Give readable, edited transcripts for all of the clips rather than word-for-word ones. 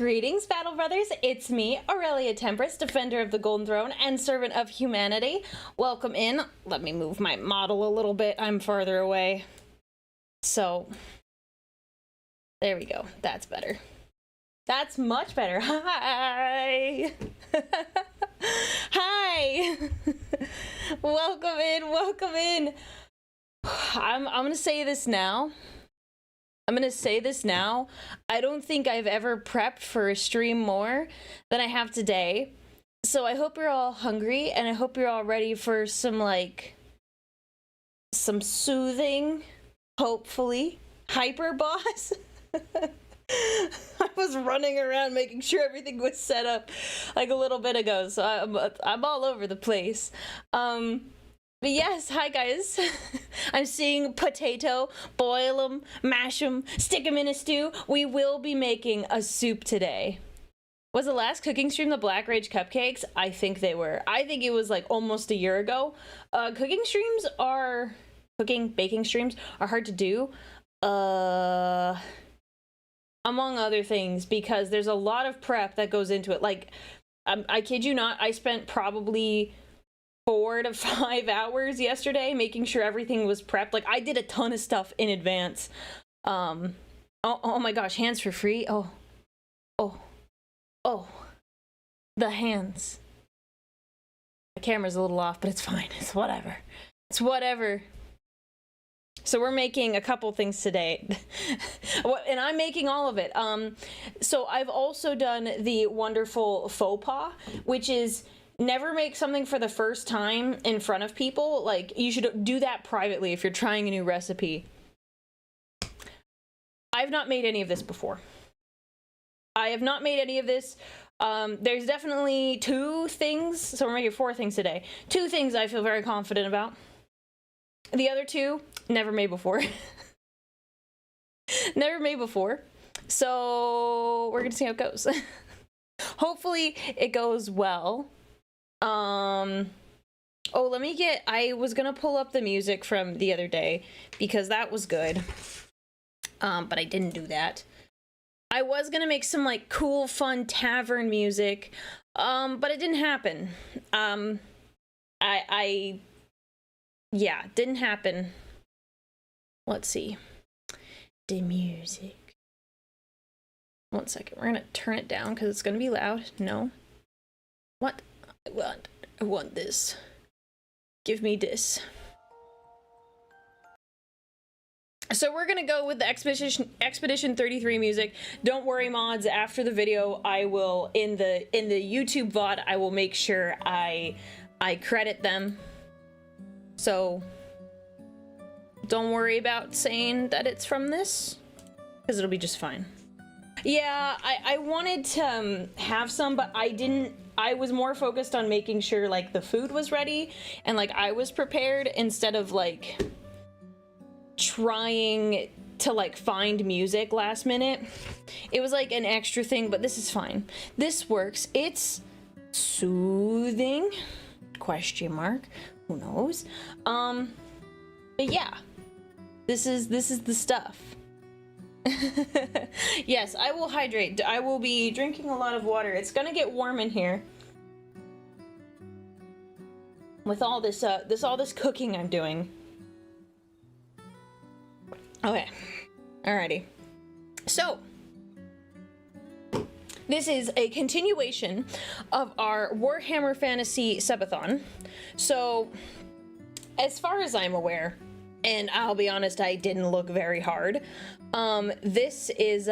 Greetings, Battle Brothers. It's me, Aurelia Tempris, Defender of the Golden Throne and Servant of Humanity. Welcome in. Let me move my model a little bit. I'm farther away. So, there we go. That's better. That's much better. Hi! Hi! Welcome in, welcome in. I'm gonna say this now. I don't think I've ever prepped for a stream more than I have today. So I hope you're all hungry and I hope you're all ready for some soothing, hopefully, hyper boss. I was running around making sure everything was set up like a little bit ago, so I'm all over the place. But yes, hi guys. I'm seeing potato, boil them, mash them, stick them in a stew. We will be making a soup today. Was the last cooking stream the Black Rage cupcakes? I think they were. I think it was like almost a year ago. Baking streams are hard to do. Among other things, because there's a lot of prep that goes into it. Like, I kid you not, I spent probably 4 to 5 hours yesterday making sure everything was prepped. Like, I did a ton of stuff in advance. Oh my gosh, hands for free? Oh, the hands. The camera's a little off, but it's fine. It's whatever. It's whatever. So we're making a couple things today, and I'm making all of it. So I've also done the wonderful faux pas, which is never make something for the first time in front of people. Like, you should do that privately if you're trying a new recipe. I've not made any of this before. I have not made any of this. There's definitely 2 things, so we're making 4 things today. 2 things I feel very confident about. The other 2, never made before. Never made before. So we're gonna see how it goes. Hopefully it goes well. Oh, I was gonna pull up the music from the other day because that was good. But I didn't do that. I was gonna make some like cool, fun tavern music, but it didn't happen. Yeah, didn't happen. Let's see. The music. 1 second. We're gonna turn it down because it's gonna be loud. No. What? I want this. Give me this. So we're gonna go with the Expedition 33 music. Don't worry, mods. After the video, I will in the YouTube VOD. I will make sure I credit them. So don't worry about saying that it's from this, because it'll be just fine. Yeah, I wanted to have some, but I didn't. I was more focused on making sure like the food was ready and like I was prepared instead of like trying to like find music last minute. It was like an extra thing, but this is fine. This works. It's soothing? Question mark. Who knows? But yeah, this is the stuff. Yes, I will hydrate. I will be drinking a lot of water. It's gonna get warm in here with all this cooking I'm doing. Okay, alrighty. So this is a continuation of our Warhammer Fantasy Subathon. So, as far as I'm aware, and I'll be honest, I didn't look very hard. This is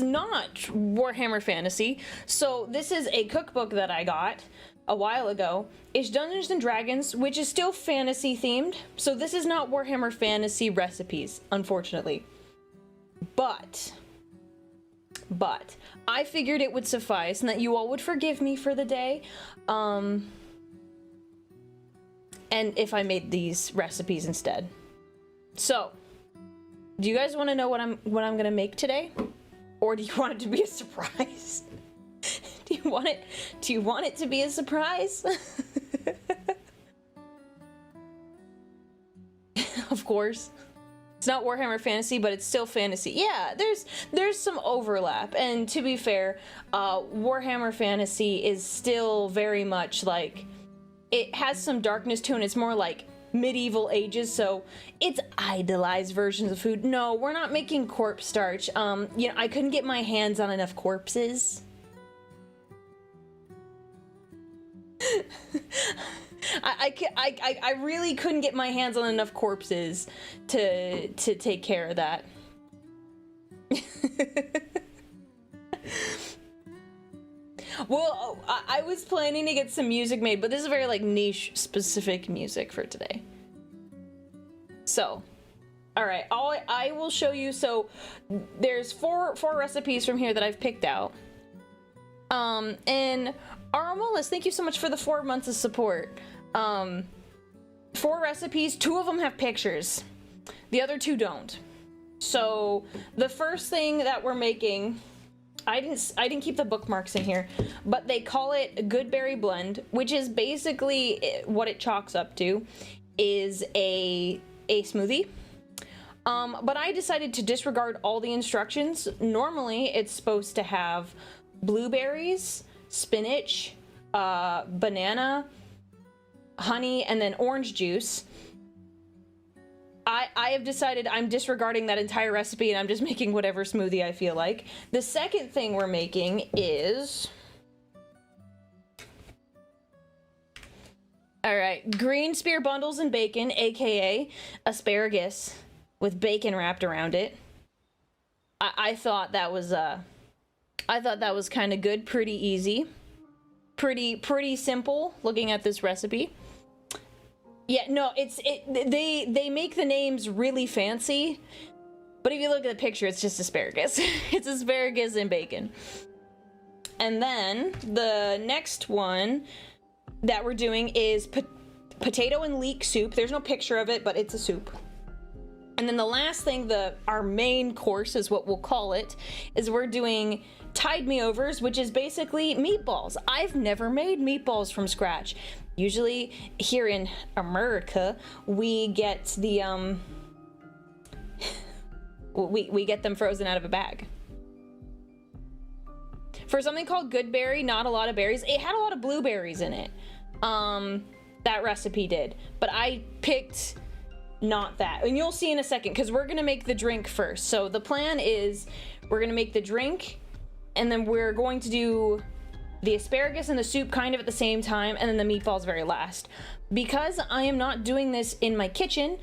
not Warhammer Fantasy. So this is a cookbook that I got a while ago. It's Dungeons and Dragons, which is still fantasy themed. So this is not Warhammer Fantasy recipes, unfortunately. But I figured it would suffice and that you all would forgive me for the day. And if I made these recipes instead. So, do you guys want to know what I'm gonna make today? Or do you want it to be a surprise? Do you want it to be a surprise? Of course. It's not Warhammer Fantasy, but it's still fantasy. Yeah, there's some overlap. And to be fair, Warhammer Fantasy is still very much like, it has some darkness to it. It's more like medieval ages, so it's idolized versions of food. No, we're not making corpse starch. You know, I couldn't get my hands on enough corpses. I really couldn't get my hands on enough corpses to take care of that. Well, I was planning to get some music made, but this is very like niche specific music for today. So, all right, I will show you. So there's four recipes from here that I've picked out. And Armolis, thank you so much for the 4 months of support. 4 recipes, 2 of them have pictures. The other 2 don't. So the first thing that we're making, I didn't keep the bookmarks in here, but they call it a good berry blend, which is basically what it chalks up to is a smoothie. But I decided to disregard all the instructions. Normally it's supposed to have blueberries, spinach, banana, honey, and then orange juice. I have decided I'm disregarding that entire recipe and I'm just making whatever smoothie I feel like. The second thing we're making is... Alright, green spear bundles and bacon, aka asparagus with bacon wrapped around it. I thought that was kind of good, pretty easy. Pretty simple looking at this recipe. Yeah, no, they make the names really fancy, but if you look at the picture, it's just asparagus. It's asparagus and bacon. And then the next one that we're doing is potato and leek soup. There's no picture of it, but it's a soup. And then the last thing, our main course is what we'll call it, is we're doing Tide Me Overs, which is basically meatballs. I've never made meatballs from scratch. Usually here in America, we get the we get them frozen out of a bag. For something called Good Berry, not a lot of berries. It had a lot of blueberries in it. That recipe did, but I picked not that. And you'll see in a second, because we're gonna make the drink first. So the plan is we're gonna make the drink, and then we're going to do the asparagus and the soup kind of at the same time, and then the meatballs very last. Because I am not doing this in my kitchen,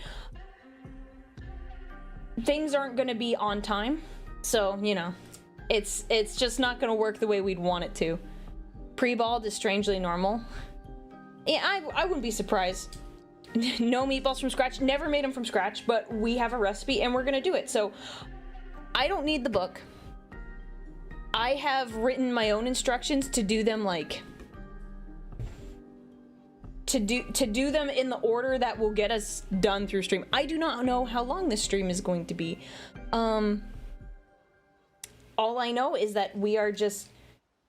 things aren't gonna be on time. So, you know, it's just not gonna work the way we'd want it to. Pre-balled is strangely normal. Yeah, I wouldn't be surprised. No meatballs from scratch, never made them from scratch, but we have a recipe and we're gonna do it. So I don't need the book. I have written my own instructions to do them like to do them in the order that will get us done through stream. I do not know how long this stream is going to be. All I know is that we are just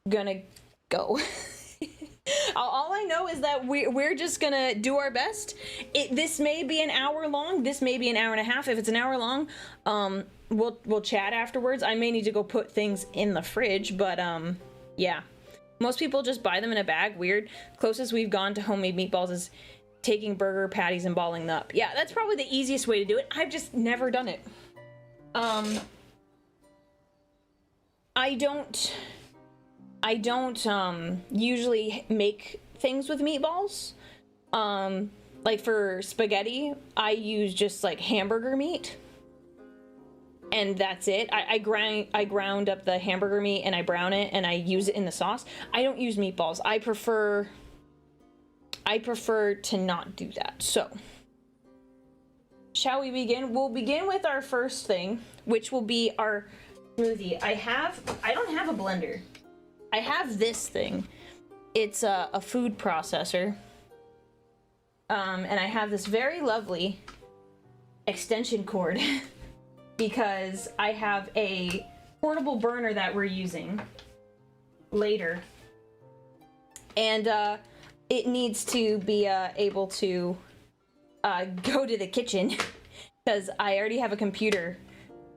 gonna go. All I know is that we're just gonna do our best. This may be an hour long. This may be an hour and a half. If it's an hour long, we'll chat afterwards. I may need to go put things in the fridge, but yeah. Most people just buy them in a bag. Weird. Closest we've gone to homemade meatballs is taking burger patties and balling them up. Yeah, that's probably the easiest way to do it. I've just never done it. I don't usually make things with meatballs. Like for spaghetti, I use just like hamburger meat. And that's it. I ground up the hamburger meat and I brown it and I use it in the sauce. I don't use meatballs. I prefer to not do that. So, shall we begin? We'll begin with our first thing, which will be our smoothie. I don't have a blender. I have this thing. It's a food processor. And I have this very lovely extension cord because I have a portable burner that we're using later. And it needs to be able to go to the kitchen because I already have a computer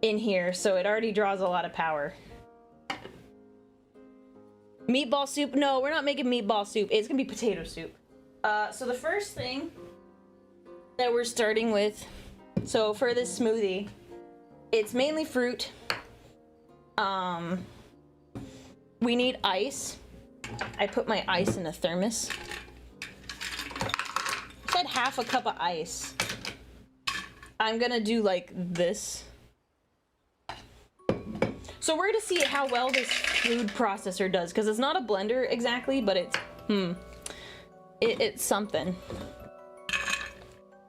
in here, so it already draws a lot of power. Meatball soup? No, we're not making meatball soup. It's gonna be potato soup. So the first thing that we're starting with, so for this smoothie, it's mainly fruit. We need ice. I put my ice in a thermos. I said half a cup of ice. I'm gonna do like this. So we're gonna see how well this food processor does, because it's not a blender exactly, but it's something.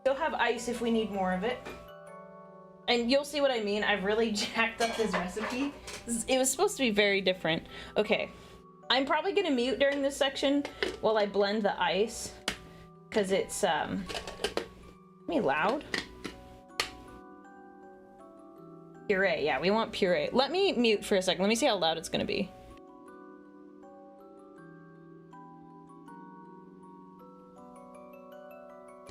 Still have ice if we need more of it. And you'll see what I mean. I've really jacked up this recipe. It was supposed to be very different. Okay. I'm probably gonna mute during this section while I blend the ice, because it's me loud. Puree, yeah, we want puree. Let me mute for a second. Let me see how loud it's gonna be.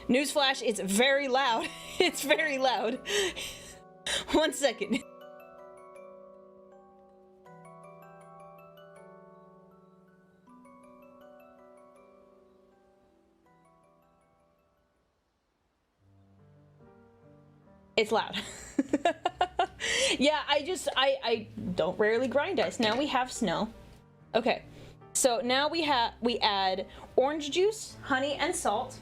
Newsflash, it's very loud. It's very loud. 1 second. It's loud. Yeah, I don't rarely grind ice. Now we have snow. Okay, so now we add orange juice, honey, and salt.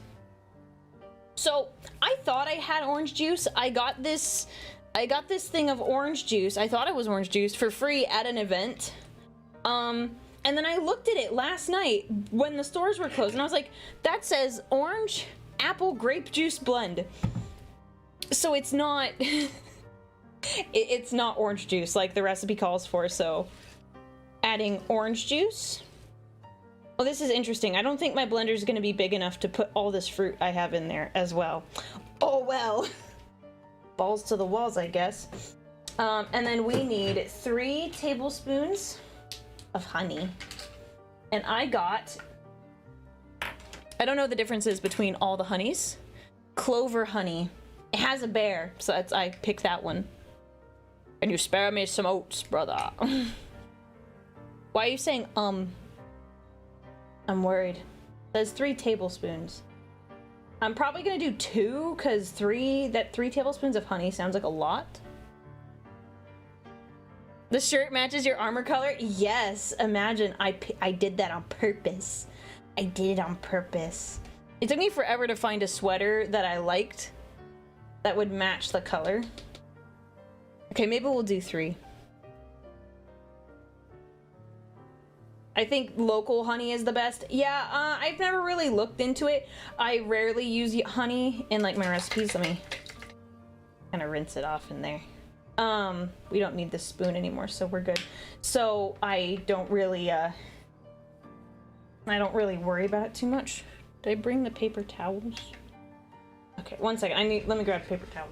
So I thought I had orange juice. I got this thing of orange juice. I thought it was orange juice for free at an event. And then I looked at it last night when the stores were closed, and I was like, that says orange apple grape juice blend. So it's not it's not orange juice like the recipe calls for. So adding orange juice. Oh, this is interesting. I don't think my blender is going to be big enough to put all this fruit I have in there as well. Oh well. Balls to the walls, I guess. And then we need 3 tablespoons of honey. And I don't know the differences between all the honeys. Clover honey. It has a bear, so I picked that one. Can you spare me some oats, brother? Why are you saying, I'm worried. There's 3 tablespoons. I'm probably gonna do 2, because 3 tablespoons of honey sounds like a lot. The shirt matches your armor color? Yes, imagine I did that on purpose. I did it on purpose. It took me forever to find a sweater that I liked that would match the color. Okay, maybe we'll do 3. I think local honey is the best. Yeah, I've never really looked into it. I rarely use honey in like my recipes. Let me kind of rinse it off in there. We don't need this spoon anymore, so we're good. So I don't really worry about it too much. Did I bring the paper towels? Okay, 1 second. Let me grab a paper towel.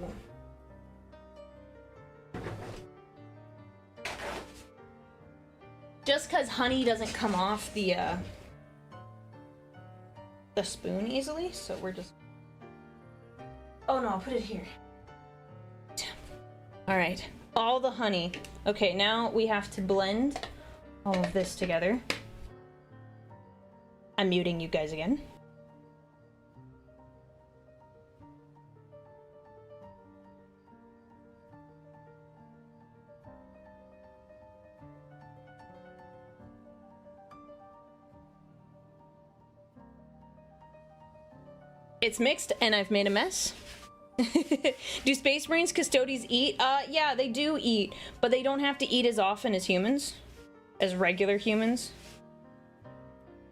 Just because honey doesn't come off the spoon easily, so we're just... Oh no, I'll put it here. Alright, all the honey. Okay, now we have to blend all of this together. I'm muting you guys again. It's mixed and I've made a mess. Do Space Marines custodies eat? Yeah, they do eat, but they don't have to eat as often as humans, as regular humans.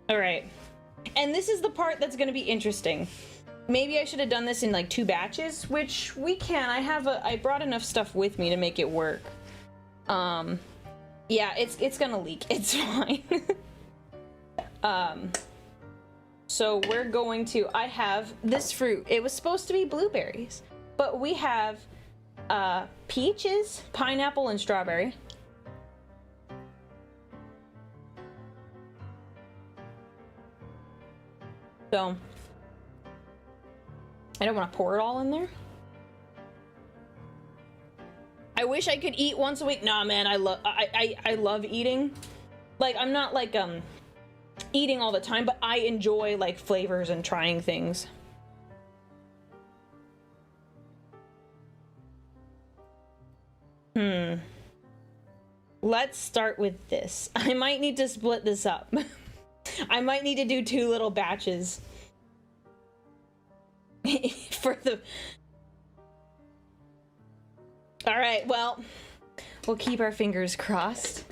All right. And this is the part that's going to be interesting. Maybe I should have done this in like 2 batches, which we can. I brought enough stuff with me to make it work. Yeah, it's going to leak. It's fine. So we're going to, I have this fruit. It was supposed to be blueberries, but we have peaches, pineapple, and strawberry. So I don't want to pour it all in there. wish I could eat once a week. Nah, man, I love eating. Like, I'm not like eating all the time, but I enjoy like flavors and trying things. Let's start with this. I might need to split this up. I might need to do 2 little batches for the... All right, well, we'll keep our fingers crossed.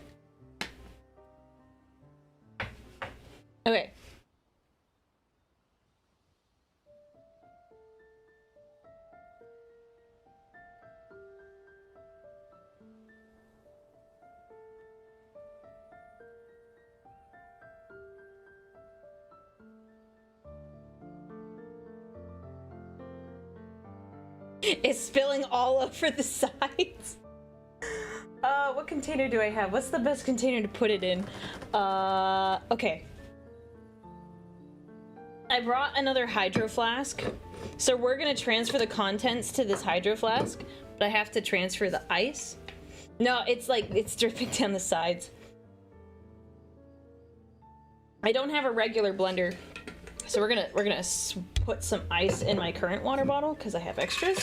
Okay. It's spilling all over the sides. What container do I have? What's the best container to put it in? Okay. I brought another hydro flask. So we're gonna transfer the contents to this hydro flask, but I have to transfer the ice. No, it's like, it's dripping down the sides. I don't have a regular blender. So we're gonna put some ice in my current water bottle because I have extras.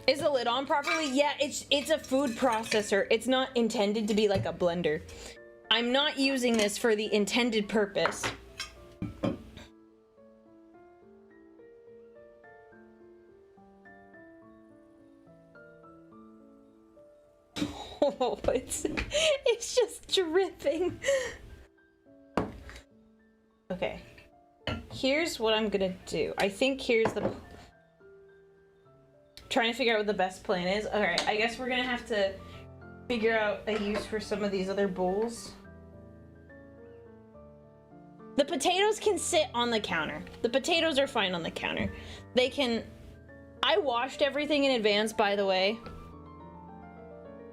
Is the lid on properly? Yeah, it's a food processor. It's not intended to be like a blender. I'm not using this for the intended purpose. Oh, it's just dripping. Okay, here's what I'm gonna do. I think here's the... Trying to figure out what the best plan is. Alright, I guess we're gonna have to figure out a use for some of these other bowls. The potatoes can sit on the counter. The potatoes are fine on the counter. They can... I washed everything in advance, by the way.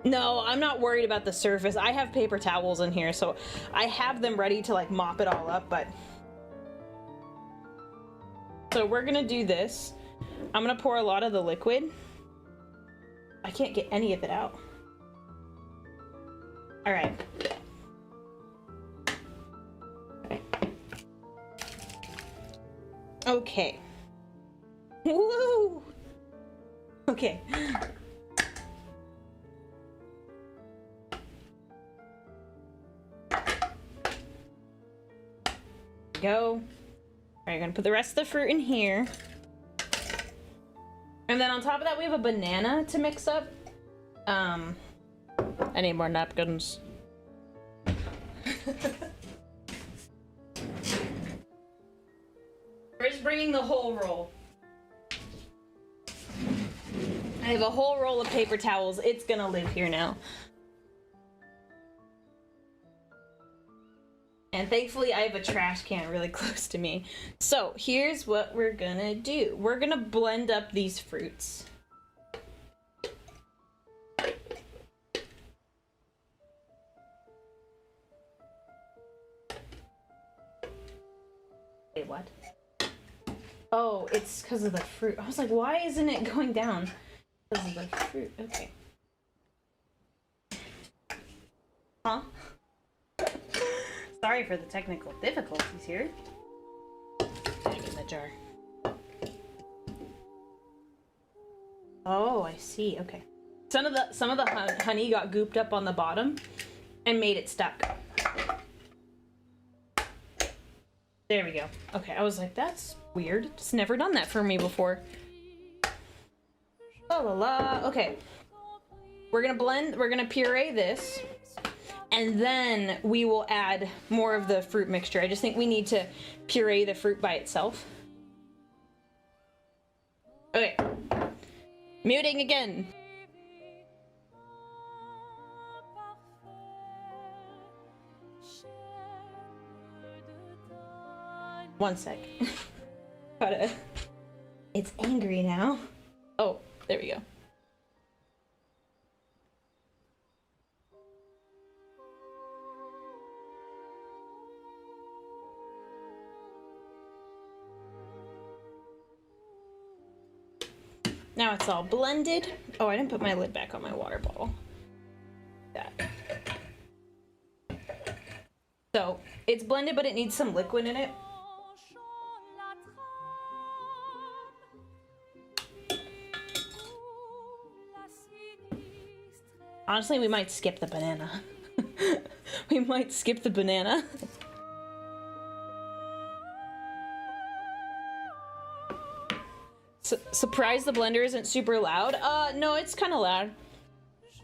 No, I'm not worried about the surface. I have paper towels in here, so I have them ready to like mop it all up, but... So we're gonna do this. I'm gonna pour a lot of the liquid. I can't get any of it out. All right. Okay. Woo! Okay. Go. Alright, gonna put the rest of the fruit in here. And then on top of that, we have a banana to mix up. I need more napkins. We're just bringing the whole roll. I have a whole roll of paper towels. It's gonna live here now. And thankfully I have a trash can really close to me. So here's what we're gonna do. We're gonna blend up these fruits. Wait, what? Oh, it's because of the fruit. I was like, why isn't it going down? Because of the fruit. Okay. Huh? Sorry for the technical difficulties here. Back in the jar. Oh, I see. Okay. Some of the honey got gooped up on the bottom and made it stuck. There we go. Okay, I was like, that's weird. It's never done that for me before. La la la. Okay. We're gonna blend, we're gonna puree this. And then we will add more of the fruit mixture. I just think we need to puree the fruit by itself. Okay. Muting again. One sec. It's angry now. Oh, there we go. Now it's all blended. Oh, I didn't put my lid back on my water bottle. That. So, it's blended, but it needs some liquid in it. Honestly, we might skip the banana. We might skip the banana. Surprised the blender isn't super loud? No, it's kind of loud.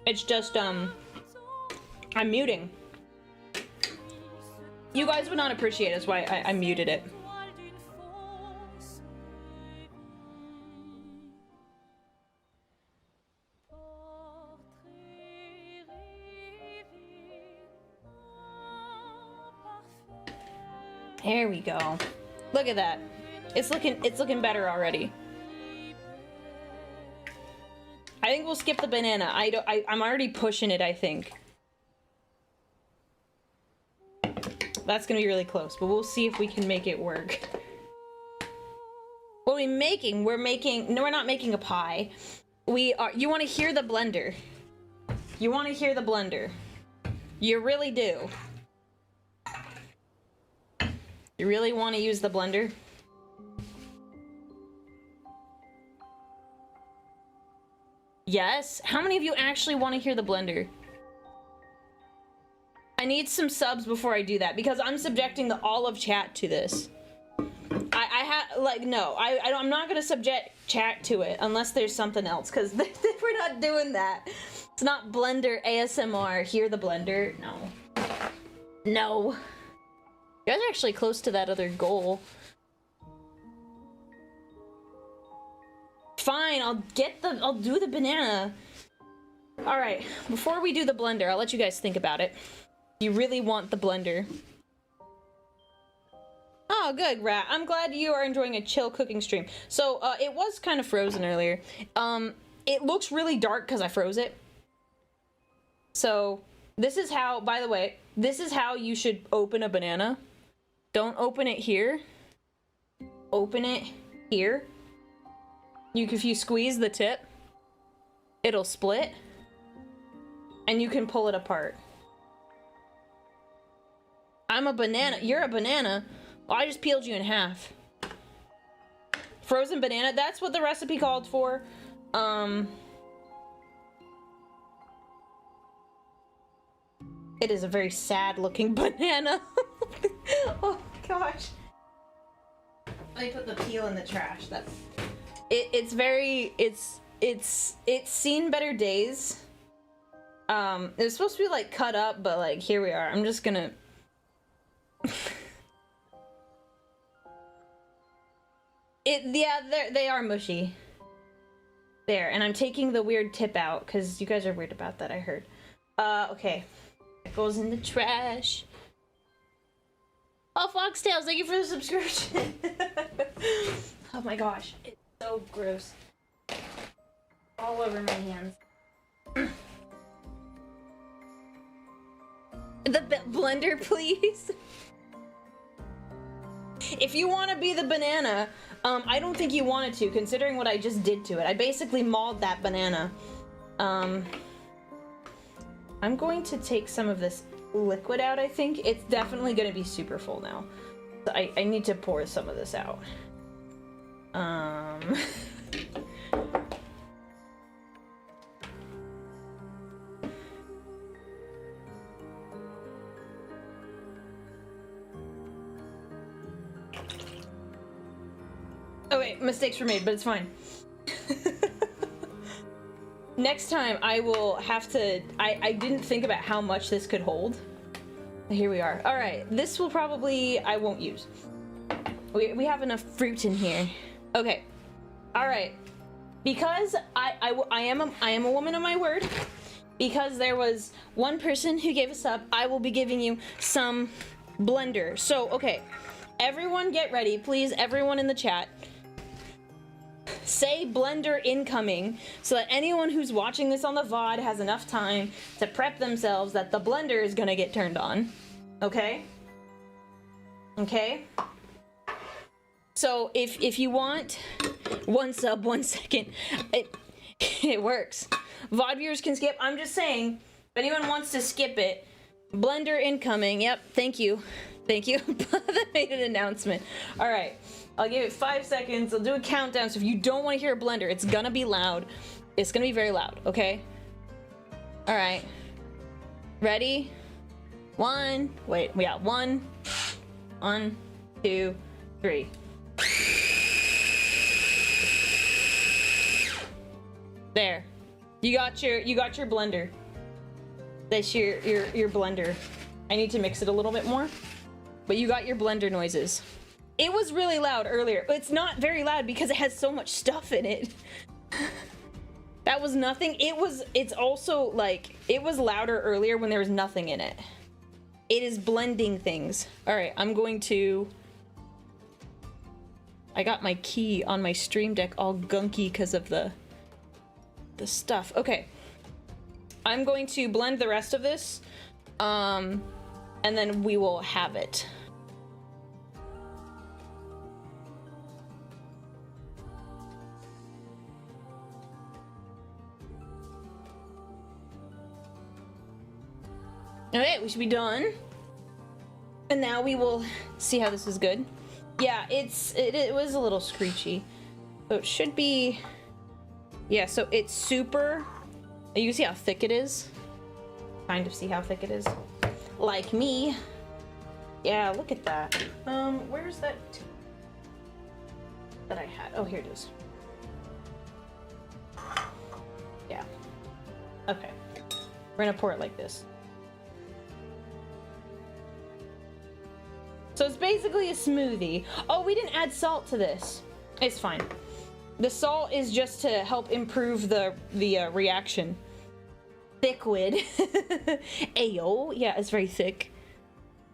It's just, I'm muting. You guys would not appreciate it, that's why I muted it. There we go. Look at that. It's looking better already. I think we'll skip the banana. I'm already pushing it, I think. That's gonna be really close, but we'll see if we can make it work. What are we making? No, we're not making a pie. You want to hear the blender. You want to hear the blender. You really do. You really want to use the blender? Yes? How many of you actually want to hear the blender? I need some subs before I do that, because I'm subjecting all of chat to this. I'm not gonna subject chat to it unless there's something else, because we're not doing that. It's not blender ASMR. Hear the blender. No. No. You guys are actually close to that other goal. Fine, I'll do the banana. Alright, before we do the blender, I'll let you guys think about it. You really want the blender. Oh, good, Rat. I'm glad you are enjoying a chill cooking stream. So, it was kind of frozen earlier. It looks really dark because I froze it. So, this is how, by the way, this is how you should open a banana. Don't open it here. Open it here. If you squeeze the tip, it'll split. And you can pull it apart. I'm a banana. You're a banana. Well, I just peeled you in half. Frozen banana. That's what the recipe called for. It is a very sad looking banana. Oh gosh. Let me put the peel in the trash. It's seen better days. It was supposed to be like cut up, but like here we are. I'm just gonna they are mushy. There, and I'm taking the weird tip out because you guys are weird about that, I heard. Okay. It goes in the trash. Oh, Foxtails, thank you for the subscription. Oh my gosh, it's so gross. All over my hands. The blender, please. If you want to be the banana, I don't think you wanted to, considering what I just did to it. I basically mauled that banana. I'm going to take some of this liquid out, I think. It's definitely going to be super full now. So I need to pour some of this out. Oh wait, mistakes were made, but it's fine. Next time I will have to... I didn't think about how much this could hold. Here we are. Alright, this will probably... I won't use. We have enough fruit in here. Okay. Alright. Because I am a woman of my word. Because there was one person who gave us up, I will be giving you some blender. So, okay. Everyone get ready. Please, everyone in the chat. Say blender incoming so that anyone who's watching this on the VOD has enough time to prep themselves that the blender is gonna get turned on. Okay? Okay? So if you want 1 sub, 1 second, it works. VOD viewers can skip. I'm just saying, if anyone wants to skip it, blender incoming. Yep, thank you. Thank you. That made an announcement. All right, I'll give it 5 seconds. I'll do a countdown. So if you don't want to hear a blender, it's gonna be loud. It's gonna be very loud, okay? All right. Ready? 1. Wait, we got 1. 1, 2, 3. There. You got your blender. That's your blender. I need to mix it a little bit more. But you got your blender noises. It was really loud earlier. It's not very loud because it has so much stuff in it. That was nothing. It's also like, it was louder earlier when there was nothing in it. It is blending things. All right, I'm going to... I got my key on my Stream Deck all gunky because of the stuff. Okay. I'm going to blend the rest of this, and then we will have it. Okay, we should be done. And now we will see how this is good. Yeah, it was a little screechy. So it should be... Yeah, so it's super... You can see how thick it is. Kind of see how thick it is. Like me. Yeah, look at that. Where's that I had? Oh, here it is. Yeah. Okay. We're gonna pour it like this. So it's basically a smoothie. Oh, we didn't add salt to this. It's fine. The salt is just to help improve the reaction. Thickwid. Ayo. Yeah, it's very thick.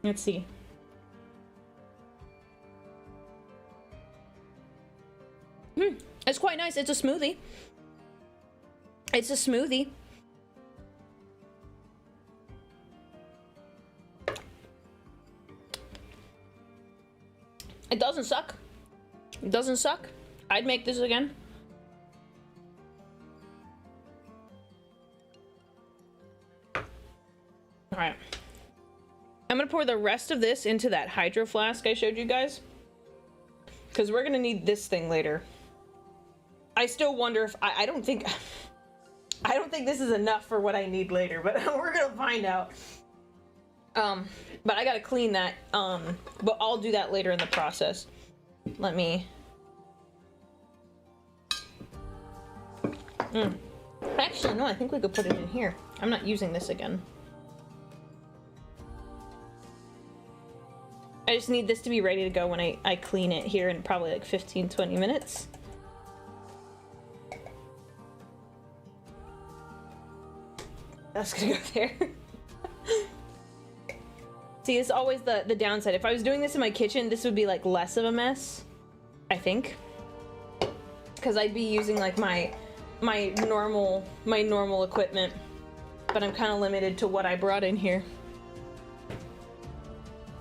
Let's see. It's quite nice. It's a smoothie. It's a smoothie. It doesn't suck. It doesn't suck. I'd make this again. All right. I'm gonna pour the rest of this into that hydro flask I showed you guys, because we're gonna need this thing later. I still wonder if I don't think this is enough for what I need later, but we're gonna find out. But I gotta clean that, but I'll do that later in the process. Let me... Actually, no, I think we could put it in here. I'm not using this again. I just need this to be ready to go when I clean it here in probably like 15-20 minutes. That's gonna go there. See, it's always the downside. If I was doing this in my kitchen, this would be like less of a mess, I think. Because I'd be using like my normal equipment, but I'm kind of limited to what I brought in here.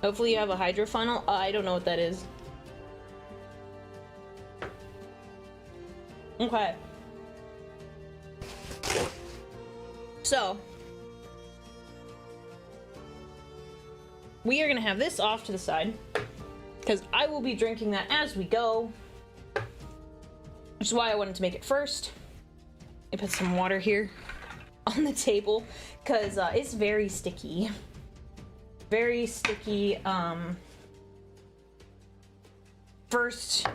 Hopefully you have a hydro funnel. I don't know what that is. Okay. So we are gonna have this off to the side because I will be drinking that as we go, which is why I wanted to make it first. I put some water here on the table because it's very sticky. Very sticky, first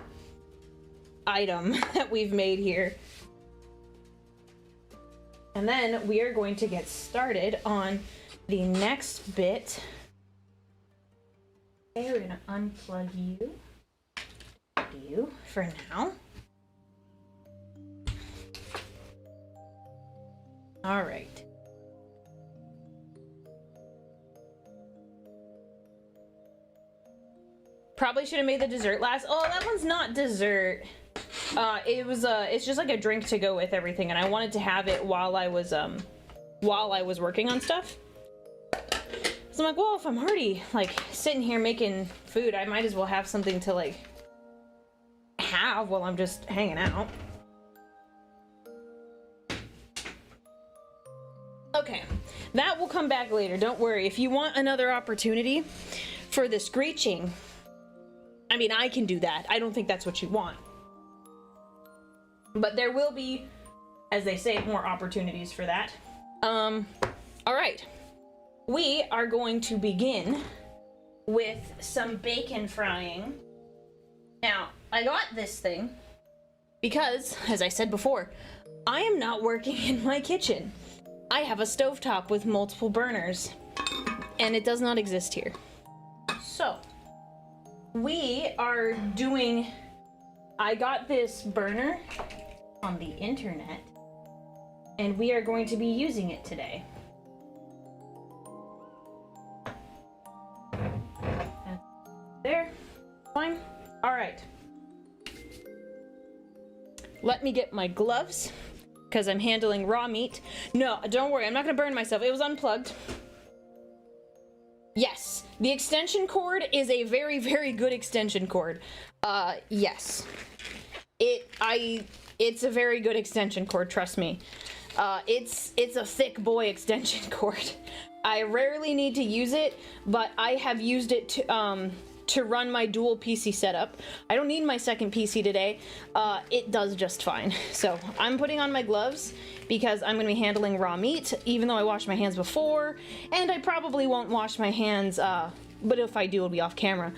item that we've made here. And then we are going to get started on the next bit. Okay, we're gonna unplug you for now. All right. Probably should have made the dessert last. Oh, that one's not dessert. It's just like a drink to go with everything, and I wanted to have it while I was working on stuff. So I'm like, well, if I'm already like sitting here making food, I might as well have something to like have while I'm just hanging out. Okay, that will come back later, don't worry. If you want another opportunity for the screeching, I mean, I can do that. I don't think that's what you want. But there will be, as they say, more opportunities for that. All right. We are going to begin with some bacon frying. Now, I got this thing because, as I said before, I am not working in my kitchen. I have a stovetop with multiple burners, and it does not exist here. So, we are doing... I got this burner on the internet, and we are going to be using it today. And there. Fine. Alright. Let me get my gloves, because I'm handling raw meat. No, don't worry, I'm not gonna burn myself. It was unplugged. Yes, the extension cord is a very, very good extension cord. Yes. It's a very good extension cord, trust me. It's a thick boy extension cord. I rarely need to use it, but I have used it to run my dual PC setup. I don't need my second PC today. It does just fine. So I'm putting on my gloves because I'm gonna be handling raw meat, even though I washed my hands before, and I probably won't wash my hands, but if I do, it'll be off camera.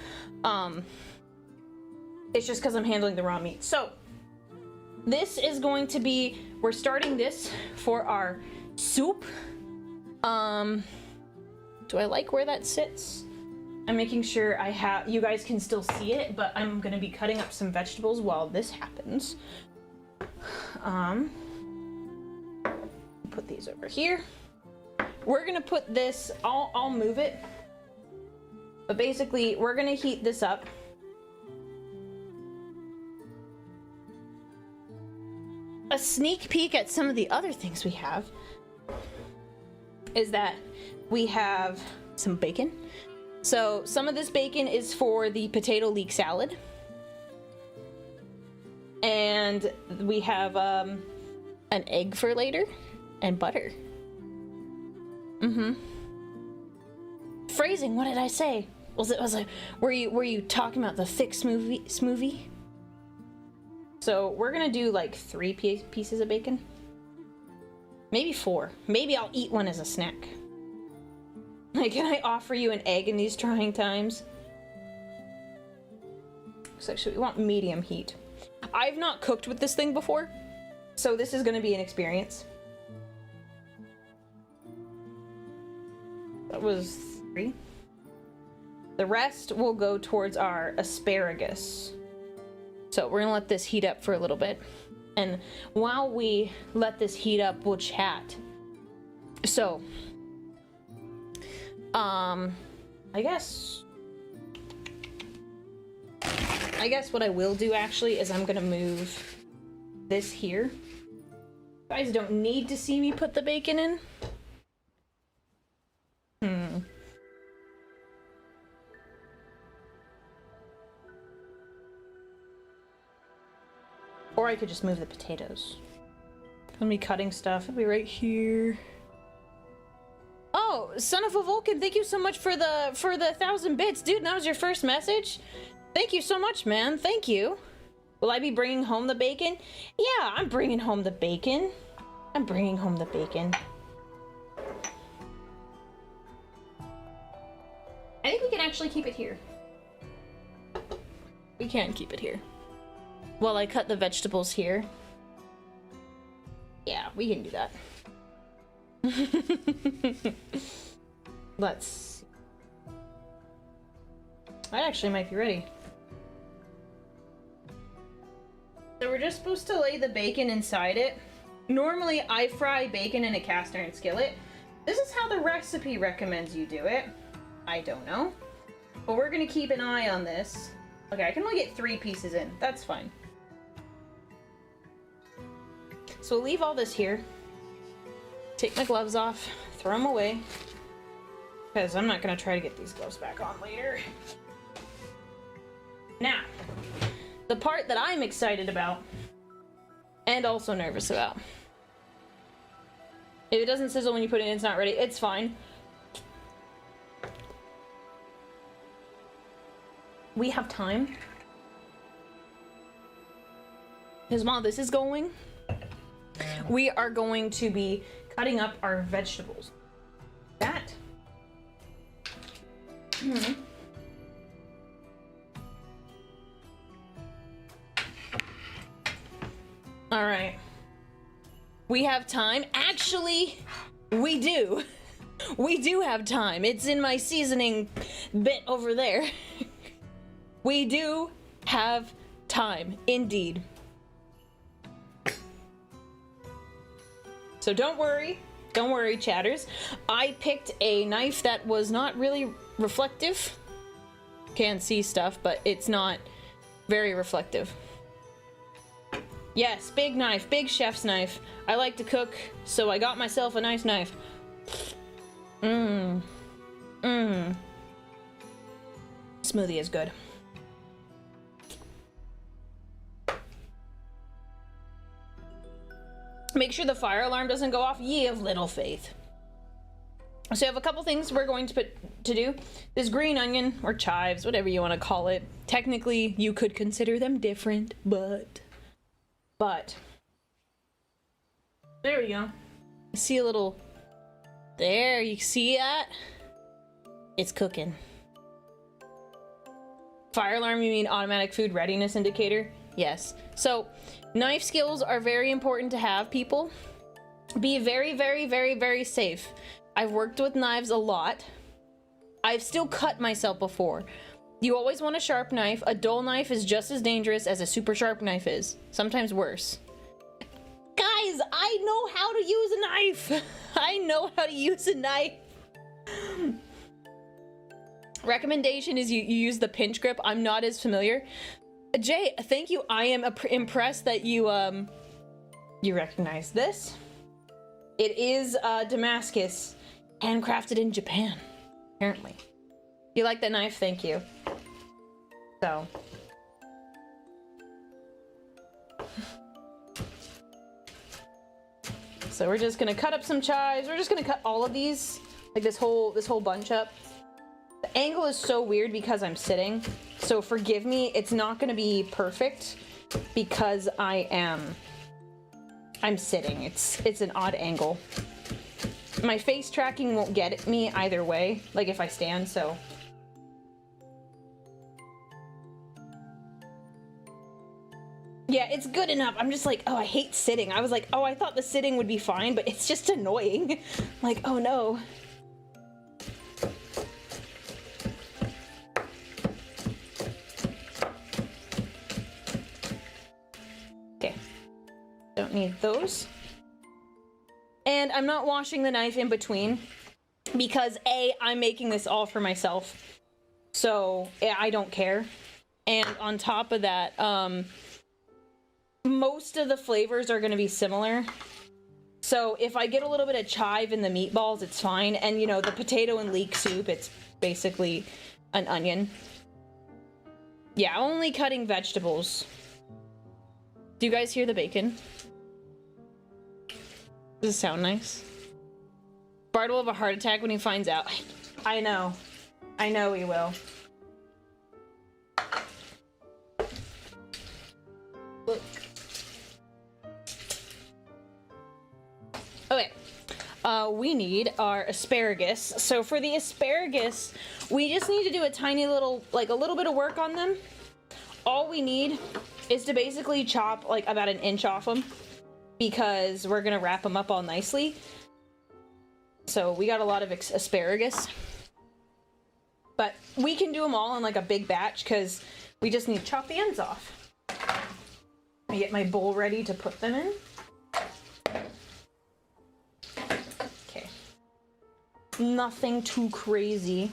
It's just because I'm handling the raw meat. So this is going to be, we're starting this for our soup. Do I like where that sits? I'm making sure you guys can still see it, but I'm gonna be cutting up some vegetables while this happens. Put these over here. We're gonna put this, I'll move it. But basically, we're gonna heat this up. A sneak peek at some of the other things we have is that we have some bacon. So some of this bacon is for the potato leek salad. And we have an egg for later and butter. Phrasing, what did I say? Was it were you talking about the thick smoothie? So we're gonna do like 3 pieces of bacon. Maybe 4. Maybe I'll eat one as a snack. Like, can I offer you an egg in these trying times? So actually, we want medium heat. I've not cooked with this thing before, so this is gonna be an experience. That was 3. The rest will go towards our asparagus. So we're gonna let this heat up for a little bit. And while we let this heat up, we'll chat. So, I guess what I will do actually is I'm gonna move this here. You guys don't need to see me put the bacon in. Or I could just move the potatoes. I'm gonna be cutting stuff. It'll be right here. Oh, son of a Vulcan, thank you so much for the 1,000 bits. Dude, that was your first message? Thank you so much, man. Thank you. Will I be bringing home the bacon? Yeah, I'm bringing home the bacon. I'm bringing home the bacon. I think we can actually keep it here. We can keep it here. While I cut the vegetables here. Yeah, we can do that. Let's see. That actually might be ready. So we're just supposed to lay the bacon inside it. Normally I fry bacon in a cast iron skillet. This is how the recipe recommends you do it. I don't know. But we're gonna keep an eye on this. Okay, I can only get 3 pieces in. That's fine. So we'll leave all this here. Take my gloves off, throw them away. Because I'm not gonna try to get these gloves back on later. Now, the part that I'm excited about and also nervous about. If it doesn't sizzle when you put it in, it's not ready. It's fine. We have time. Because while this is going, we are going to be cutting up our vegetables. That. All right. We have time. Actually, we do. We do have time. It's in my seasoning bit over there. We do have time, indeed. So don't worry, chatters. I picked a knife that was not really reflective. Can't see stuff, but it's not very reflective. Yes, big knife, big chef's knife. I like to cook, so I got myself a nice knife. Smoothie is good. Make sure the fire alarm doesn't go off. Ye of little faith. So I have a couple things we're going to do. This green onion, or chives, whatever you want to call it. Technically, you could consider them different, but there we go. See a little, there, you see that? It's cooking. Fire alarm, you mean automatic food readiness indicator? Yes. So, knife skills are very important to have, people. Be very, very, very, very safe. I've worked with knives a lot. I've still cut myself before. You always want a sharp knife. A dull knife is just as dangerous as a super sharp knife is. Sometimes worse. Guys, I know how to use a knife. I know how to use a knife. Recommendation is you use the pinch grip. I'm not as familiar. Jay, thank you. I am impressed that you recognize this. It is Damascus, handcrafted in Japan, apparently. You like that knife? Thank you. So we're just gonna cut up some chives. We're just gonna cut all of these, like this whole bunch up. The angle is so weird because I'm sitting, so forgive me. It's not gonna be perfect because I'm sitting. It's an odd angle. My face tracking won't get me either way, like if I stand, so. Yeah, it's good enough. I'm just like, oh, I hate sitting. I was like, oh, I thought the sitting would be fine, but it's just annoying. Like, oh no. Okay. Don't need those. And I'm not washing the knife in between because A, I'm making this all for myself. So I don't care. And on top of that, most of the flavors are going to be similar. So if I get a little bit of chive in the meatballs, it's fine. And you know, the potato and leek soup, it's basically an onion. Yeah, only cutting vegetables. Do you guys hear the bacon? Does it sound nice? Bart will have a heart attack when he finds out. I know. I know he will. Look. Okay. We need our asparagus. So for the asparagus, we just need to do a tiny little, like a little bit of work on them. All we need is to basically chop like about an inch off them, because we're gonna wrap them up all nicely. So we got a lot of asparagus, but we can do them all in like a big batch because we just need to chop the ends off. I get my bowl ready to put them in. Okay. Nothing too crazy.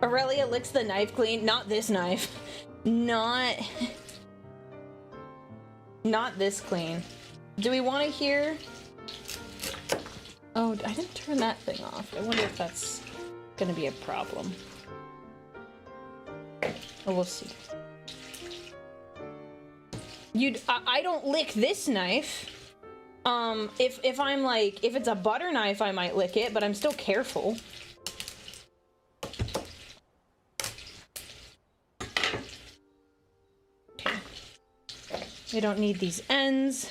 Aurelia licks the knife clean. Not this knife. Not this clean. Do we want to hear? Oh, I didn't turn that thing off. I wonder if that's gonna be a problem. Oh, we'll see. I don't lick this knife. If I'm like, if it's a butter knife, I might lick it, but I'm still careful. Okay. We don't need these ends.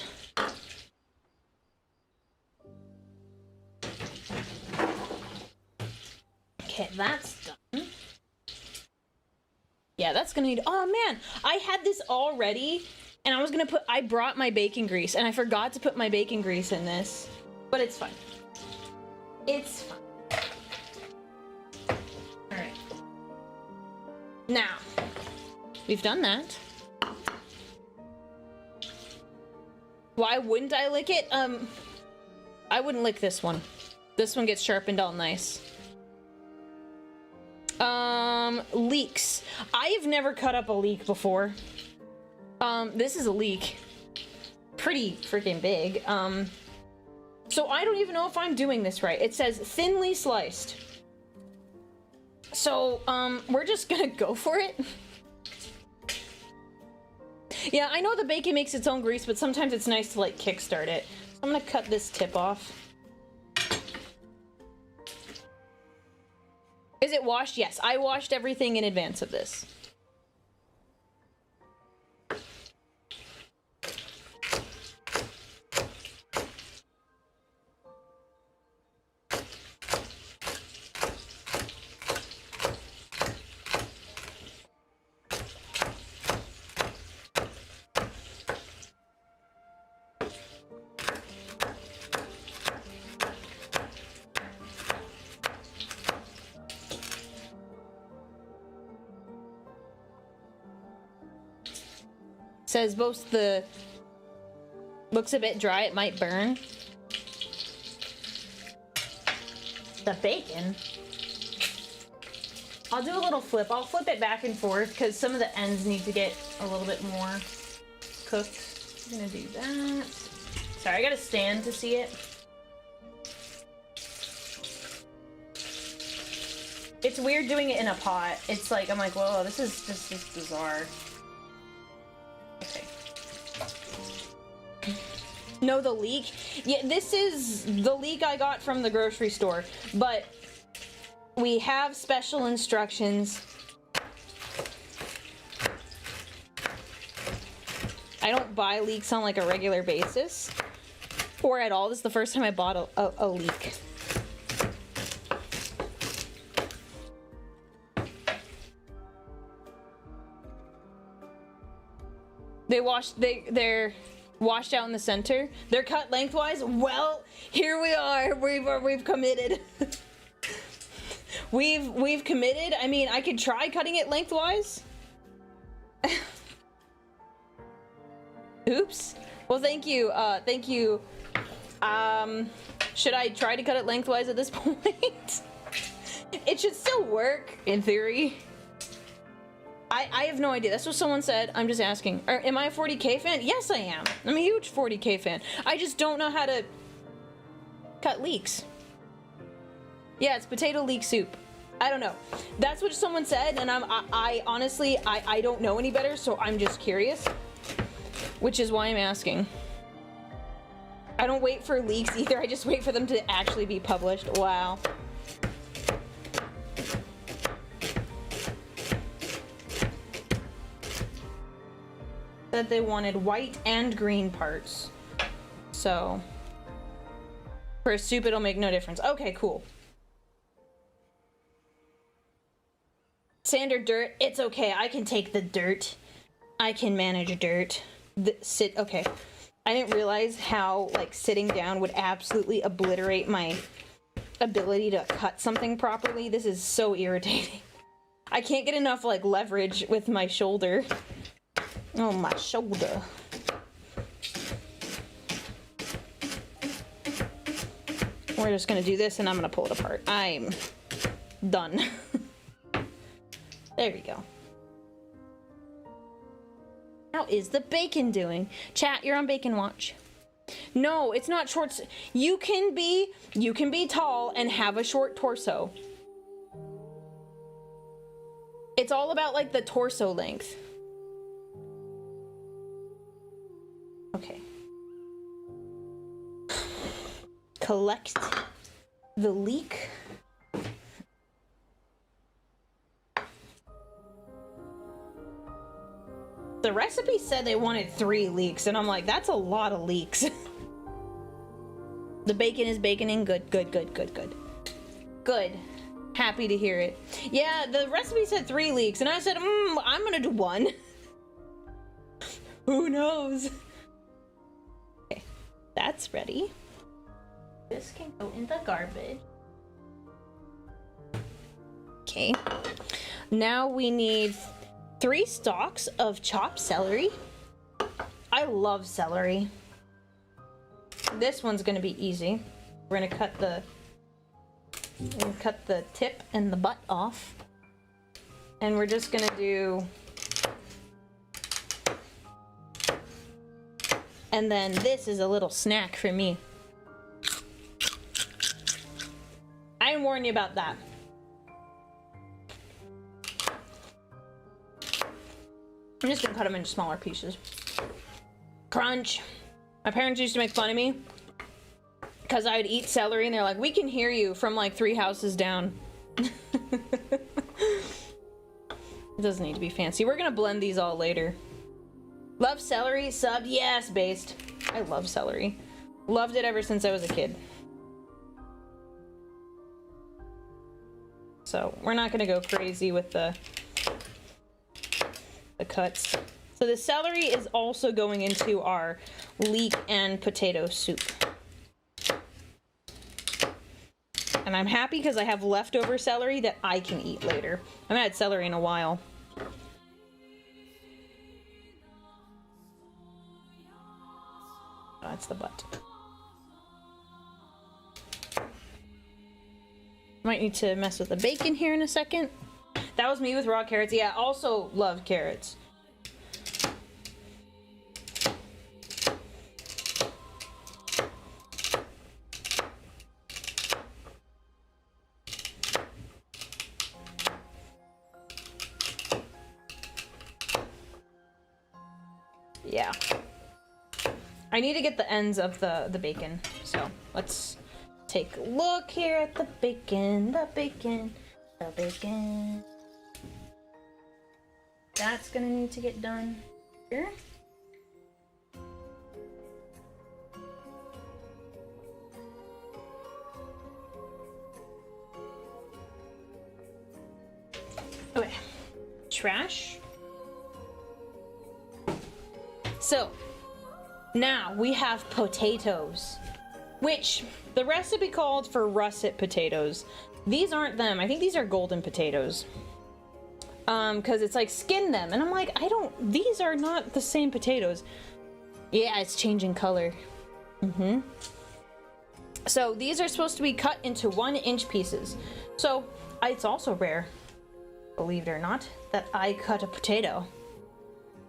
Okay, that's done. Yeah, that's gonna need, oh man, I had this already, and I was gonna put, I brought my bacon grease, and I forgot to put my bacon grease in this, but it's fine. It's fine. Alright. Now, we've done that. Why wouldn't I lick it? I wouldn't lick this one. This one gets sharpened all nice. Leeks. I have never cut up a leek before. This is a leek. Pretty freaking big. So I don't even know if I'm doing this right. It says thinly sliced. So, we're just gonna go for it. Yeah, I know the bacon makes its own grease, but sometimes it's nice to, like, kickstart it. So I'm gonna cut this tip off. Is it washed? Yes, I washed everything in advance of this. Says both the looks a bit dry, it might burn. The bacon. I'll do a little flip. I'll flip it back and forth because some of the ends need to get a little bit more cooked. I'm gonna do that. Sorry, I gotta stand to see it. It's weird doing it in a pot. It's like, I'm like, whoa, this is just bizarre. Okay. No, the leek? Yeah, this is the leek I got from the grocery store, but we have special instructions. I don't buy leeks on like a regular basis or at all. This is the first time I bought a leek. They're washed out in the center. They're cut lengthwise. Well, here we are. We've committed. We've committed. I mean, I could try cutting it lengthwise. Oops. Well, thank you. Thank you. Should I try to cut it lengthwise at this point? It should still work in theory. I have no idea. That's what someone said. I'm just asking. Am I a 40K fan? Yes, I am. I'm a huge 40K fan. I just don't know how to cut leeks. Yeah, it's potato leek soup. I don't know. That's what someone said, and I honestly, I don't know any better, so I'm just curious. Which is why I'm asking. I don't wait for leaks either. I just wait for them to actually be published. Wow. That they wanted white and green parts. So for a soup it'll make no difference. Okay, cool. Sand or dirt, it's okay. I can take the dirt. I can manage dirt. Okay. I didn't realize how like sitting down would absolutely obliterate my ability to cut something properly. This is so irritating. I can't get enough like leverage with my shoulder. Oh, my shoulder. We're just gonna do this and I'm gonna pull it apart. I'm done. There we go. How is the bacon doing? Chat, you're on Bacon Watch. No, it's not short. You can be tall and have a short torso. It's all about like the torso length. Okay. Collect the leek. The recipe said they wanted 3 leeks, and I'm like, that's a lot of leeks. The bacon is baconing. Good, good, good, good, good. Good. Happy to hear it. Yeah, the recipe said 3 leeks, and I said, I'm gonna do 1. Who knows? Okay, that's ready. This can go in the garbage. Okay. Now we need 3 stalks of chopped celery. I love celery. This one's gonna be easy. We're gonna cut the tip and the butt off. And we're just gonna do... And then this is a little snack for me. I didn't warn you about that. I'm just gonna cut them into smaller pieces. Crunch. My parents used to make fun of me because I would eat celery and they're like, we can hear you from like 3 houses down. It doesn't need to be fancy. We're gonna blend these all later. Love celery, sub, yes, based. I love celery. Loved it ever since I was a kid. So we're not gonna go crazy with the cuts. So the celery is also going into our leek and potato soup. And I'm happy because I have leftover celery that I can eat later. I haven't had celery in a while. Oh, that's the butt. Might need to mess with the bacon here in a second. That was me with raw carrots. Yeah, also love carrots. Yeah. I need to get the ends of the bacon. So let's take a look here at the bacon, the bacon, the bacon. That's gonna need to get done here. Okay, trash. So now we have potatoes, which the recipe called for russet potatoes. These aren't them. I think these are golden potatoes. Because it's like skin them, and I'm like, these are not the same potatoes. Yeah, it's changing color. So these are supposed to be cut into 1-inch pieces. So it's also rare, believe it or not, that I cut a potato.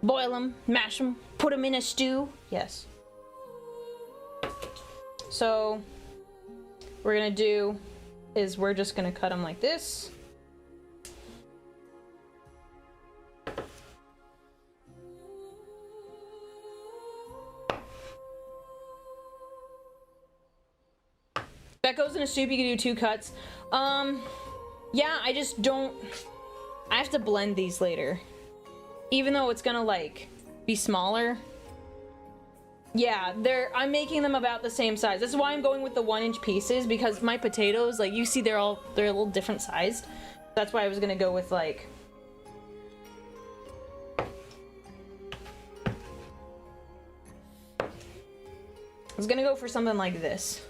Boil them, mash them, put them in a stew. Yes. So what we're gonna do is we're just gonna cut them like this. That goes in a soup. You can do 2 cuts. Yeah, I just don't... I have to blend these later. Even though it's gonna, like, be smaller. Yeah, I'm making them about the same size. This is why I'm going with the 1-inch pieces, because my potatoes, like, you see they're a little different sized. That's why I was gonna go with, like... I was gonna go for something like this.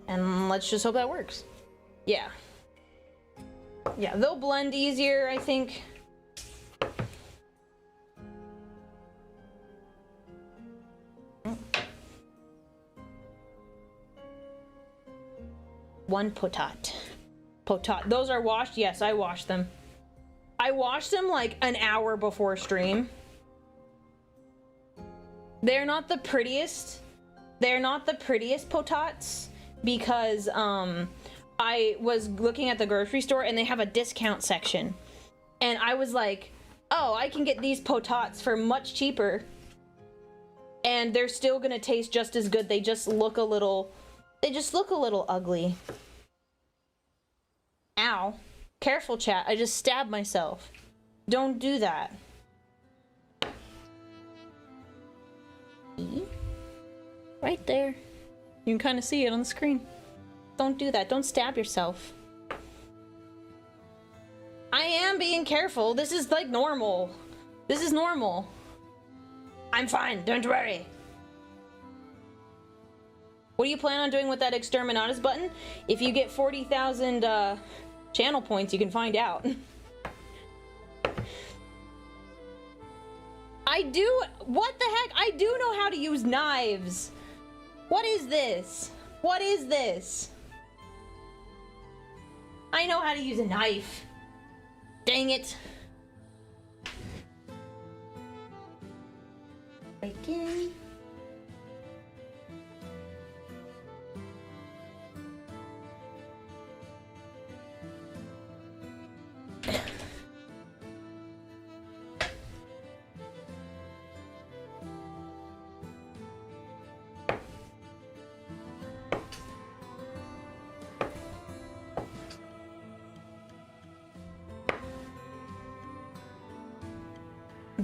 And let's just hope that works. Yeah. Yeah, they'll blend easier, I think. One potat. Potat. Those are washed? Yes, I washed them. I washed them like an hour before stream. They're not the prettiest. They're not the prettiest potats because I was looking at the grocery store and they have a discount section. And I was like, oh, I can get these potats for much cheaper. And they're still gonna taste just as good. They just look a little ugly. Ow. Careful, chat. I just stabbed myself. Don't do that. Right there. You can kind of see it on the screen. Don't do that. Don't stab yourself. I am being careful. This is like normal. This is normal. I'm fine. Don't worry. What do you plan on doing with that Exterminatus button? If you get 40,000 channel points, you can find out. What the heck? I do know how to use knives. What is this? What is this? I know how to use a knife. Dang it. Bacon.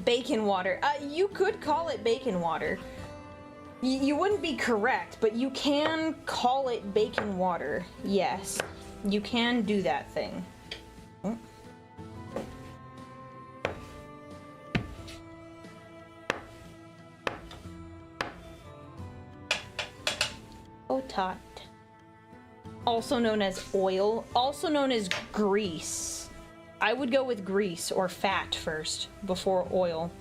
Bacon water. You could call it bacon water. You wouldn't be correct, but you can call it bacon water. Yes, you can do that thing. Potat. Also known as oil, also known as grease. I would go with grease or fat first before oil.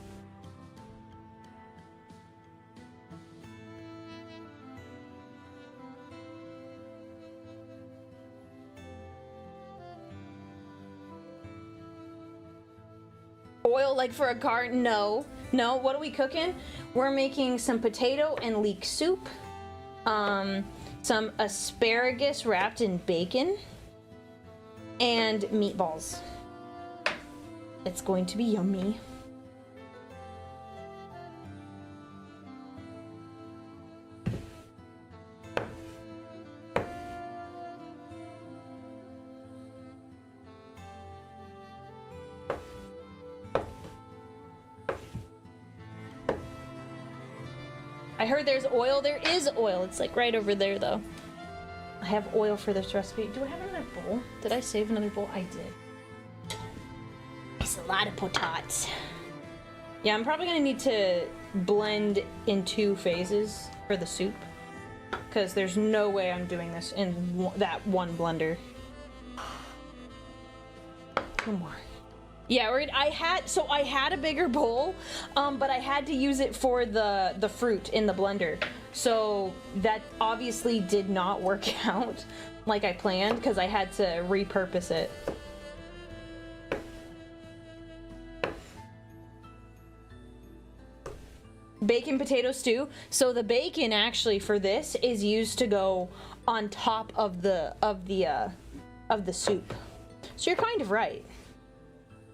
Oil like for a car? No. No, what are we cooking? We're making some potato and leek soup. Some asparagus wrapped in bacon. And meatballs. It's going to be yummy. I heard there's oil. There is oil. It's like right over there though. I have oil for this recipe. Do I have another bowl? Did I save another bowl? I did. It's a lot of potats. Yeah, I'm probably gonna need to blend in 2 phases for the soup. Because there's no way I'm doing this in that one blender. 2 more. Yeah, I had a bigger bowl, but I had to use it for the fruit in the blender. So that obviously did not work out like I planned because I had to repurpose it. Bacon potato stew. So the bacon actually for this is used to go on top of the soup. So you're kind of right.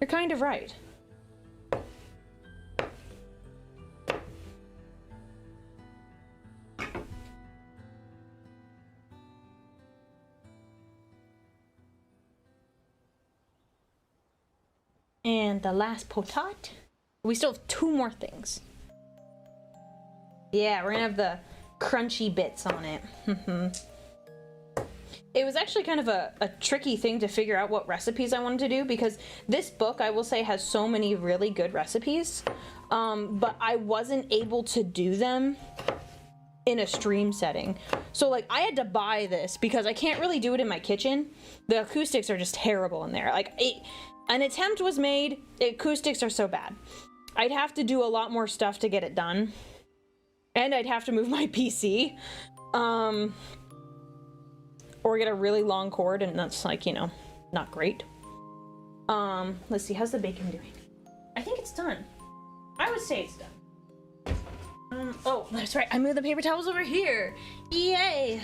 You're kind of right. And the last potat. We still have 2 more things. Yeah, we're gonna have the crunchy bits on it. It was actually kind of a tricky thing to figure out what recipes I wanted to do because this book, I will say, has so many really good recipes, but I wasn't able to do them in a stream setting. So like I had to buy this because I can't really do it in my kitchen. The acoustics are just terrible in there. Like an attempt was made, the acoustics are so bad. I'd have to do a lot more stuff to get it done. And I'd have to move my PC. Or get a really long cord, and that's like, you know, not great. Let's see, how's the bacon doing? I think it's done. I would say it's done. Oh, that's right. I moved the paper towels over here. Yay.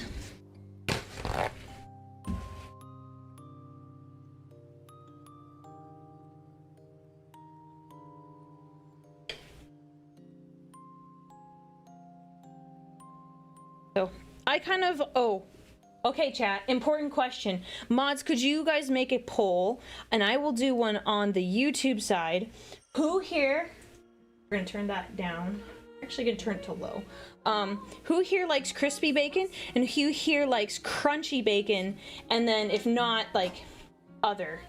So I kind of, okay, chat, important question. Mods, could you guys make a poll, and I will do one on the YouTube side. Who here, we're gonna turn that down. Actually gonna turn it to low. Who here likes crispy bacon, and who here likes crunchy bacon, and then if not, like, other?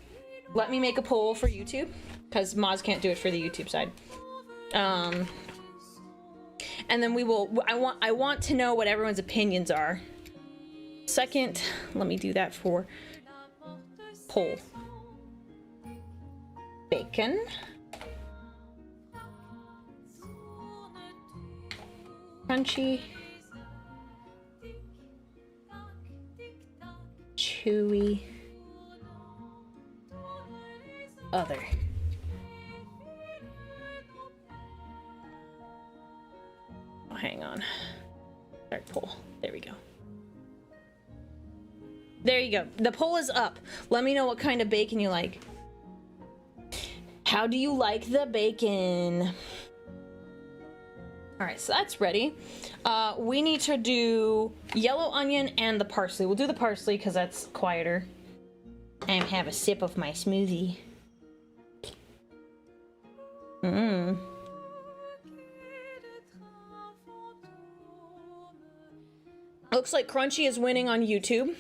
Let me make a poll for YouTube, because Mods can't do it for the YouTube side. And then we will, I want to know what everyone's opinions are. Second, let me do that for poll. Bacon. Crunchy. Chewy. Other. Oh, hang on. Start poll. There we go. There you go. The poll is up. Let me know what kind of bacon you like. How do you like the bacon? All right, so that's ready. We need to do yellow onion and the parsley. We'll do the parsley because that's quieter. And have a sip of my smoothie. Looks like crunchy is winning on YouTube.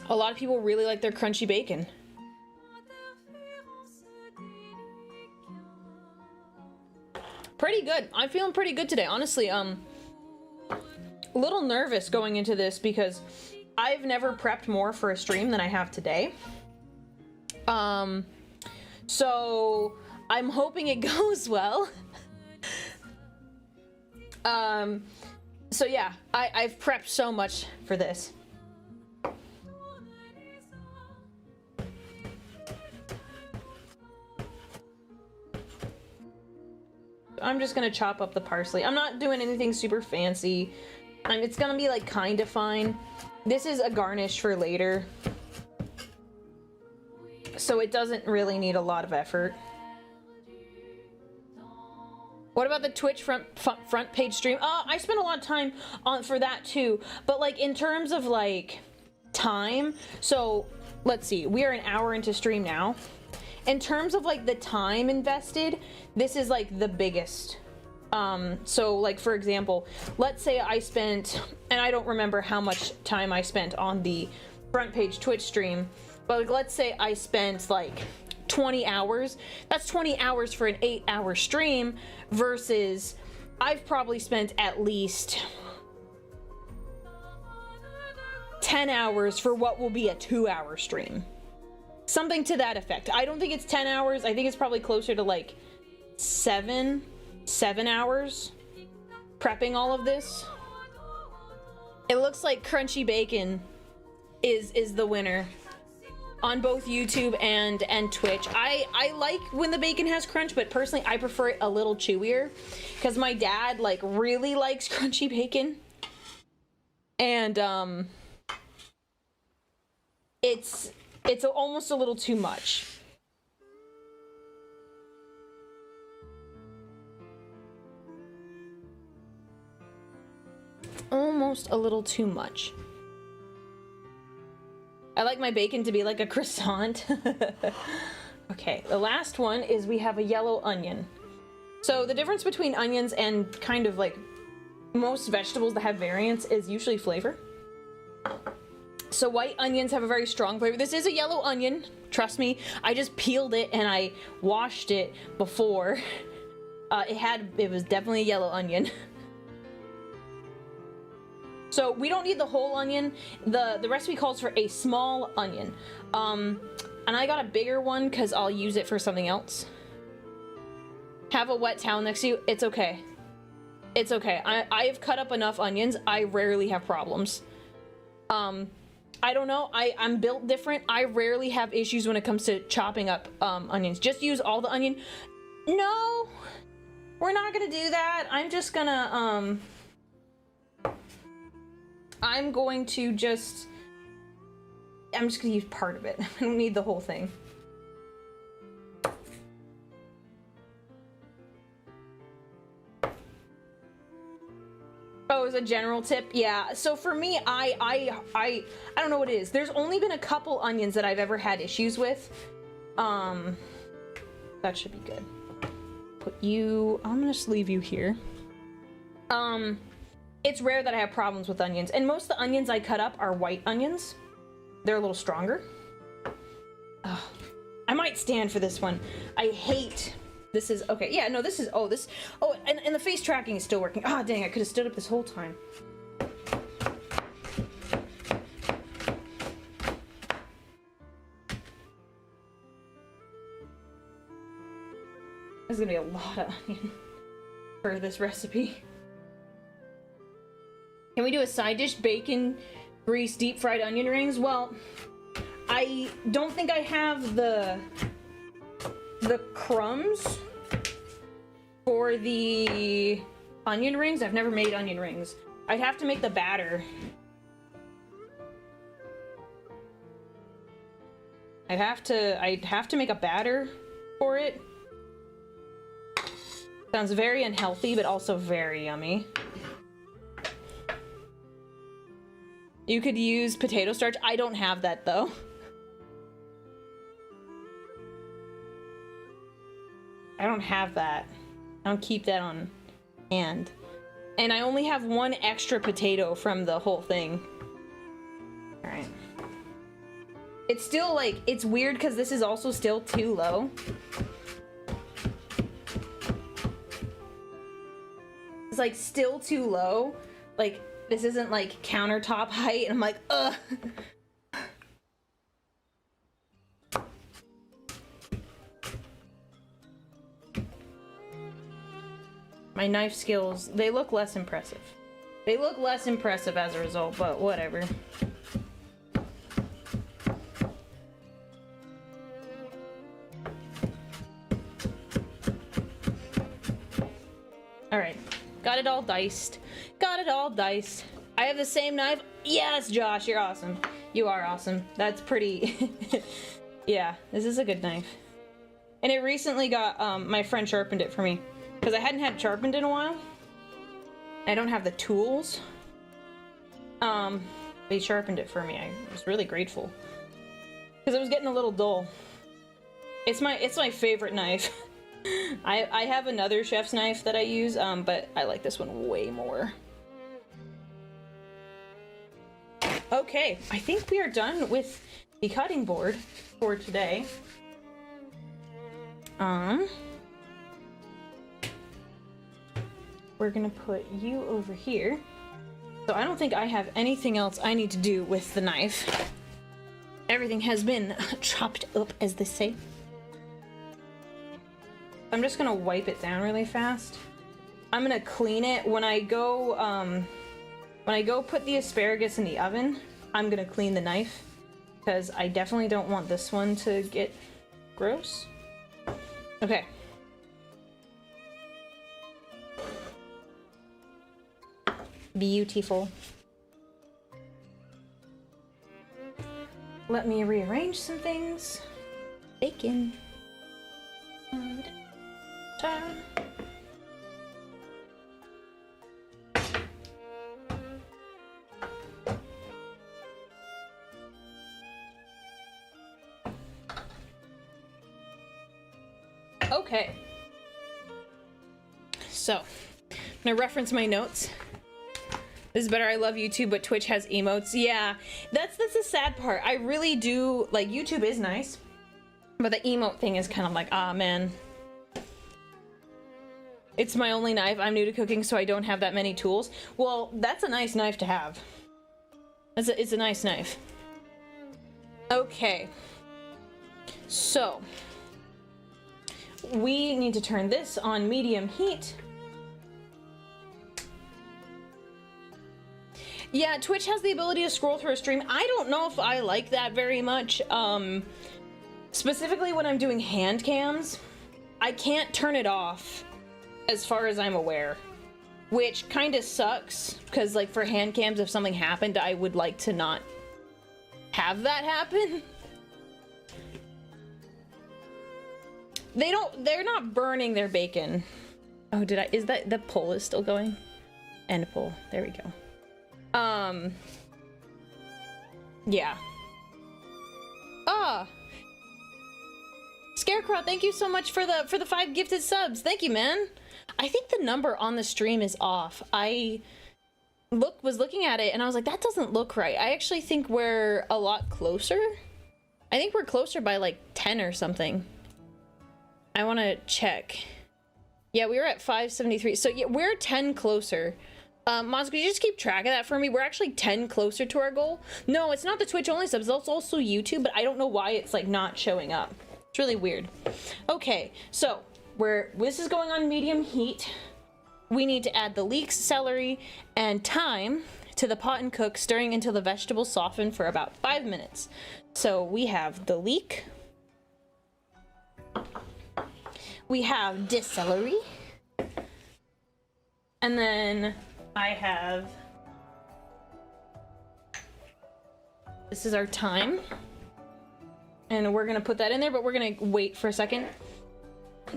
A lot of people really like their crunchy bacon. Pretty good. I'm feeling pretty good today. Honestly, a little nervous going into this because I've never prepped more for a stream than I have today. So I'm hoping it goes well. So yeah, I've prepped so much for this. I'm just gonna chop up the parsley. I'm not doing anything super fancy. It's gonna be like kind of fine. This is a garnish for later, so it doesn't really need a lot of effort. What about the Twitch front page stream? I spent a lot of time for that too, but like in terms of like time, so let's see, we are an hour into stream now. In terms of like the time invested, this is like the biggest. So like for example, let's say I spent, and I don't remember how much time I spent on the front page Twitch stream, but like, let's say I spent like 20 hours. That's 20 hours for an 8-hour stream versus I've probably spent at least 10 hours for what will be a 2-hour stream. Something to that effect. I don't think it's 10 hours. I think it's probably closer to like 7 hours prepping all of this. It looks like crunchy bacon is the winner on both YouTube and Twitch. I like when the bacon has crunch, but personally I prefer it a little chewier because my dad like really likes crunchy bacon, and it's almost a little too much. Almost a little too much. I like my bacon to be like a croissant. Okay, the last one is we have a yellow onion. So the difference between onions and kind of like most vegetables that have variants is usually flavor. So white onions have a very strong flavor. This is a yellow onion, trust me. I just peeled it and I washed it before. It was definitely a yellow onion. So we don't need the whole onion. The recipe calls for a small onion. And I got a bigger one because I'll use it for something else. Have a wet towel next to you. It's okay. It's okay. I've cut up enough onions. I rarely have problems. I don't know. I'm built different. I rarely have issues when it comes to chopping up onions. Just use all the onion. No. we're not gonna do that. I'm just gonna, I'm just gonna use part of it. I don't need the whole thing. Oh, as a general tip, yeah. So for me, I don't know what it is. There's only been a couple onions that I've ever had issues with. That should be good. Put you, I'm gonna just leave you here. It's rare that I have problems with onions, and most of the onions I cut up are white onions. They're a little stronger. Oh, I might stand for this one. I hate. This is okay. Yeah, no, this is. Oh, this. Oh, and the face tracking is still working. Ah, dang! I could have stood up this whole time. There's gonna be a lot of onion for this recipe. Can we do a side dish? Bacon, grease, deep fried onion rings? Well, I don't think I have the crumbs for the onion rings. I've never made onion rings. I'd have to make the batter. I'd have to make a batter for it. Sounds very unhealthy, but also very yummy. You could use potato starch. I don't have that though. I don't have that. I don't keep that on hand. And I only have one extra potato from the whole thing. Alright. It's still like, it's weird because this is also still too low. It's like still too low. Like, this isn't like countertop height, and I'm like, ugh. My knife skills, they look less impressive. They look less impressive as a result, but whatever. Alright, got it all diced. Got it all diced. I have the same knife. Yes, Josh, you're awesome. You are awesome. That's pretty... Yeah, this is a good knife. And it recently got, my friend sharpened it for me. Because I hadn't had it sharpened in a while. I don't have the tools. But he sharpened it for me. I was really grateful. Because it was getting a little dull. It's my favorite knife. I have another chef's knife that I use, but I like this one way more. Okay, I think we are done with the cutting board for today. We're gonna put you over here. So I don't think I have anything else I need to do with the knife. Everything has been chopped up, as they say. I'm just gonna wipe it down really fast. I'm gonna clean it when I go put the asparagus in the oven. I'm gonna clean the knife because I definitely don't want this one to get gross. Okay. Beautiful. Let me rearrange some things. Bacon. Okay. So, I'm gonna reference my notes. This is better. I love YouTube, but Twitch has emotes. Yeah, that's the sad part. I really do like YouTube is nice, but the emote thing is kind of like, ah, man. It's my only knife. I'm new to cooking, so I don't have that many tools. Well, that's a nice knife to have. It's a nice knife. Okay. So, we need to turn this on medium heat. Yeah, Twitch has the ability to scroll through a stream. I don't know if I like that very much. Specifically when I'm doing hand cams, I can't turn it off. as far as I'm aware. Which kind of sucks, because like for hand cams, if something happened, I would like to not have that happen. They're not burning their bacon. Oh, is that, the poll is still going? End poll, there we go. Yeah. Ah! Scarecrow, thank you so much for the 5 gifted subs. Thank you, man. I think the number on the stream is off. I was looking at it and I was like, that doesn't look right. I actually think we're a lot closer. I think we're closer by like 10 or something. I want to check. Yeah, we were at 573. So yeah, we're 10 closer. Moz, could you just keep track of that for me? We're actually 10 closer to our goal. No, it's not the Twitch only subs. It's also YouTube, but I don't know why it's like not showing up. It's really weird. Okay, so this is going on medium heat. We need to add the leeks, celery, and thyme to the pot and cook, stirring until the vegetables soften for about 5 minutes. So we have the leek. We have the celery. And then I have... This is our thyme. And we're gonna put that in there, but we're gonna wait for a second.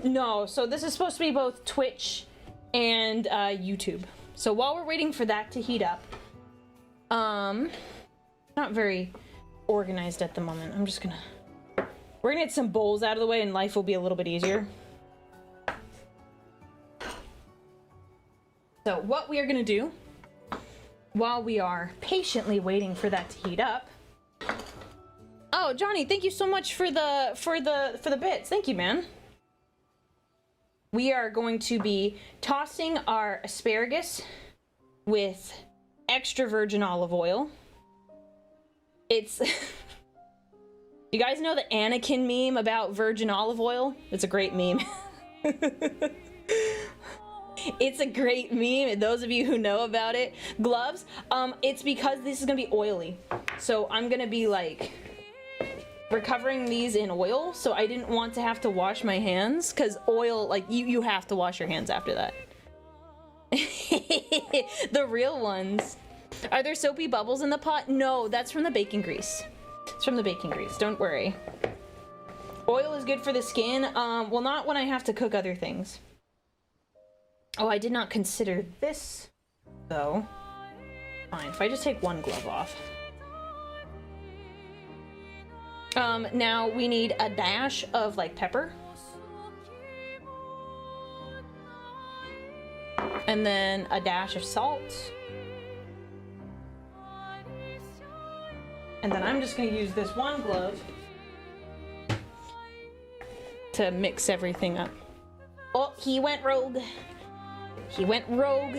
No, so this is supposed to be both Twitch and YouTube. So while we're waiting for that to heat up, not very organized at the moment. I'm just gonna, we're gonna get some bowls out of the way and life will be a little bit easier. So what we are gonna do while we are patiently waiting for that to heat up. Oh, Johnny, thank you so much for the bits. Thank you, man. We are going to be tossing our asparagus with extra virgin olive oil. It's... You guys know the Anakin meme about virgin olive oil? It's a great meme. It's a great meme, those of you who know about it. Gloves, it's because this is gonna be oily. So I'm gonna be like... recovering these in oil, so I didn't want to have to wash my hands, because oil, like, you have to wash your hands after that. The real ones. Are there soapy bubbles in the pot? No, that's from the baking grease. It's from the baking grease, don't worry. Oil is good for the skin. Well, not when I have to cook other things. Oh, I did not consider this, though. Fine, if I just take one glove off. Now we need a dash of like pepper. And then a dash of salt. And then I'm just gonna use this one glove to mix everything up. Oh, he went rogue. He went rogue.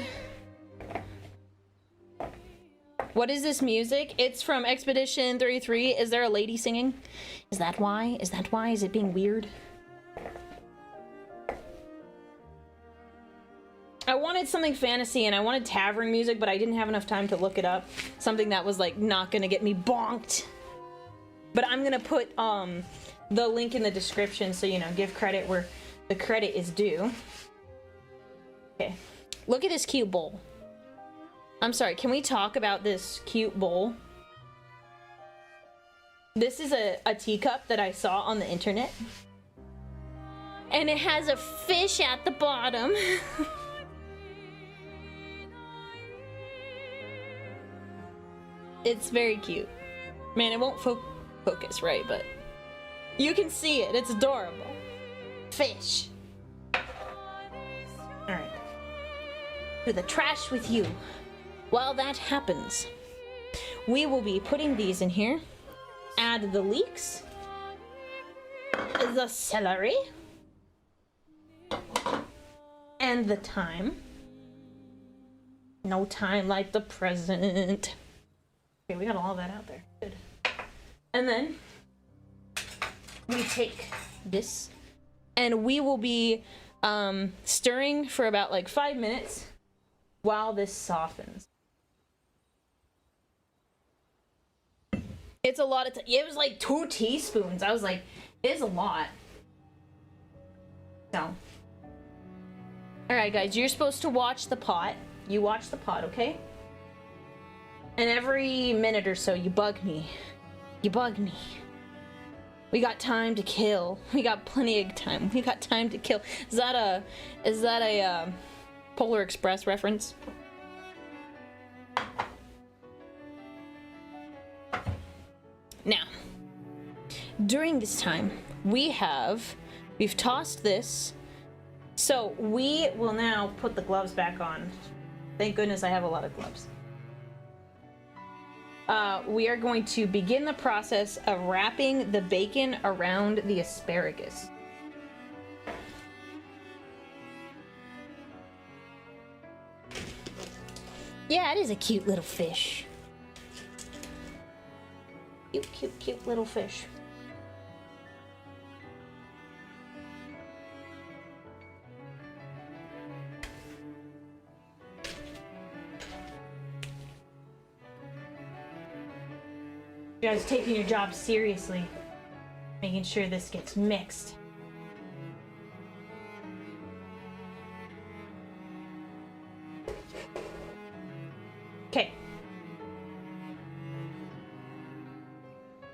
What is this music? It's from Expedition 33. Is there a lady singing? Is that why? Is that why? Is it being weird? I wanted something fantasy and I wanted tavern music, but I didn't have enough time to look it up. Something that was like not gonna get me bonked. But I'm gonna put the link in the description so, you know, give credit where the credit is due. Okay, look at this cute bowl. I'm sorry, can we talk about this cute bowl? This is a teacup that I saw on the internet. And it has a fish at the bottom. It's very cute. Man, it won't focus, right? But you can see it. It's adorable. Fish. Alright. To the trash with you. While that happens, we will be putting these in here. Add the leeks. The celery. And the thyme. No time like the present. Okay, we got all that out there. Good. And then we take this and we will be stirring for about like 5 minutes while this softens. It's a lot of it was like 2 teaspoons. I was like, it's a lot. So Alright guys, you're supposed to watch the pot. You watch the pot, okay? And every minute or so you bug me. You bug me. We got time to kill. We got plenty of time. We got time to kill. Is that a Polar Express reference? Now, during this time, we've tossed this. So we will now put the gloves back on. Thank goodness I have a lot of gloves. We are going to begin the process of wrapping the bacon around the asparagus. Yeah, it is a cute little fish. Cute, cute, cute little fish. You guys taking your job seriously, making sure this gets mixed. Okay.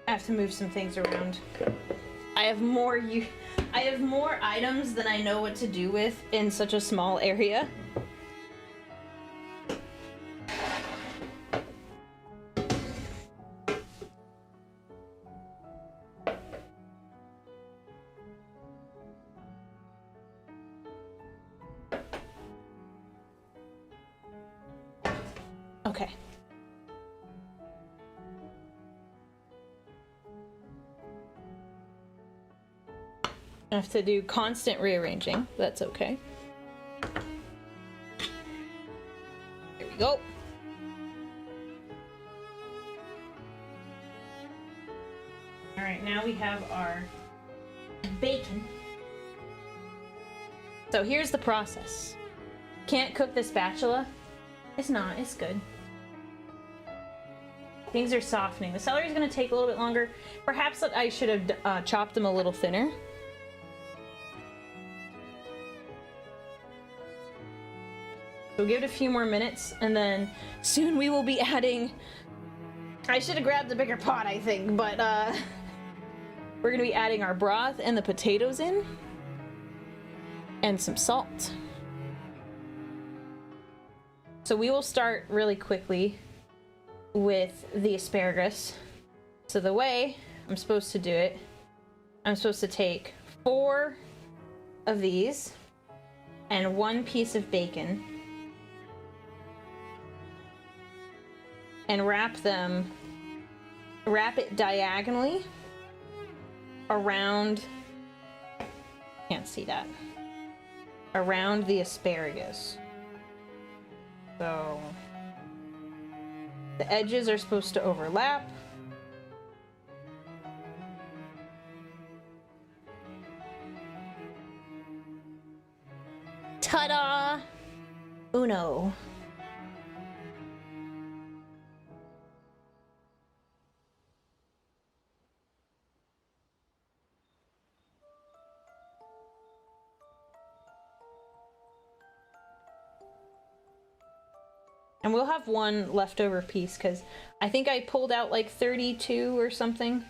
I have to move some things around. I have more items than I know what to do with in such a small area. Okay. I have to do constant rearranging. That's okay. There we go. All right, now we have our bacon. So here's the process. Can't cook this spatula. It's not, it's good. Things are softening. The celery is going to take a little bit longer. Perhaps I should have chopped them a little thinner. We'll give it a few more minutes, and then soon we will be adding... I should have grabbed a bigger pot, I think, but we're going to be adding our broth and the potatoes in, and some salt. So we will start really quickly with the asparagus. So the way I'm supposed to do it, I'm supposed to take 4 of these and 1 piece of bacon and wrap it diagonally around, can't see that, around the asparagus. So the edges are supposed to overlap. Ta-da! Uno. And we'll have 1 leftover piece, because I think I pulled out like 32 or something.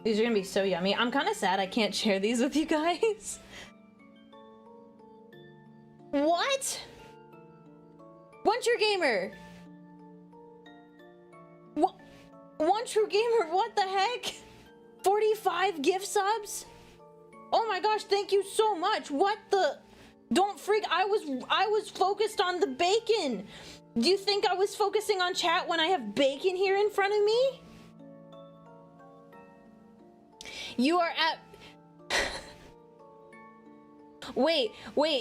These are gonna be so yummy. I'm kind of sad I can't share these with you guys. What? One True Gamer! One True Gamer, what the heck? 45 gift subs? Oh my gosh, thank you so much. What the? Don't freak, I was focused on the bacon. Do you think I was focusing on chat when I have bacon here in front of me? You are at... Wait,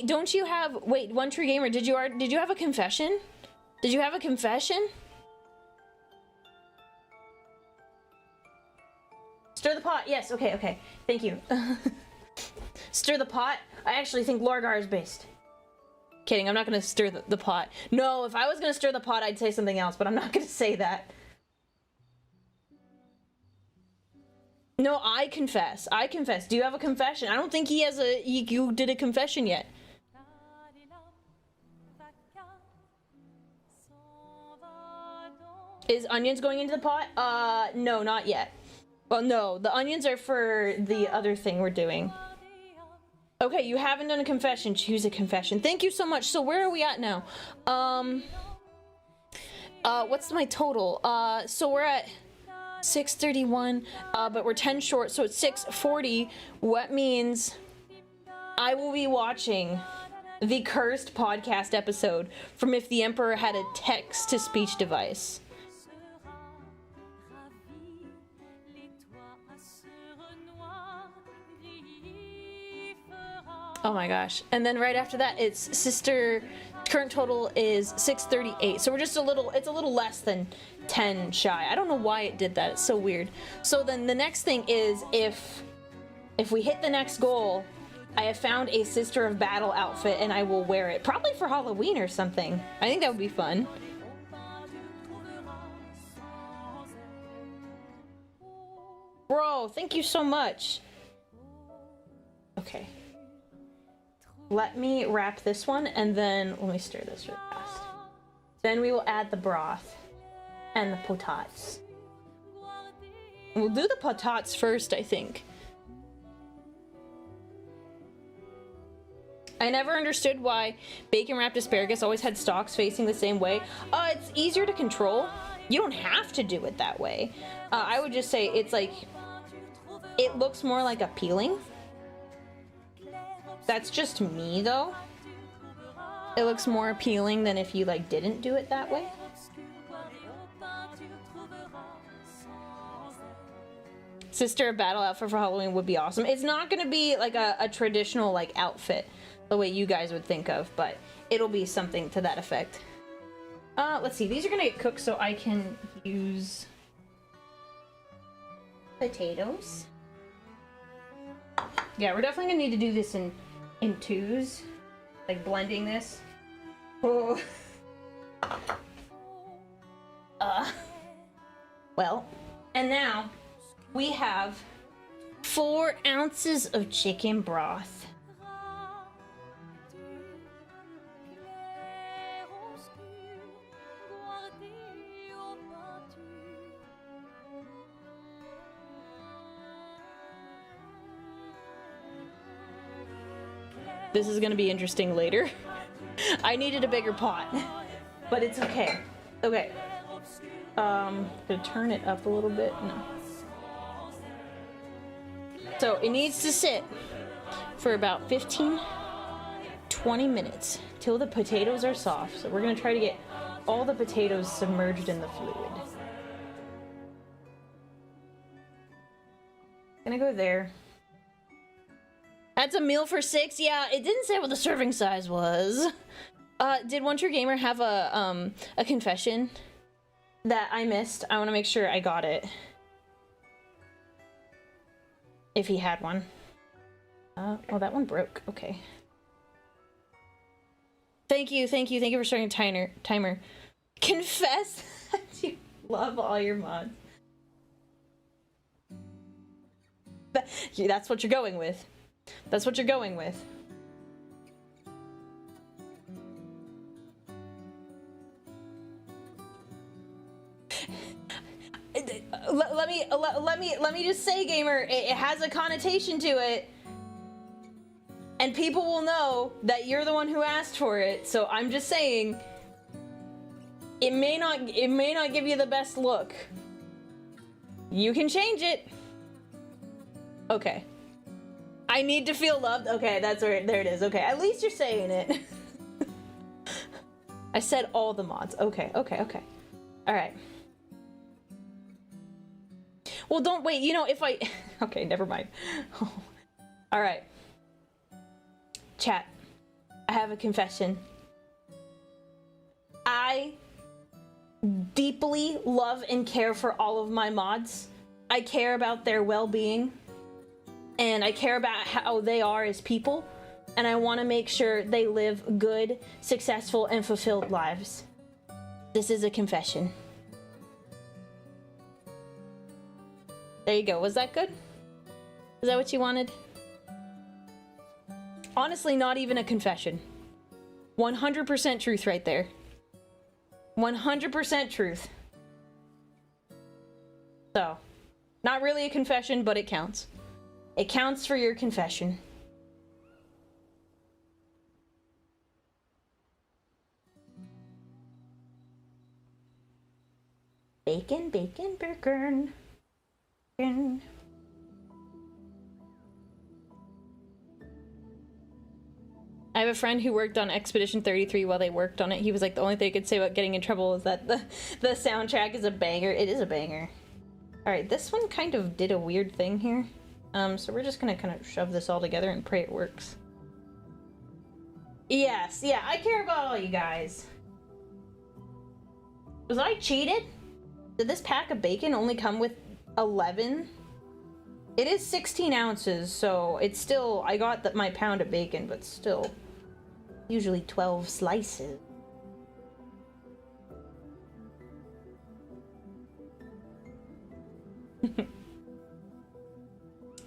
don't you have... Wait, One True Gamer, did you have a confession? Did you have a confession? Stir the pot. Yes, okay. Thank you. Stir the pot. I actually think Lorgar is based. Kidding, I'm not gonna stir the pot. No, if I was gonna stir the pot, I'd say something else, but I'm not gonna say that. No, I confess. I confess. Do you have a confession? I don't think he has a... You did a confession yet. Is onions going into the pot? No, not yet. Well, no, the onions are for the other thing we're doing. Okay, you haven't done a confession. Choose a confession. Thank you so much. So where are we at now? What's my total? So we're at 6:31, but we're 10 short, so it's 6:40. What means I will be watching the cursed podcast episode from If the Emperor Had a Text-to-Speech Device. Oh my gosh. And then right after that, it's sister, current total is 638. So we're just it's a little less than 10 shy. I don't know why it did that. It's so weird. So then the next thing is if we hit the next goal, I have found a Sister of Battle outfit and I will wear it. Probably for Halloween or something. I think that would be fun. Bro, thank you so much. Okay. Let me wrap this one and then let me stir this really fast. Then we will add the broth and the potats. We'll do the potats first, I think. I never understood why bacon wrapped asparagus always had stalks facing the same way. It's easier to control. You don't have to do it that way. I would just say it's like, it looks more like a peeling. That's just me though. It looks more appealing than if you like didn't do it that way. Sister of Battle outfit for Halloween would be awesome. It's not gonna be like a traditional like outfit the way you guys would think of, but it'll be something to that effect. Let's see, these are gonna get cooked so I can use potatoes. Yeah, we're definitely gonna need to do this in twos, like blending this. Oh. Well, and now we have 4 ounces of chicken broth. This is gonna be interesting later. I needed a bigger pot, but it's okay. Okay. Gonna turn it up a little bit. No. So it needs to sit for about 15-20 minutes till the potatoes are soft. So we're gonna try to get all the potatoes submerged in the fluid. Gonna go there. That's a meal for 6. Yeah, it didn't say what the serving size was. Did One True Gamer have a confession that I missed? I want to make sure I got it. If he had one. Oh, that one broke. Okay. Thank you for starting a timer. Confess that you love all your mods. That's what you're going with. That's what you're going with. Let me just say, gamer, it has a connotation to it, and people will know that you're the one who asked for it. So I'm just saying, it may not give you the best look. You can change it. Okay. I need to feel loved. Okay, that's where there it is. Okay, at least you're saying it. I said all the mods. Okay. All right. Well, don't wait. You know, if I... Okay, never mind. All right. Chat. I have a confession. I deeply love and care for all of my mods. I care about their well-being. And I care about how they are as people. and I want to make sure they live good, successful, and fulfilled lives. This is a confession. There you go. Was that good? Is that what you wanted? Honestly, not even a confession. 100% truth right there. 100% truth. So, not really a confession, but it counts. It counts for your confession. Bacon, bacon, bacon. Bacon. I have a friend who worked on Expedition 33 while they worked on it. He was like, the only thing I could say about getting in trouble is that the soundtrack is a banger. It is a banger. Alright, this one kind of did a weird thing here. So we're just gonna kind of shove this all together and pray it works. Yes, yeah, I care about all you guys. Was I cheated? Did this pack of bacon only come with 11? It is 16 ounces, so it's still, I got my pound of bacon, but still, usually 12 slices.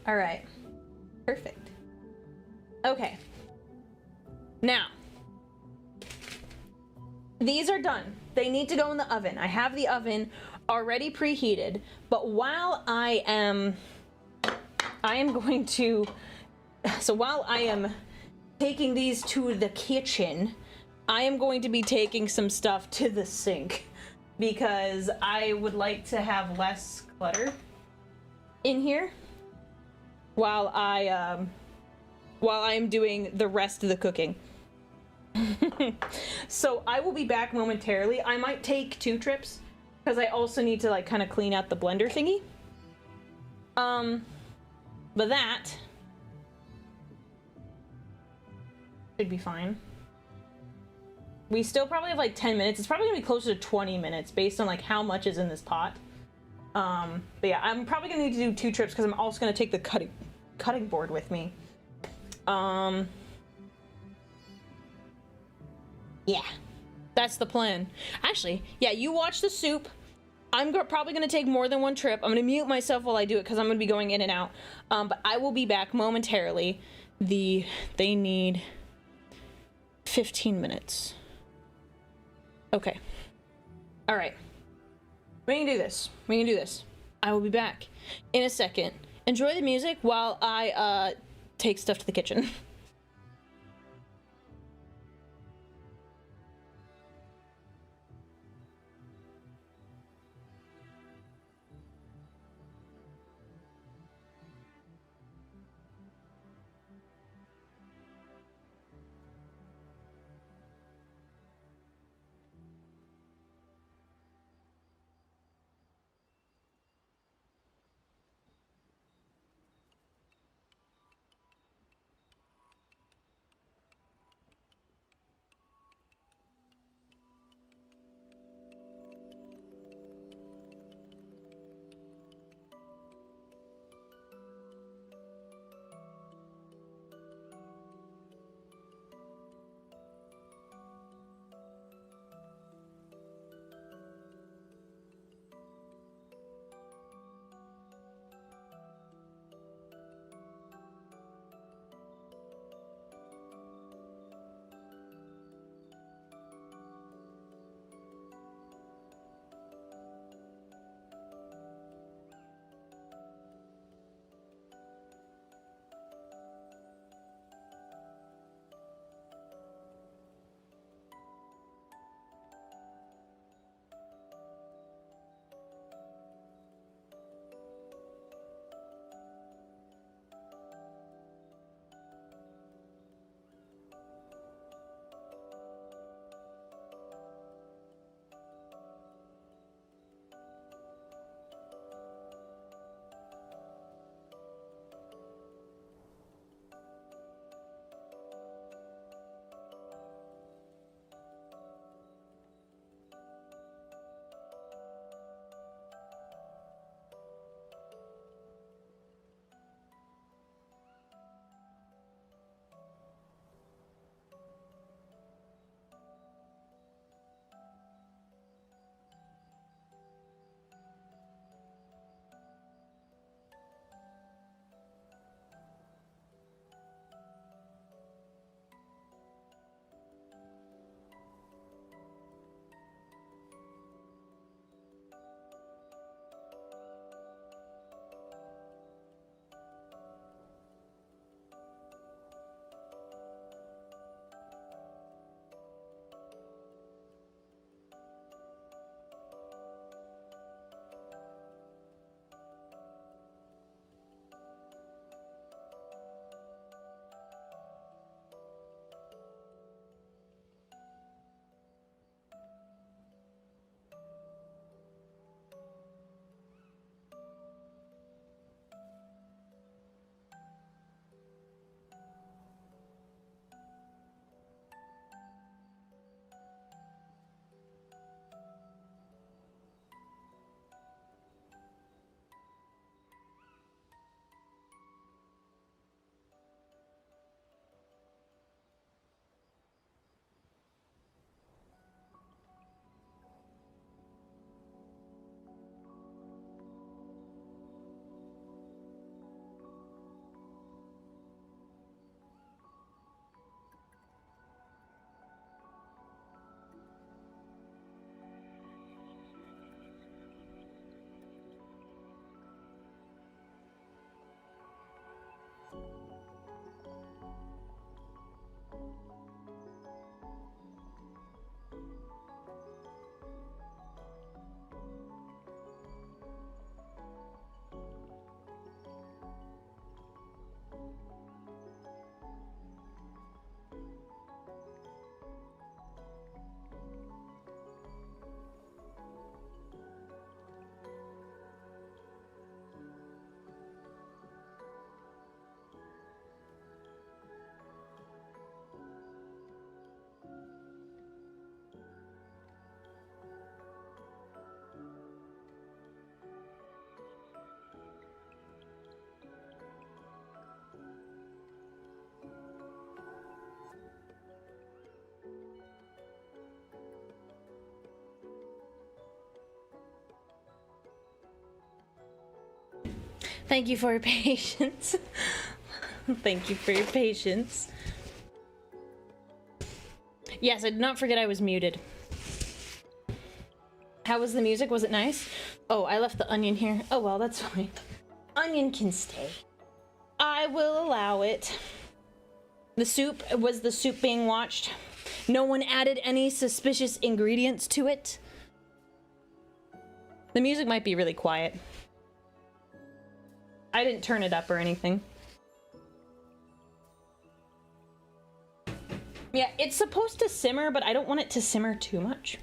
All right, perfect. Okay, now, these are done. They need to go in the oven. I have the oven already preheated, but while I am going to, so while I am taking these to the kitchen, I am going to be taking some stuff to the sink because I would like to have less clutter in here while I am doing the rest of the cooking. So I will be back momentarily. I might take 2 trips because I also need to like kind of clean out the blender thingy. But that should be fine. We still probably have like 10 minutes. It's probably gonna be closer to 20 minutes based on like how much is in this pot. But yeah, I'm probably gonna need to do 2 trips because I'm also gonna take the cutting board with me. Yeah, that's the plan. Actually, yeah, you watch the soup. I'm probably going to take more than 1 trip. I'm going to mute myself while I do it because I'm going to be going in and out. But I will be back momentarily. They need 15 minutes. Okay. All right. We can do this. We can do this. I will be back in a second. Enjoy the music while I take stuff to the kitchen. Thank you for your patience. Thank you for your patience. Yes, I did not forget I was muted. How was the music? Was it nice? Oh, I left the onion here. Oh well, that's fine. Onion can stay. I will allow it. The soup, was the soup being watched? No one added any suspicious ingredients to it? The music might be really quiet. I didn't turn it up or anything. Yeah, it's supposed to simmer, but I don't want it to simmer too much.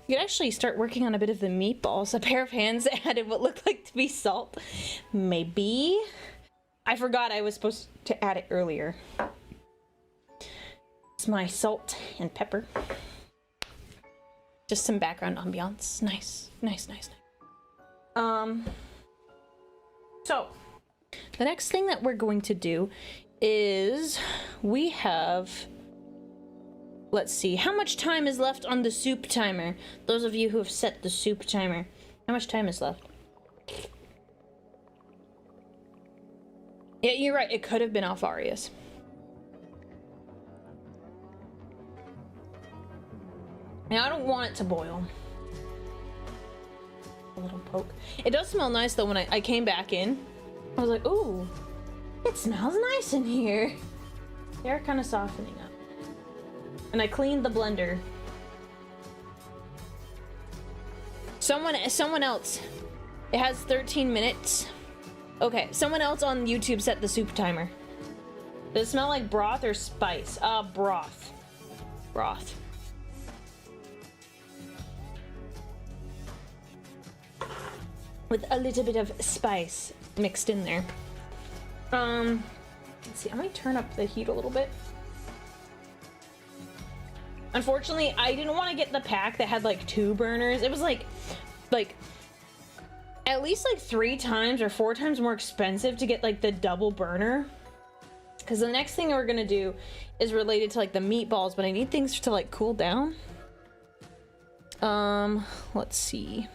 We could actually start working on a bit of the meatballs. A pair of hands added what looked like to be salt. Maybe? I forgot I was supposed to add it earlier. It's my salt and pepper. Just some background ambiance. Nice, nice, nice, nice. So, the next thing that we're going to do is we have, let's see, how much time is left on the soup timer? Those of you who have set the soup timer, how much time is left? Yeah, you're right, it could have been off Auria's. Now, I don't want it to boil. A little poke. It does smell nice, though. When I came back in, I was like, ooh, it smells nice in here. They're kind of softening up. And I cleaned the blender. Someone else. It has 13 minutes. Okay, someone else on YouTube set the soup timer. Does it smell like broth or spice? Broth. Broth. With a little bit of spice mixed in there. Let's see, I might turn up the heat a little bit. Unfortunately, I didn't want to get the pack that had like 2 burners. It was like at least like 3 times or 4 times more expensive to get like the double burner. Because the next thing we're gonna do is related to like the meatballs, but I need things to like cool down. Let's see.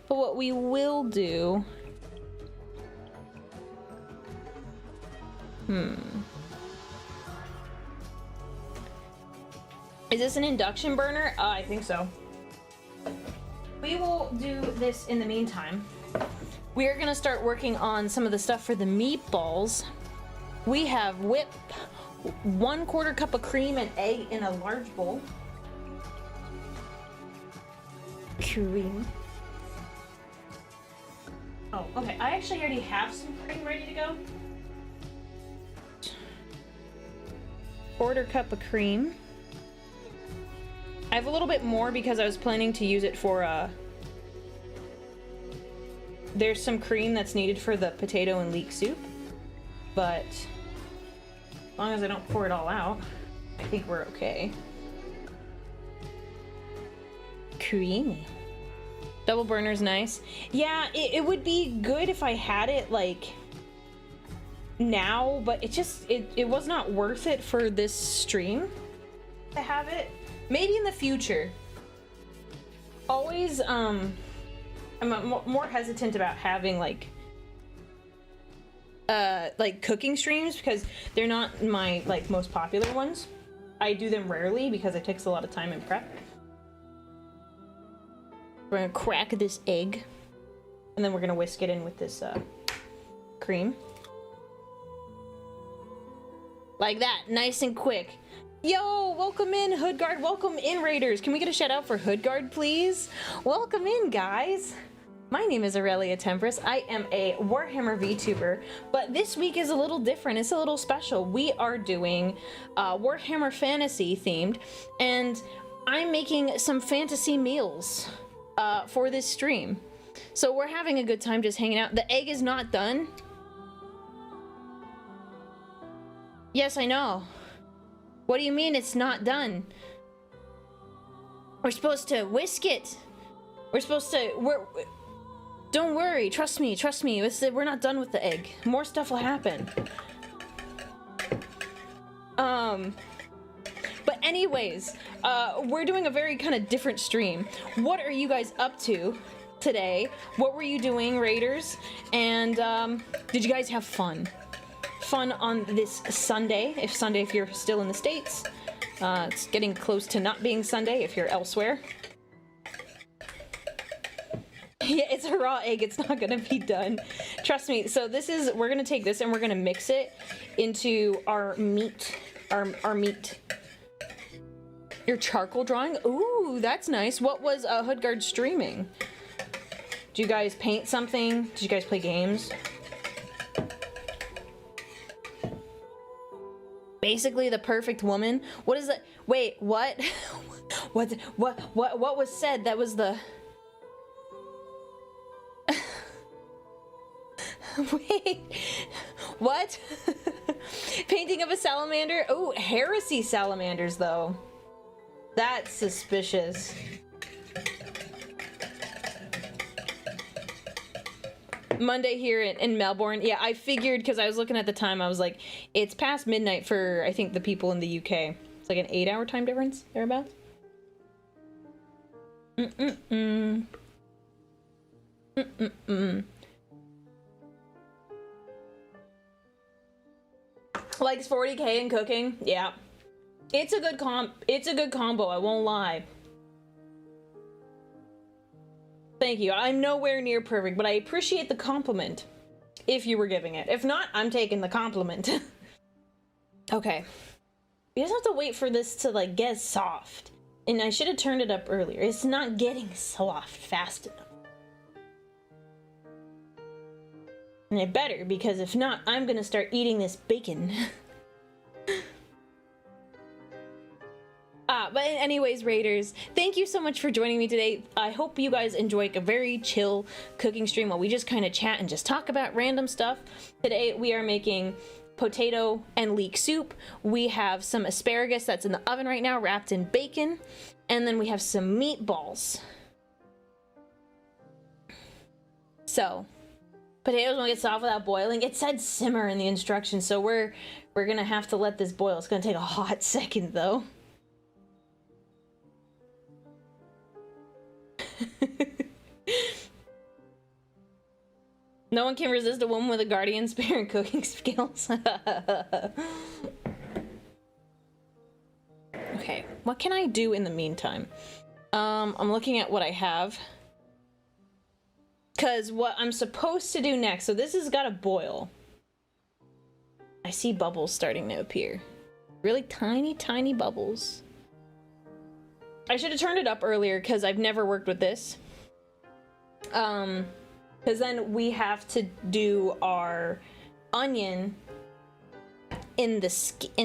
But what we will do... Is this an induction burner? I think so. We will do this in the meantime. We are gonna start working on some of the stuff for the meatballs. We have whipped 1/4 cup of cream and egg in a large bowl. Cream. Oh, okay. I actually already have some cream ready to go. 1/4 cup of cream. I have a little bit more because I was planning to use it for, there's some cream that's needed for the potato and leek soup. But, as long as I don't pour it all out, I think we're okay. Creamy. Double burner's nice. Yeah, it would be good if I had it, like, now, but it was not worth it for this stream to have it. Maybe in the future. Always, I'm more hesitant about having, like cooking streams because they're not my, like, most popular ones. I do them rarely because it takes a lot of time and prep. We're gonna crack this egg, and then we're gonna whisk it in with this cream. Like that, nice and quick. Yo, welcome in, Hoodguard. Welcome in, Raiders. Can we get a shout out for Hoodguard, please? Welcome in, guys. My name is Aurelia Tempris. I am a Warhammer VTuber, but this week is a little different. It's a little special. We are doing Warhammer Fantasy themed, and I'm making some fantasy meals for this stream. So we're having a good time just hanging out. The egg is not done. Yes, I know. What do you mean it's not done? We're supposed to whisk it. We're supposed to... Don't worry. Trust me. Trust me. We're not done with the egg. More stuff will happen. But anyways, we're doing a very kind of different stream. What are you guys up to today? What were you doing, Raiders? And did you guys have fun? Fun on this Sunday, if you're still in the States. It's getting close to not being Sunday if you're elsewhere. Yeah, it's a raw egg. It's not gonna be done. Trust me. So we're gonna take this and we're gonna mix it into our meat. Our meat. Your charcoal drawing? Ooh, that's nice. What was Hoodguard streaming? Did you guys paint something? Did you guys play games? Basically the perfect woman. What is that? Wait, what? What was said? That was the... Wait, what? Painting of a salamander? Oh, heresy salamanders, though. That's suspicious. Monday here in Melbourne. Yeah, I figured, because I was looking at the time, I was like, it's past midnight for, I think, the people in the UK. It's like an 8-hour time difference, thereabouts. Likes 40k in cooking. Yeah. It's a good combo, I won't lie. Thank you. I'm nowhere near perfect, but I appreciate the compliment. If you were giving it. If not, I'm taking the compliment. Okay. We just have to wait for this to, like, get soft. And I should have turned it up earlier. It's not getting soft fast enough. And it better, because if not, I'm gonna start eating this bacon. But anyways, Raiders, thank you so much for joining me today. I hope you guys enjoy a very chill cooking stream while we just kind of chat and just talk about random stuff. Today, we are making potato and leek soup. We have some asparagus that's in the oven right now, wrapped in bacon. And then we have some meatballs. So... potatoes won't get soft without boiling. It said simmer in the instructions, so we're gonna have to let this boil. It's gonna take a hot second, though. No one can resist a woman with a guardian spirit and cooking skills. Okay, what can I do in the meantime? I'm looking at what I have. Because what I'm supposed to do next, so this has got to boil. I see bubbles starting to appear. Really tiny, tiny bubbles. I should have turned it up earlier because I've never worked with this. Because then we have to do our onion in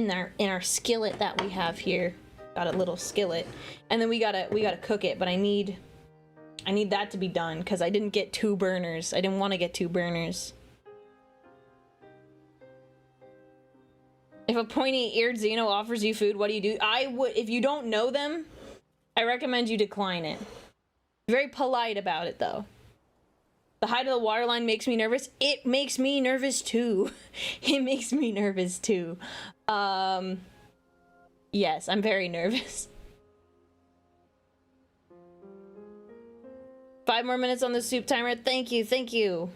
our skillet that we have here. Got a little skillet, and then we gotta cook it. But I need that to be done because I didn't get 2 burners. I didn't want to get 2 burners. If a pointy-eared Xeno offers you food, what do you do? I would, if you don't know them, I recommend you decline it. Very polite about it, though. The height of the waterline makes me nervous. It makes me nervous, too. It makes me nervous, too. Yes, I'm very nervous. 5 more minutes on the soup timer. Thank you, thank you.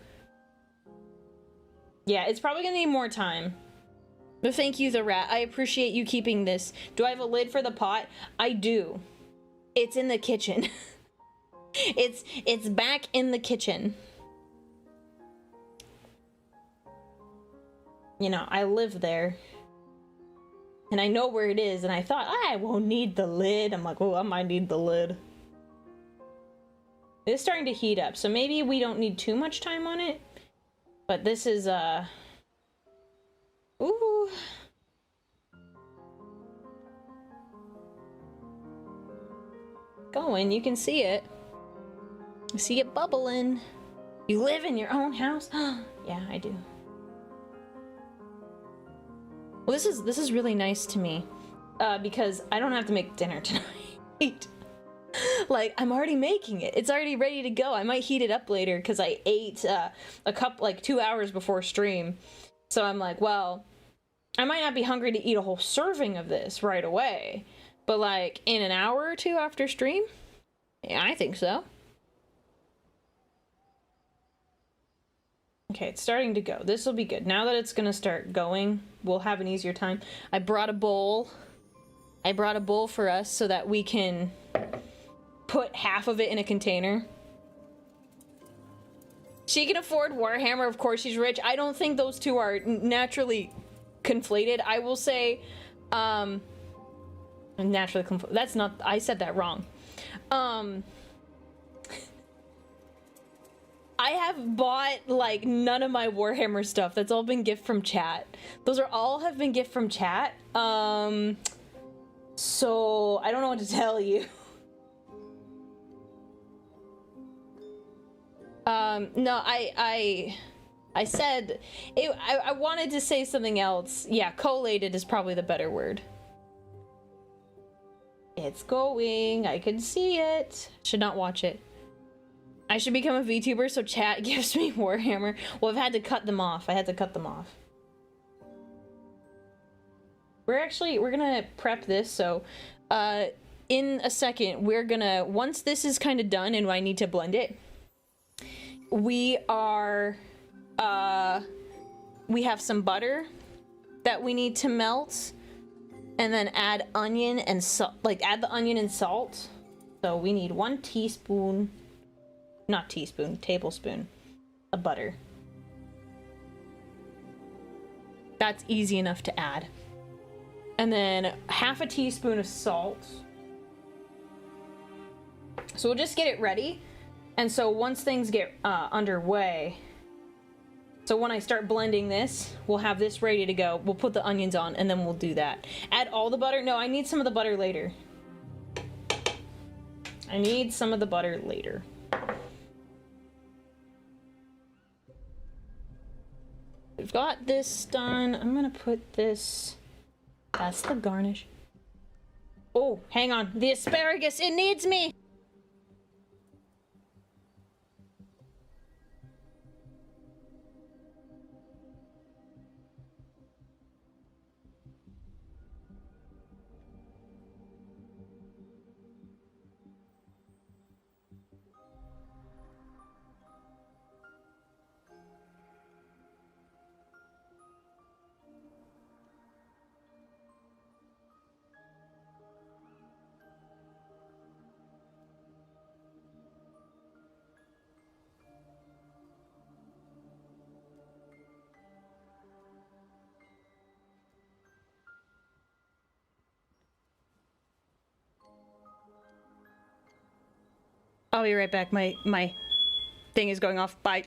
Yeah, it's probably gonna need more time. But thank you, the rat. I appreciate you keeping this. Do I have a lid for the pot? I do. It's in the kitchen. It's back in the kitchen. You know, I live there. And I know where it is, and I thought, I won't need the lid. I'm like, oh, I might need the lid. It's starting to heat up, so maybe we don't need too much time on it. But this is, ooh. Going, you can see it. You see it bubbling. You live in your own house? Yeah, I do. Well, this is really nice to me, because I don't have to make dinner tonight. Like, I'm already making it. It's already ready to go. I might heat it up later because I ate a cup like 2 hours before stream. So I'm like, well, I might not be hungry to eat a whole serving of this right away, But like in an hour or two after stream? Yeah, I think so. Okay, it's starting to go. This will be good. Now that it's gonna start going, we'll have an easier time. I brought a bowl. I brought a bowl for us so that we can put half of it in a container. She can afford Warhammer, of course she's rich. I don't think those two are naturally conflated. I will say, naturally conflated. That's not, I said that wrong. I have bought, like, none of my Warhammer stuff. That's all been gift from chat. Those are all have been gift from chat. So, I don't know what to tell you. No, I said, I wanted to say something else. Yeah, collated is probably the better word. It's going, I can see it. Should not watch it. I should become a VTuber so chat gives me Warhammer. Well, I've had to cut them off. I had to cut them off. We're gonna prep this, so, in a second, we're gonna, once this is kind of done and I need to blend it, we are, we have some butter that we need to melt, and then add onion and salt, like add the onion and salt. So we need 1 teaspoon, not teaspoon, tablespoon of butter. That's easy enough to add. And then half a teaspoon of salt. So we'll just get it ready. And so once things get underway, so when I start blending this, we'll have this ready to go. We'll put the onions on and then we'll do that. Add all the butter. No, I need some of the butter later. I need some of the butter later. We've got this done. I'm gonna put this, that's the garnish. Oh, hang on. The asparagus, it needs me. I'll be right back. My thing is going off. Bye.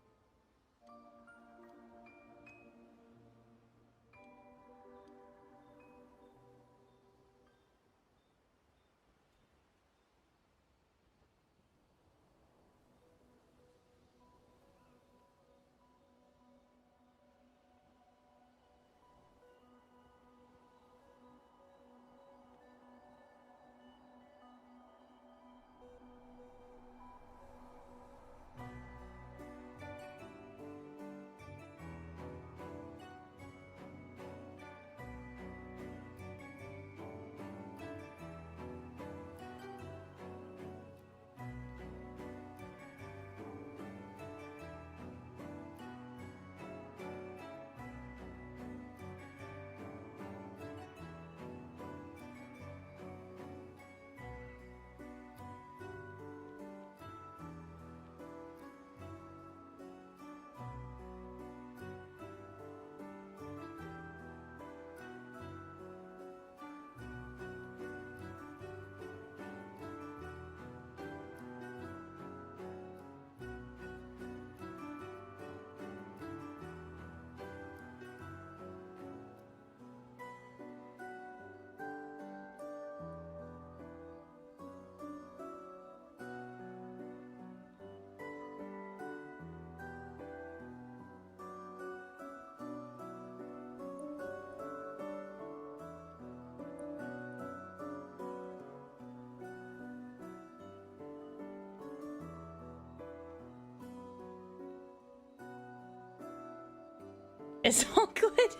It's all good.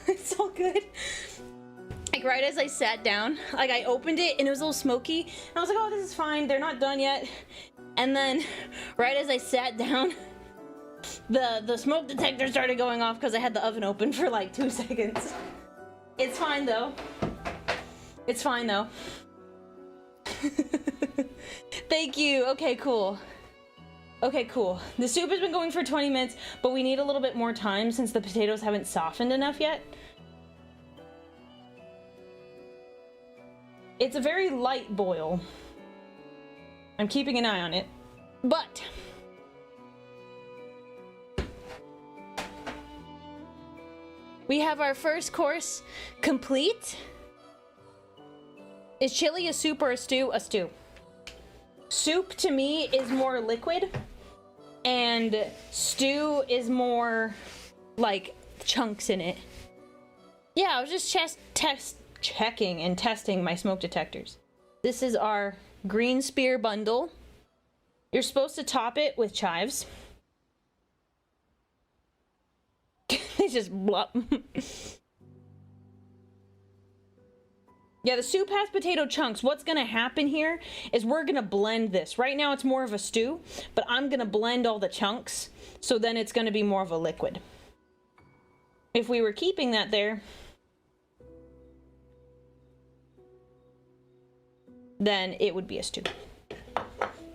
It's all good. Like right as I sat down, like I opened it and it was a little smoky. And I was like, oh, this is fine. They're not done yet. And then right as I sat down, the smoke detector started going off because I had the oven open for like 2 seconds. It's fine though. It's fine though. Thank you. Okay, cool. Okay, cool. The soup has been going for 20 minutes, but we need a little bit more time since the potatoes haven't softened enough yet. It's a very light boil. I'm keeping an eye on it, but we have our first course complete. Is chili a soup or a stew? A stew. Soup to me is more liquid, and stew is more like chunks in it. Yeah, I was just checking and testing my smoke detectors. This is our green spear bundle. You're supposed to top it with chives. They just blop. Yeah, the soup has potato chunks. What's gonna happen here is we're gonna blend this. Right now it's more of a stew, but I'm gonna blend all the chunks, so then it's gonna be more of a liquid. If we were keeping that there, then it would be a stew.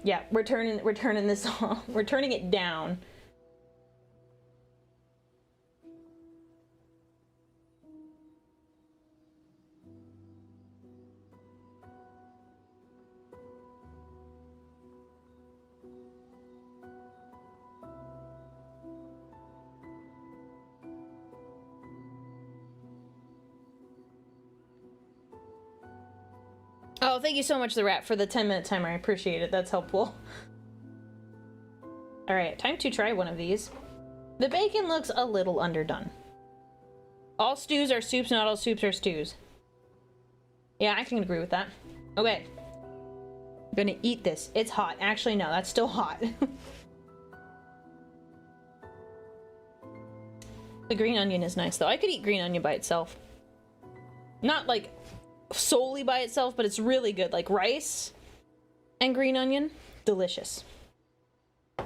Yeah, we're turning this off. We're turning it down. Oh, thank you so much, The Rat, for the 10-minute timer. I appreciate it. That's helpful. Alright, time to try one of these. The bacon looks a little underdone. All stews are soups, not all soups are stews. Yeah, I can agree with that. Okay. I'm gonna eat this. It's hot. Actually, no, that's still hot. The green onion is nice, though. I could eat green onion by itself. Not, like, solely by itself, but it's really good. Like rice and green onion, delicious. I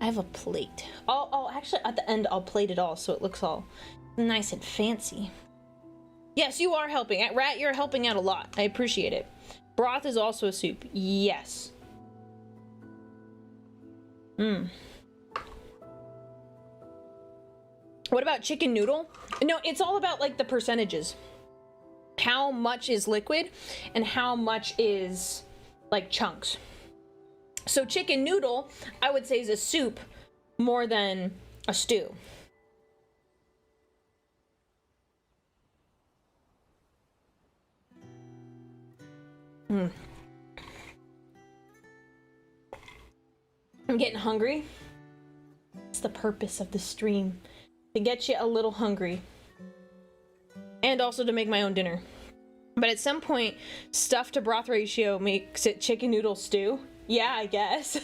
have a plate. I'll actually at the end I'll plate it all so it looks all nice and fancy. Yes, you are helping. Rat, you're helping out a lot. I appreciate it. Broth is also a soup. Yes. What about chicken noodle? No, it's all about like the percentages. How much is liquid and how much is like chunks. So chicken noodle, I would say, is a soup more than a stew. I'm getting hungry. It's the purpose of the stream. To get you a little hungry. And also to make my own dinner. But at some point, stuff to broth ratio makes it chicken noodle stew. Yeah, I guess.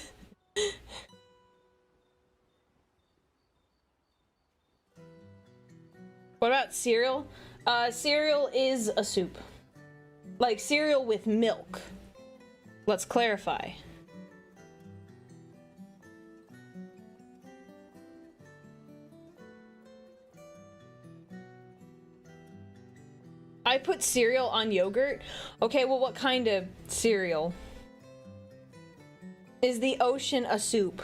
What about cereal? Cereal is a soup. Like cereal with milk. Let's clarify. I put cereal on yogurt. Okay, well, what kind of cereal? Is the ocean a soup?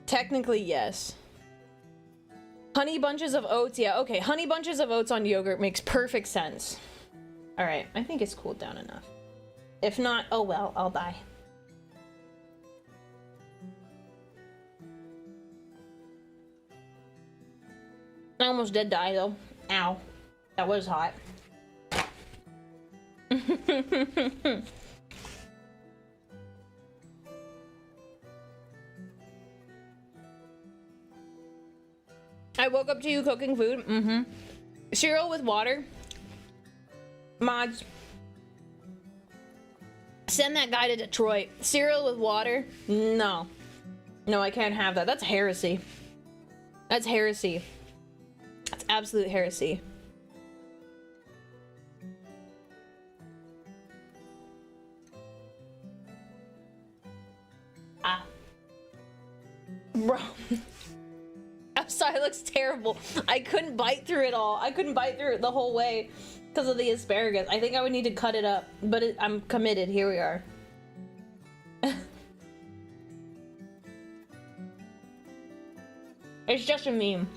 Technically, yes. Honey bunches of oats. Yeah, okay. Honey bunches of oats on yogurt makes perfect sense. All right, I think it's cooled down enough. If not, oh well, I'll die. I almost did die though. Ow. That was hot. I woke up to you cooking food. Cereal with water. Mods. Send that guy to Detroit. Cereal with water? No. No, I can't have that. That's heresy. That's heresy. That's absolute heresy. Ah. Bro. I'm sorry, it looks terrible. I couldn't bite through it all. I couldn't bite through it the whole way because of the asparagus. I think I would need to cut it up, but I'm committed. Here we are. It's just a meme.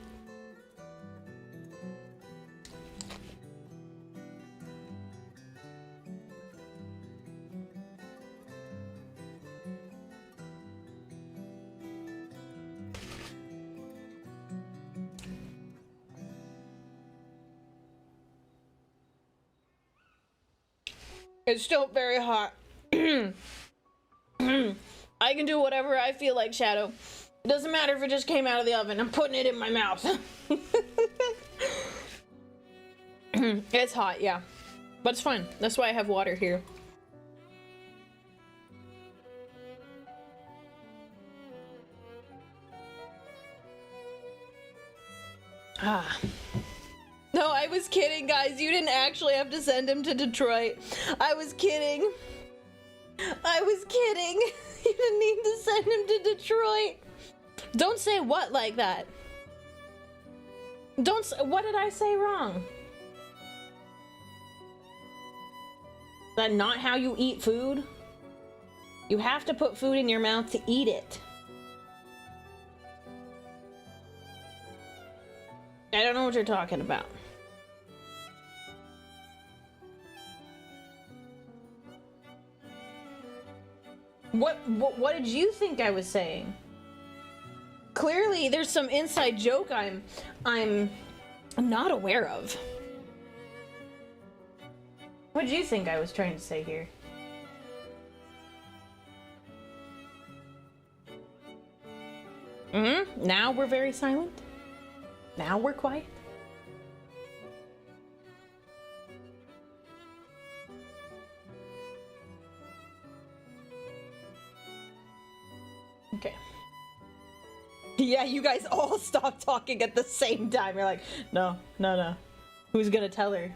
It's still very hot. I can do whatever I feel like, Shadow. It doesn't matter if it just came out of the oven. I'm putting it in my mouth. It's hot, yeah. But it's fine. That's why I have water here. Ah. No, I was kidding, guys. You didn't actually have to send him to Detroit. I was kidding. I was kidding. You didn't need to send him to Detroit. Don't say what like that. Don't say, what did I say wrong? Is that not how you eat food? You have to put food in your mouth to eat it. I don't know what you're talking about. What did you think I was saying? Clearly there's some inside joke I'm not aware of. What did you think I was trying to say here? Now we're very silent. Now we're quiet. Okay. Yeah, you guys all stop talking at the same time. You're like, no. Who's gonna tell her?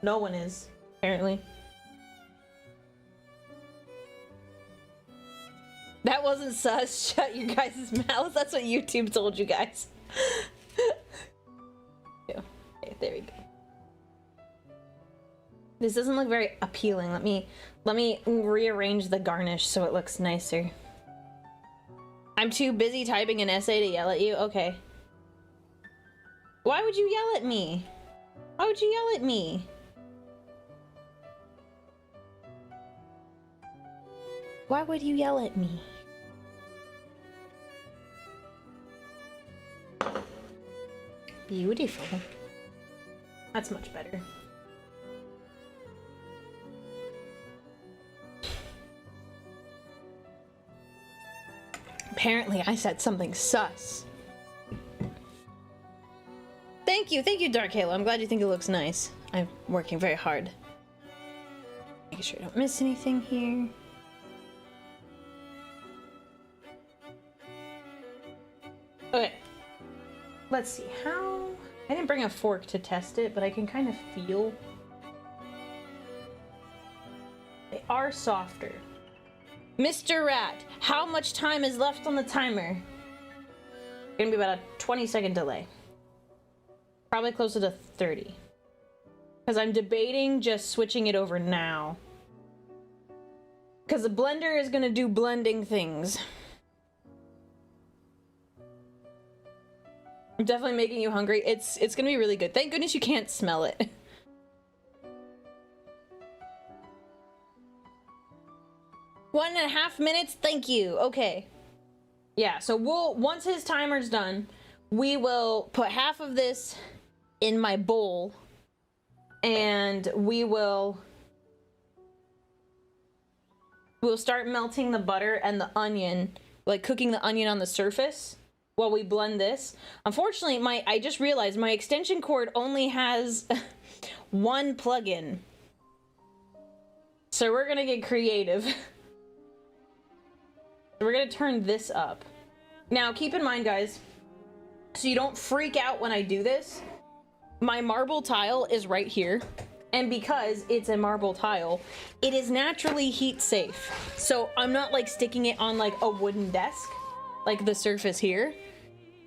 No one is, apparently. That wasn't sus. Shut your guys' mouths. That's what YouTube told you guys. Yeah. Okay, there we go. This doesn't look very appealing. Let me rearrange the garnish so it looks nicer. I'm too busy typing an essay to yell at you? Okay. Why would you yell at me? Why would you yell at me? Why would you yell at me? Beautiful. That's much better. Apparently I said something sus. Thank you, Dark Halo. I'm glad you think it looks nice. I'm working very hard. Making sure I don't miss anything here. Okay. Let's see, how... I didn't bring a fork to test it, but I can kind of feel... They are softer. Mr. Rat, how much time is left on the timer? Gonna be about a 20-second delay. Probably closer to 30. Because I'm debating just switching it over now. Because the blender is gonna do blending things. I'm definitely making you hungry. It's gonna be really good. Thank goodness you can't smell it. 1.5 minutes? Thank you. Okay. Yeah, so once his timer's done, we will put half of this in my bowl, and we'll start melting the butter and the onion, like cooking the onion on the surface while we blend this. Unfortunately, I just realized my extension cord only has one plug-in. So we're gonna get creative. We're gonna turn this up. Now, keep in mind, guys, so you don't freak out when I do this, my marble tile is right here. And because it's a marble tile, it is naturally heat safe. So I'm not like sticking it on like a wooden desk, like the surface here.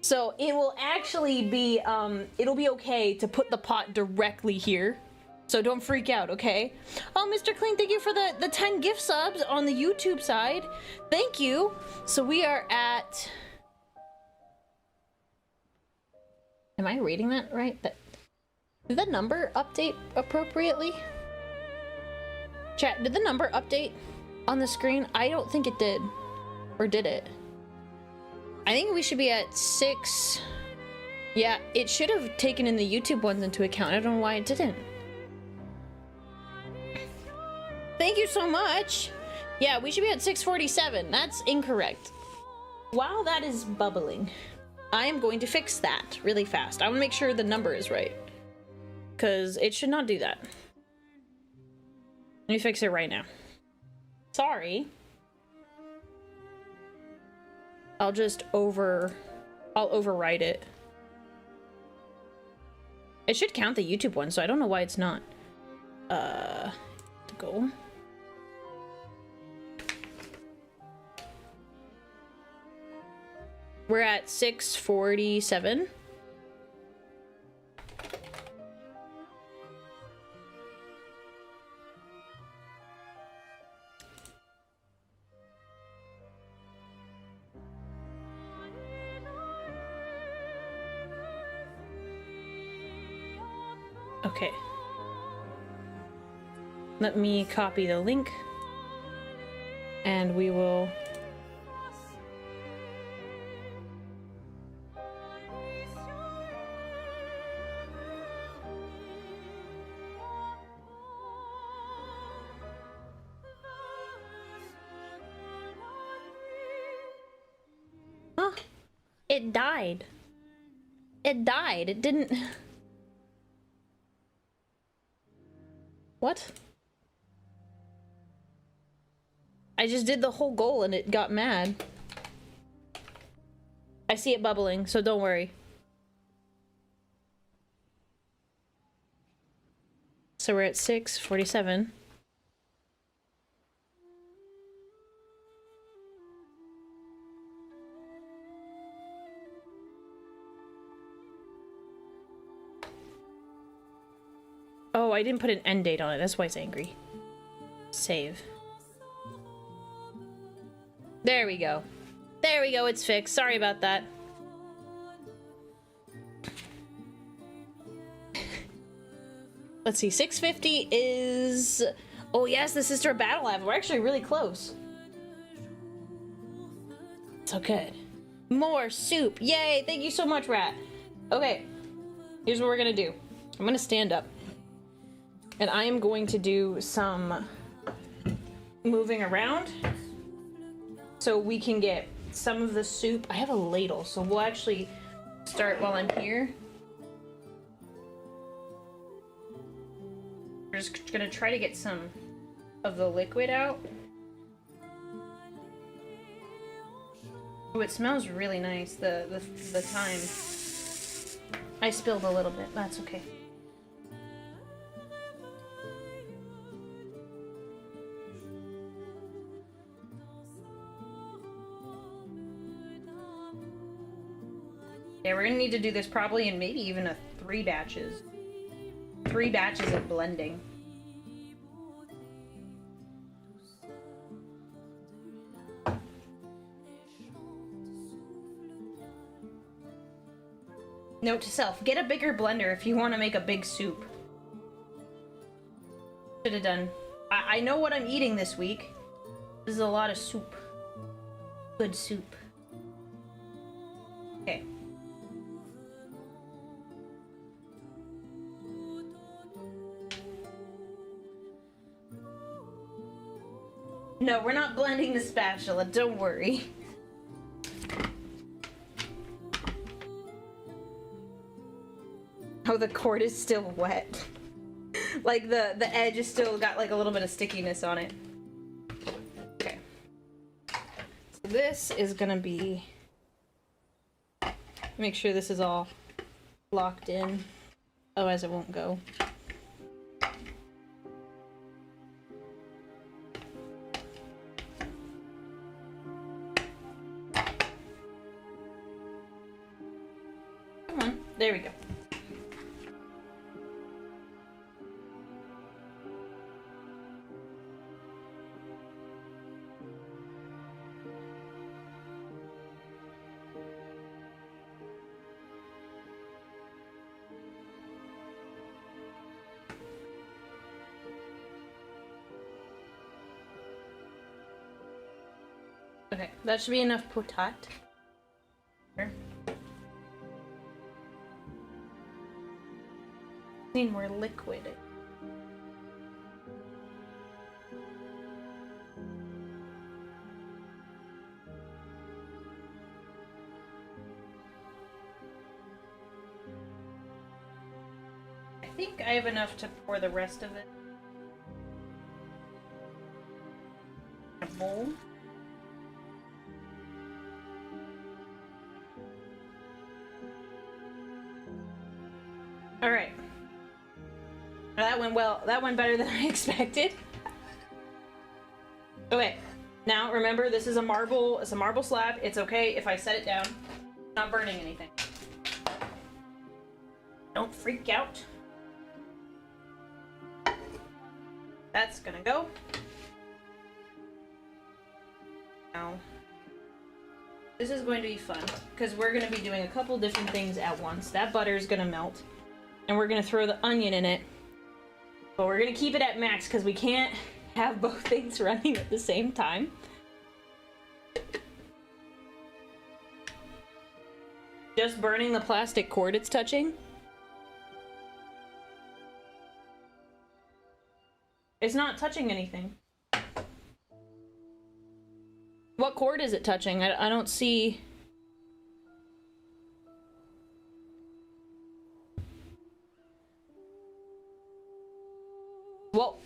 So it will actually be, it'll be okay to put the pot directly here. So don't freak out, okay? Oh, Mr. Clean, thank you for the 10 gift subs on the YouTube side. Thank you. So we are at... Am I reading that right? Did the number update appropriately? Chat, did the number update on the screen? I don't think it did. Or did it? I think we should be at 6. Yeah, it should have taken in the YouTube ones into account. I don't know why it didn't. Thank you so much. Yeah, we should be at 647. That's incorrect. While that is bubbling, I am going to fix that really fast. I want to make sure the number is right, because it should not do that. Let me fix it right now. Sorry. I'll just I'll overwrite it. It should count the YouTube one, so I don't know why it's not. To go. We're at 647. Okay. Let me copy the link and we will It died. It died. It didn't... What? I just did the whole goal and it got mad. I see it bubbling, so don't worry. So we're at 647. Oh, I didn't put an end date on it. That's why it's angry. Save. There we go. There we go. It's fixed. Sorry about that. Let's see. 650 is... Oh, yes. The Sister of Battle Lab. We're actually really close. So good. More soup. Yay. Thank you so much, Rat. Okay. Here's what we're going to do. I'm going to stand up. And I am going to do some moving around so we can get some of the soup. I have a ladle, so we'll actually start while I'm here. We're just gonna try to get some of the liquid out. Oh, it smells really nice, the thyme. I spilled a little bit, that's okay. Yeah, we're gonna need to do this probably in maybe even 3 batches. 3 batches of blending. Note to self, get a bigger blender if you want to make a big soup. Should have done. I know what I'm eating this week. This is a lot of soup. Good soup. Okay. No, we're not blending the spatula, don't worry. Oh, the cord is still wet. Like the edge is still got like a little bit of stickiness on it. Okay. So this is gonna be make sure this is all locked in. Otherwise it won't go. Come on, there we go. Okay, that should be enough potat. Here. Need more liquid. I think I have enough to pour the rest of it in a bowl. Alright. That went well. That went better than I expected. Okay. Now, remember, this is a marble. It's a marble slab. It's okay if I set it down. It's not burning anything. Don't freak out. That's gonna go. Now, this is going to be fun, because we're going to be doing a couple different things at once. That butter is going to melt. And we're gonna throw the onion in it. But we're gonna keep it at max because we can't have both things running at the same time. Just burning the plastic cord it's touching. It's not touching anything. What cord is it touching? I don't see... Well,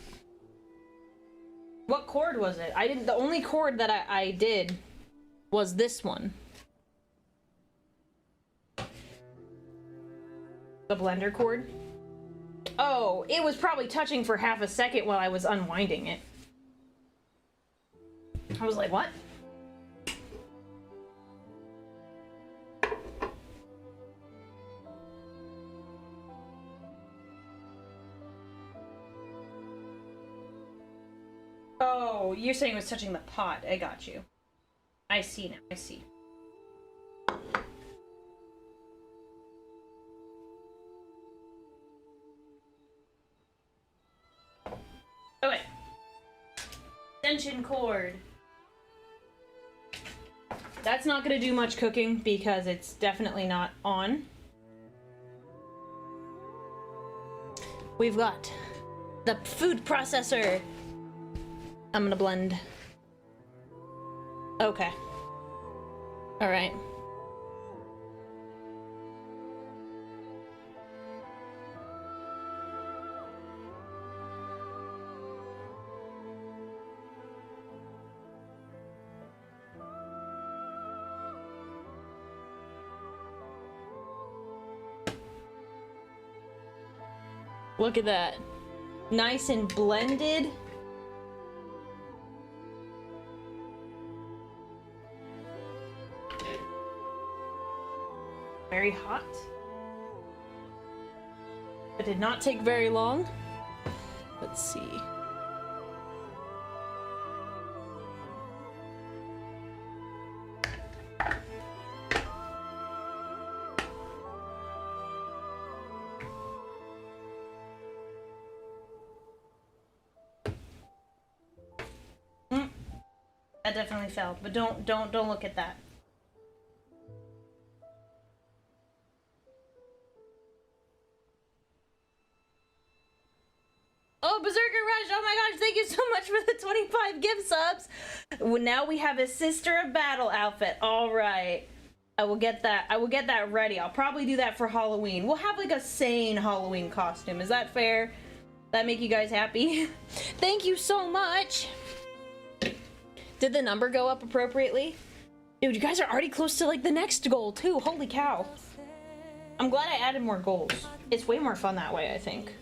what cord was it? I didn't. The only cord that I did was this one. The blender cord. Oh, it was probably touching for half a second while I was unwinding it. I was like, what? Oh, you're saying it was touching the pot. I got you. I see now. I see. Okay. Extension cord. That's not gonna do much cooking because it's definitely not on. We've got the food processor. I'm gonna blend. Okay. All right. Look at that. Nice and blended. Very hot. It did not take very long. Let's see. That definitely fell, but don't look at that. Oh, Berserker Rush! Oh my gosh, thank you so much for the 25 gift subs! Well, now we have a Sister of Battle outfit. Alright. I will get that ready. I'll probably do that for Halloween. We'll have like a sane Halloween costume. Is that fair? That make you guys happy? Thank you so much! Did the number go up appropriately? Dude, you guys are already close to like the next goal too. Holy cow. I'm glad I added more goals. It's way more fun that way, I think.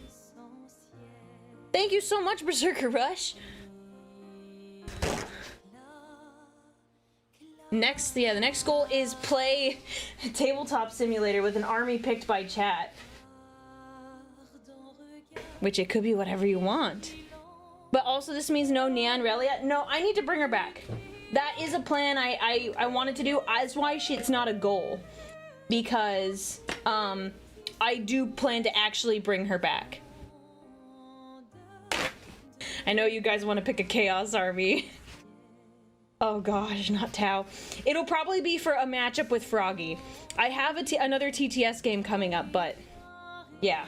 Thank you so much, Berserker Rush. Next, yeah, the next goal is play Tabletop Simulator with an army picked by chat. Which it could be whatever you want. But also this means no Aurelia. No, I need to bring her back. That is a plan I wanted to do. That's why it's not a goal. Because I do plan to actually bring her back. I know you guys want to pick a Chaos Army. Oh gosh, not Tau. It'll probably be for a matchup with Froggy. I have another TTS game coming up, but yeah.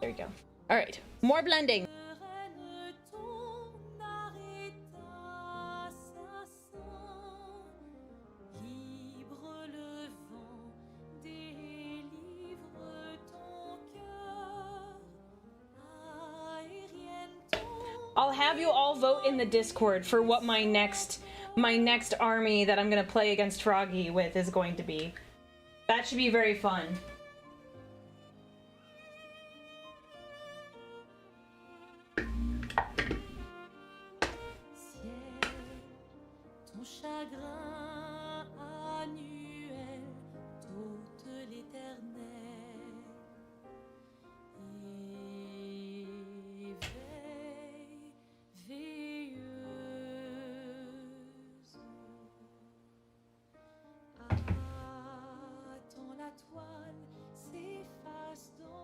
There you go. All right, more blending. I'll have you all vote in the Discord for what my next army that I'm gonna play against Froggy with is going to be. That should be very fun.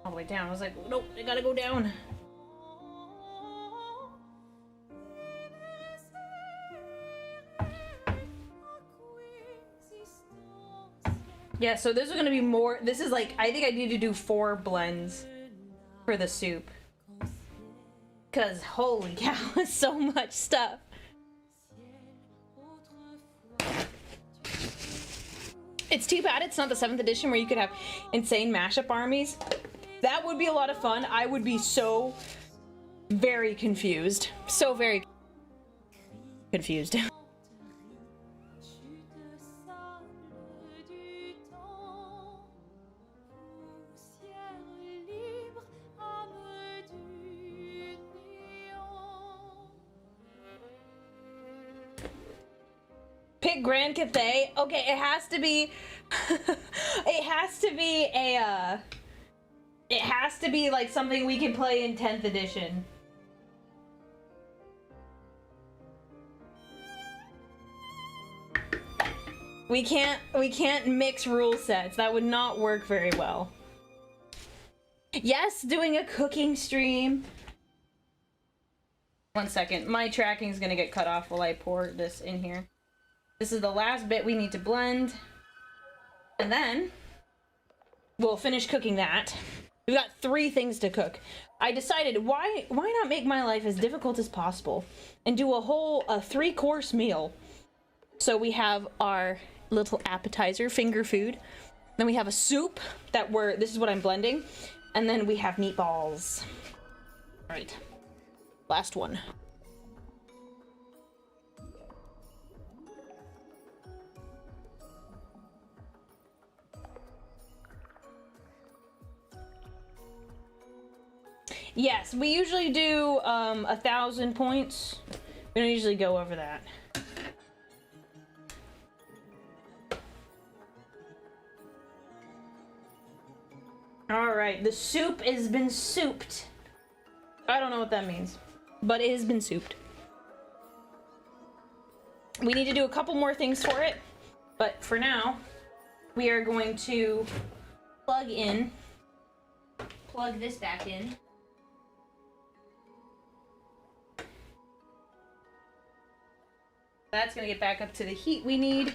All the way down. I was like, nope, I gotta go down. Yeah, so this is gonna be more. This is like, I think I need to do 4 blends for the soup. Cause holy cow, it's so much stuff. It's too bad it's not the 7th edition where you could have insane mashup armies. That would be a lot of fun. I would be so very confused. So very confused. Pick Grand Cathay. Okay, it has to be it has to be a it has to be like something we can play in 10th edition. We can't mix rule sets. That would not work very well. Yes, doing a cooking stream. 1 second. My tracking's gonna get cut off while I pour this in here. This is the last bit we need to blend. And then we'll finish cooking that. We've got 3 things to cook. I decided why not make my life as difficult as possible and do a 3-course meal. So we have our little appetizer, finger food. Then we have a soup this is what I'm blending. And then we have meatballs. All right, last one. Yes, we usually do 1,000 points. We don't usually go over that. Alright, the soup has been souped. I don't know what that means, but it has been souped. We need to do a couple more things for it, but for now, we are going to plug this back in. That's gonna get back up to the heat we need.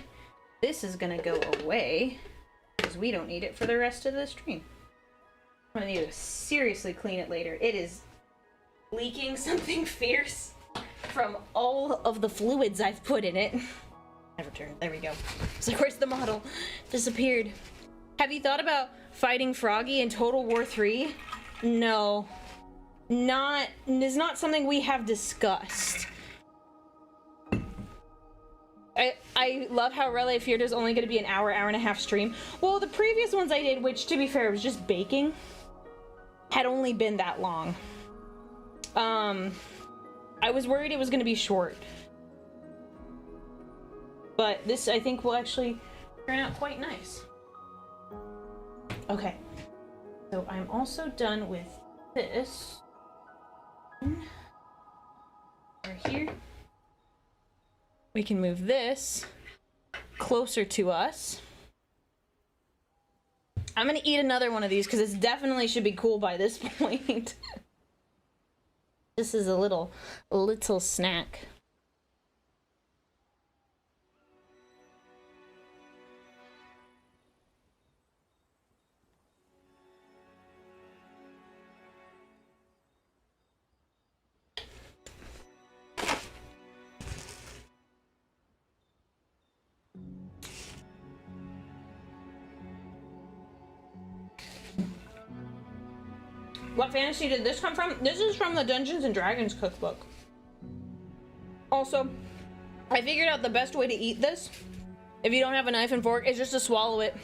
This is gonna go away because we don't need it for the rest of the stream. I'm gonna need to seriously clean it later. It is leaking something fierce from all of the fluids I've put in it. Never turned. There we go. So where's the model? Disappeared. Have you thought about fighting Froggy in Total War 3? No. It's not something we have discussed. I love how Aurelia feared is only going to be an hour and a half stream. Well, the previous ones I did, which to be fair was just baking, had only been that long. I was worried it was going to be short. But this, I think, will actually turn out quite nice. Okay. So I'm also done with this. Right here. We can move this closer to us. I'm gonna eat another one of these because it definitely should be cool by this point. This is a little snack. What fantasy did this come from? This is from the Dungeons and Dragons cookbook. Also, I figured out the best way to eat this, if you don't have a knife and fork, is just to swallow it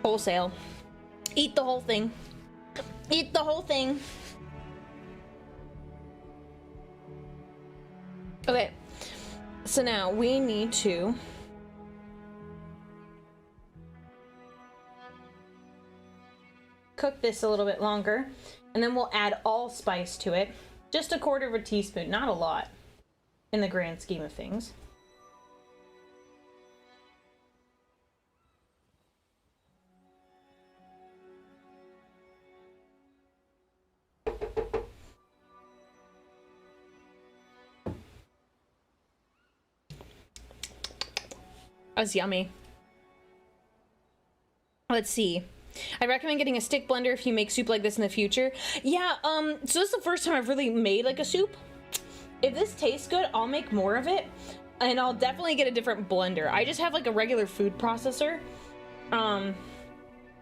wholesale. Eat the whole thing. Eat the whole thing. Okay, so now we need to cook this a little bit longer, and then we'll add allspice to it. Just a quarter of a teaspoon, not a lot in the grand scheme of things. That's yummy. Let's see. I recommend getting a stick blender if you make soup like this in the future. Yeah, so this is the first time I've really made like a soup. If this tastes good, I'll make more of it, and I'll definitely get a different blender. I just have like a regular food processor.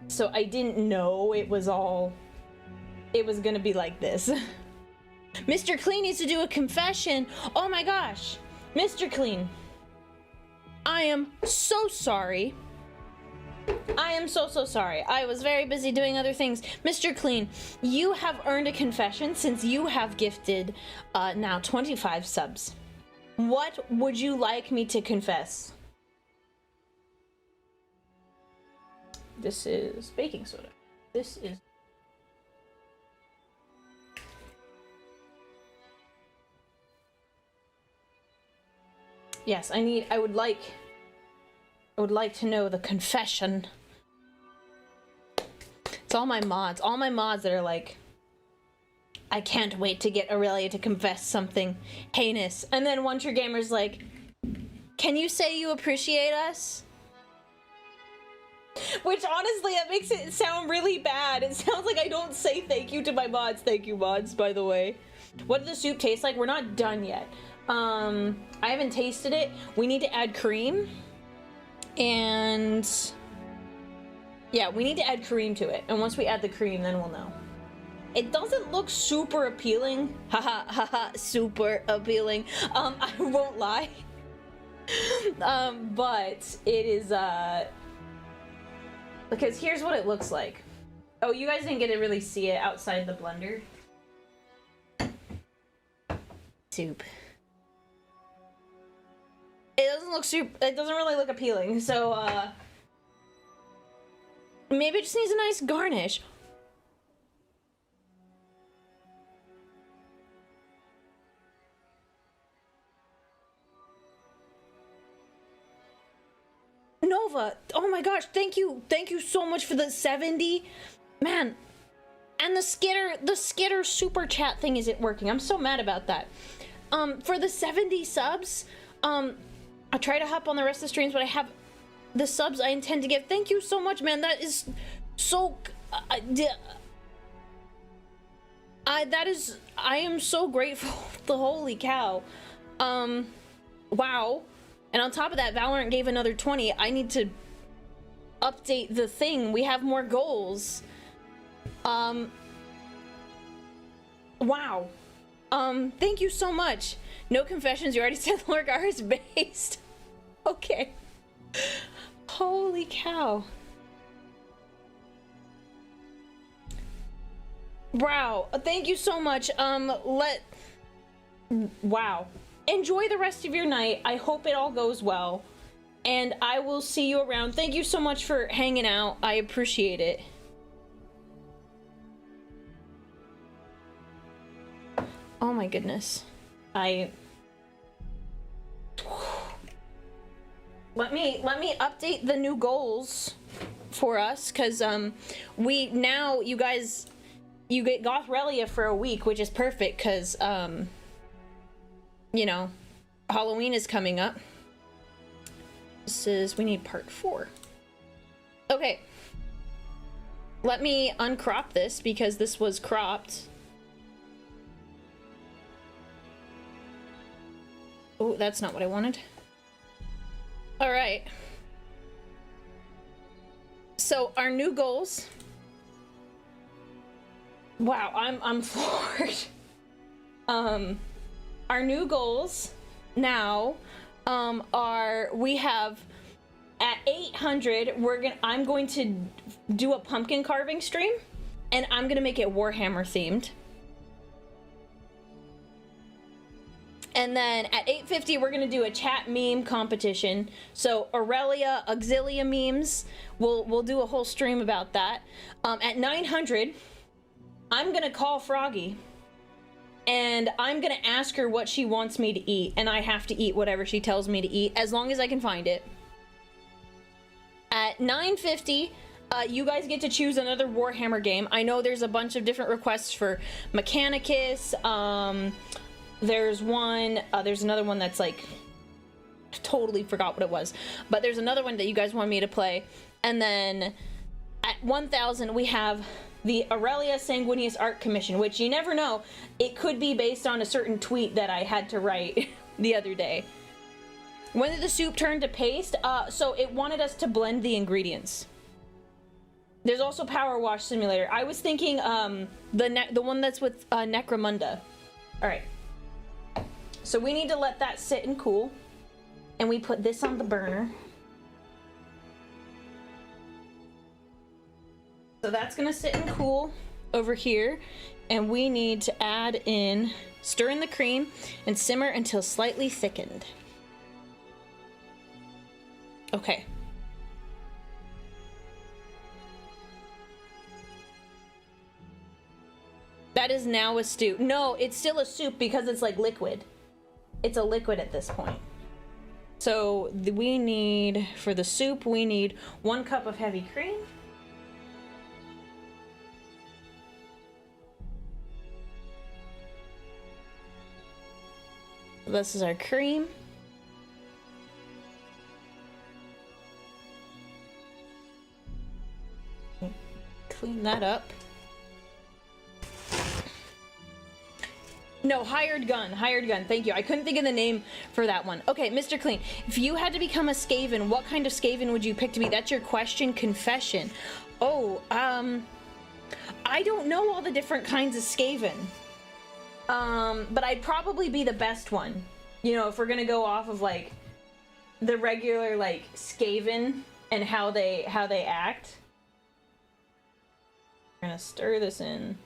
So I didn't know it was gonna be like this. Mr. Clean needs to do a confession. Oh my gosh, Mr. Clean. I am so sorry. I am so sorry. I was very busy doing other things. Mr. Clean, you have earned a confession since you have gifted now 25 subs. What would you like me to confess? This is baking soda. This is... Yes, I would like to know the confession. It's all my mods that are like, I can't wait to get Aurelia to confess something heinous. And then One True Gamer's like, can you say you appreciate us? Which honestly, that makes it sound really bad. It sounds like I don't say thank you to my mods. Thank you, mods, by the way. What does the soup taste like? We're not done yet. I haven't tasted it. We need to add cream. And yeah, we need to add cream to it. And once we add the cream, then we'll know. It doesn't look super appealing. Haha, haha, super appealing. I won't lie. But it is, because here's what it looks like. Oh, you guys didn't get to really see it outside the blender. Soup. It doesn't look super, it doesn't really look appealing, so, maybe it just needs a nice garnish. Nova, oh my gosh, thank you so much for the 70. Man, and the skitter super chat thing isn't working. I'm so mad about that. For the 70 subs, I'll try to hop on the rest of the streams, but I have the subs I intend to give. Thank you so much, man. That is so... I am so grateful. The holy cow. Wow. And on top of that, Valorant gave another 20. I need to update the thing. We have more goals. Wow. Thank you so much. No confessions, you already said Lorgar is based. Okay. Holy cow. Wow, thank you so much. Wow. Enjoy the rest of your night. I hope it all goes well. And I will see you around. Thank you so much for hanging out. I appreciate it. Oh my goodness. Let me update the new goals for us, because we now, you guys, you get Aurelia for a week, which is perfect because you know, Halloween is coming up. This is, we need part 4. Okay, let me uncrop this because this was cropped. Oh, that's not what I wanted. All right. So our new goals. Wow, I'm floored. Our new goals now are, we have at 800 I'm going to do a pumpkin carving stream, and I'm gonna make it Warhammer themed. And then at 850, we're gonna do a chat meme competition. So Aurelia, Auxilia memes, we'll do a whole stream about that. At 900, I'm gonna call Froggy, and I'm gonna ask her what she wants me to eat, and I have to eat whatever she tells me to eat, as long as I can find it. At 950, you guys get to choose another Warhammer game. I know there's a bunch of different requests for Mechanicus, there's one, there's another one that's like, totally forgot what it was, but there's another one that you guys want me to play. And then at 1000, we have the Aurelia Sanguinius Art Commission, which you never know, it could be based on a certain tweet that I had to write the other day. When did the soup turn to paste? So it wanted us to blend the ingredients. There's also Power Wash Simulator. I was thinking the one that's with Necromunda. All right. So we need to let that sit and cool. And we put this on the burner. So that's gonna sit and cool over here. And we need to add in, stir in the cream and simmer until slightly thickened. Okay. That is now a stew. No, it's still a soup because it's like liquid. It's a liquid at this point. So we need, for the soup, we need 1 cup of heavy cream. This is our cream. Clean that up. No, hired gun, thank you. I couldn't think of the name for that one. Okay, Mr. Clean, if you had to become a Skaven, what kind of Skaven would you pick to be? That's your question, confession. Oh, I don't know all the different kinds of Skaven. But I'd probably be the best one. You know, if we're gonna go off of like the regular like Skaven and how they act. We're gonna stir this in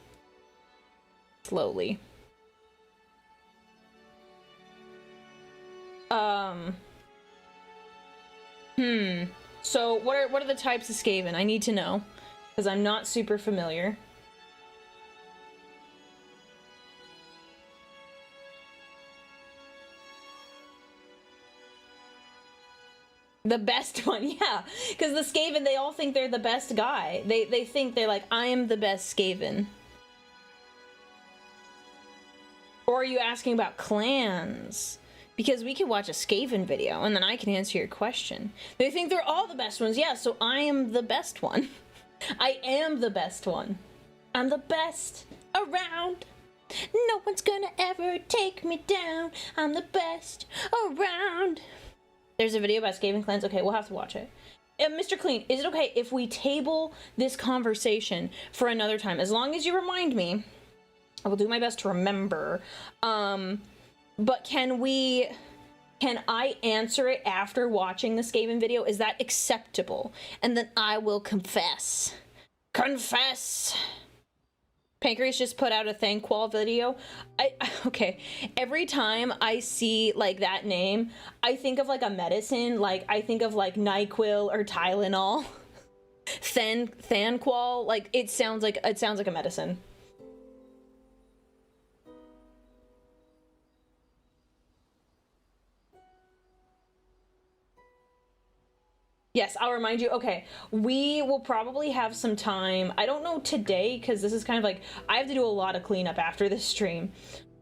slowly. So what are the types of Skaven? I need to know, because I'm not super familiar. The best one, yeah. Because the Skaven, they all think they're the best guy. They think they're like, I am the best Skaven. Or are you asking about clans? Because we can watch a Skaven video, and then I can answer your question. They think they're all the best ones. Yeah, so I am the best one. I am the best one. I'm the best around. No one's gonna ever take me down. I'm the best around. There's a video about Skaven clans. Okay, we'll have to watch it. Mr. Clean, is it okay if we table this conversation for another time? As long as you remind me, I will do my best to remember. But can we can I answer it after watching the Skaven video? Is that acceptable? And then I will confess. Confess! Pancreas just put out a Thanquol video. Okay, every time I see like that name, I think of like a medicine. Like I think of like NyQuil or Tylenol. Thanquol, like it sounds like a medicine. Yes, I'll remind you. Okay, we will probably have some time. I don't know today because this is kind of like I have to do a lot of cleanup after this stream.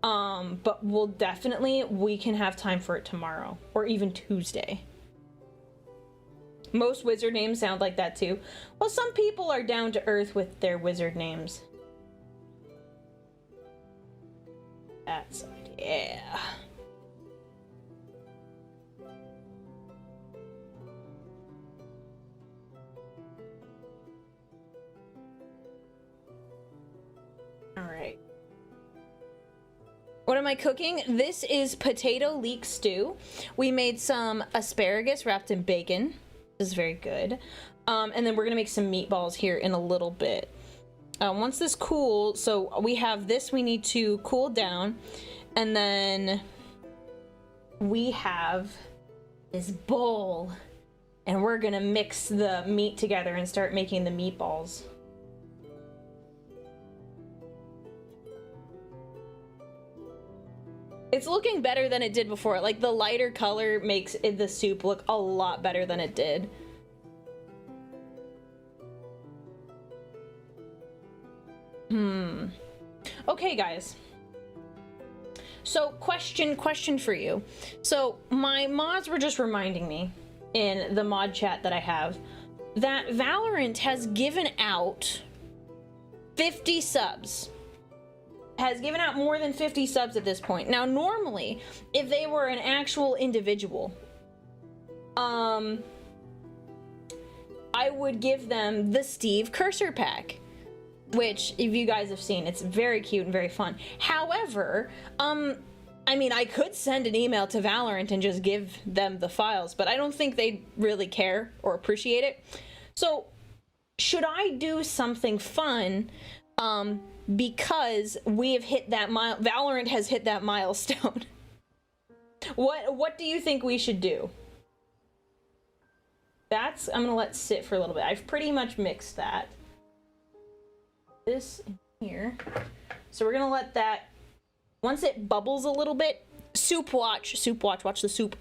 But we can have time for it tomorrow or even Tuesday. Most wizard names sound like that too. Well, some people are down to earth with their wizard names. That's yeah. All right. What am I cooking? This is potato leek stew. We made some asparagus wrapped in bacon. This is very good. And then we're gonna make some meatballs here in a little bit. Once this cools, so we have this we need to cool down, and then we have this bowl, and we're gonna mix the meat together and start making the meatballs. It's looking better than it did before. Like the lighter color makes the soup look a lot better than it did. Okay, guys. So question for you. So my mods were just reminding me in the mod chat that I have that Valorant has given out 50 subs. Has given out more than 50 subs at this point. Now, normally, if they were an actual individual, I would give them the Steve Cursor pack, which, if you guys have seen, it's very cute and very fun. However, I mean, I could send an email to Valorant and just give them the files, but I don't think they'd really care or appreciate it. So, should I do something fun, because we have hit that Valorant has hit that milestone? What do you think we should do? That's, I'm gonna let sit for a little bit. I've pretty much mixed that. This in here. So we're gonna let that, once it bubbles a little bit, watch the soup.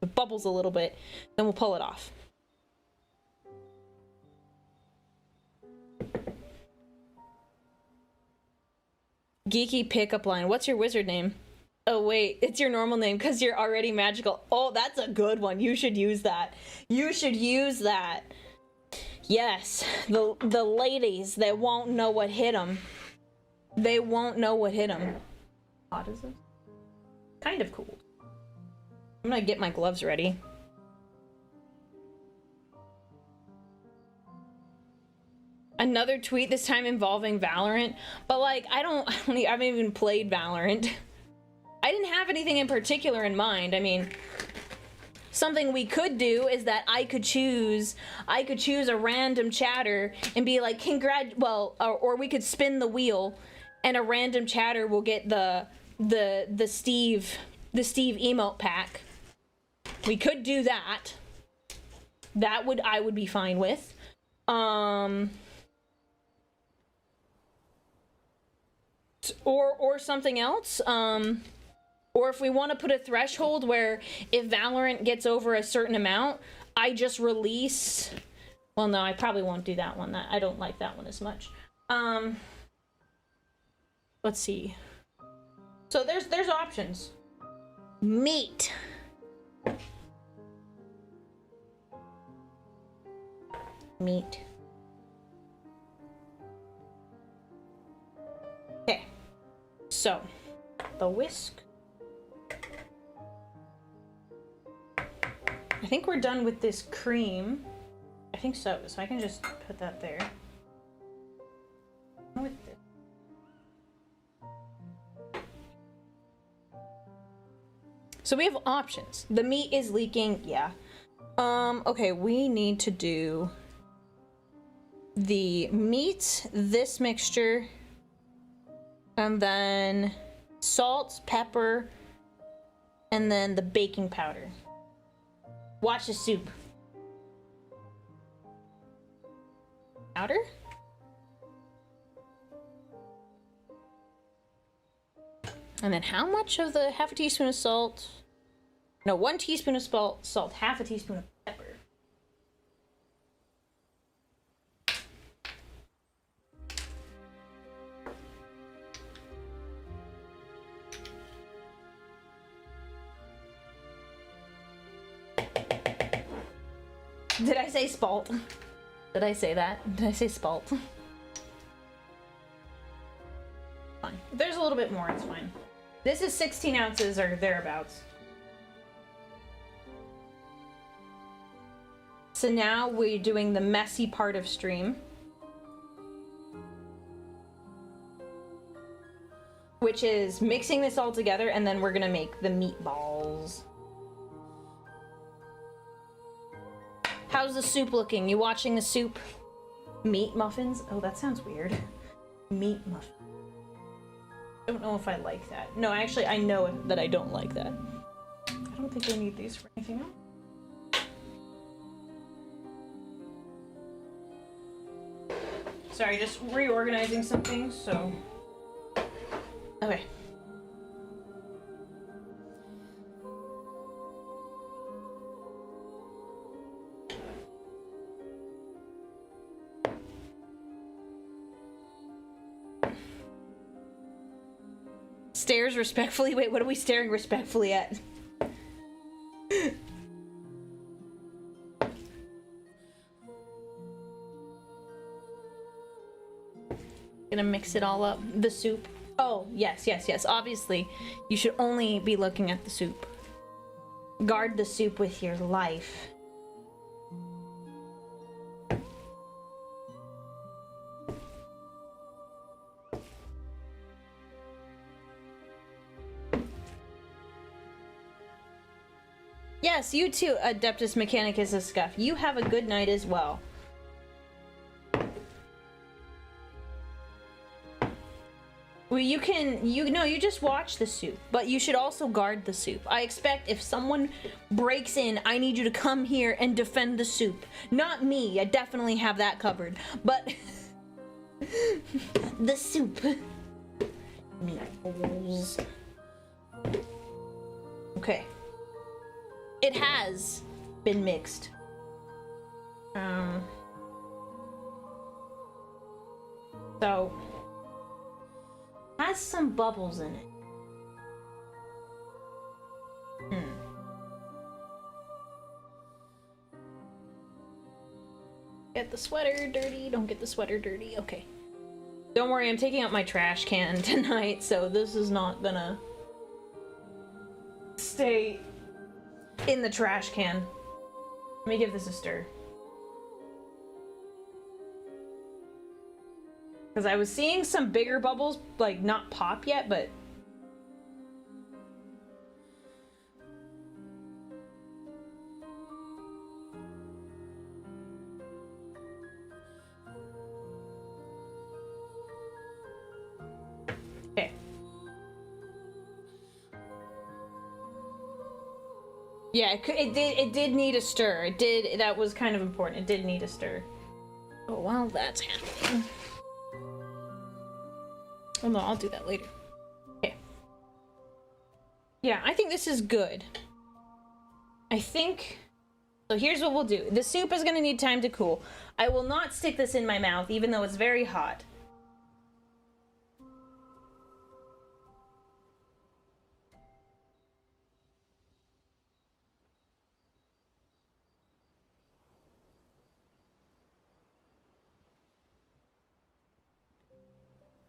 It bubbles a little bit, then we'll pull it off. Geeky pickup line. What's your wizard name? Oh wait, it's your normal name because you're already magical. Oh, that's a good one. You should use that. You should use that. Yes, the ladies, they won't know what hit them. They won't know what hit them. What is this? Kind of cool. I'm gonna get my gloves ready. Another tweet, this time involving Valorant, but like I haven't even played Valorant. I didn't have anything in particular in mind. I mean, something we could do is that I could choose a random chatter and be like, or we could spin the wheel and a random chatter will get the Steve emote pack. We could do that. I would be fine with. Or something else. Or if we want to put a threshold where if Valorant gets over a certain amount, I just release. Well, no, I probably won't do that one. I don't like that one as much. Let's see. So there's options. Meat. Meat. Okay. So, the whisk. I think we're done with this cream. I think so. So I can just put that there. With this. So we have options. The meat is leaking, yeah. Okay, we need to do the meat, this mixture, and then salt, pepper, and then the baking powder. Watch the soup. Powder? And then how much of the half a teaspoon of salt? No, 1 teaspoon of salt, half a teaspoon of pepper. Did I say spalt? Did I say that? Did I say spalt? Fine. If there's a little bit more, it's fine. This is 16 ounces or thereabouts. So now we're doing the messy part of stream, which is mixing this all together, and then we're gonna make the meatballs. How's the soup looking? You watching the soup? Meat muffins? Oh, that sounds weird. Meat muffins. I don't know if I like that. No, actually, I know that I don't like that. I don't think I need these for anything else. Sorry, just reorganizing some things, so... Okay. Stares respectfully? Wait, what are we staring respectfully at? Gonna mix it all up. The soup. Oh, yes, yes, yes. Obviously, you should only be looking at the soup. Guard the soup with your life. Yes, you too, Adeptus Mechanicus of Scuff. You have a good night as well. Well, you just watch the soup, but you should also guard the soup. I expect if someone breaks in, I need you to come here and defend the soup. Not me, I definitely have that covered, but the soup. Meatballs. Okay. It has been mixed. So has some bubbles in it. Get the sweater dirty, don't get the sweater dirty. Okay. Don't worry, I'm taking out my trash can tonight, so this is not gonna stay in the trash can. Let me give this a stir. Because I was seeing some bigger bubbles, like, not pop yet, but... Okay. Yeah, it did need a stir. That was kind of important. It did need a stir. Oh, while that's happening... Oh no, I'll do that later. Okay. Yeah, I think this is good. I think... So here's what we'll do. The soup is gonna need time to cool. I will not stick this in my mouth, even though it's very hot.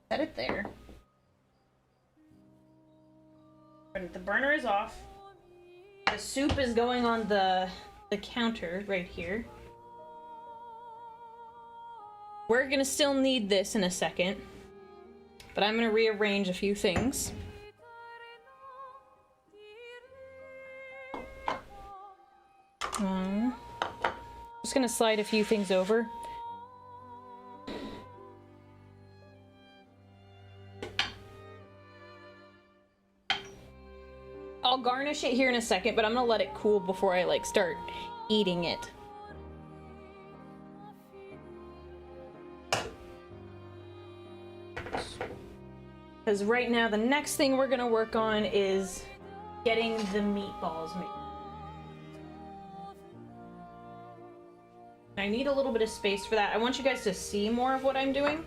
Set it there. The burner is off. The soup is going on the counter right here. We're gonna still need this in a second, but I'm gonna rearrange a few things. Just gonna slide a few things over. I'll garnish it here in a second, but I'm gonna let it cool before I like start eating it. Because right now the next thing we're gonna work on is getting the meatballs made. I need a little bit of space for that. I want you guys to see more of what I'm doing.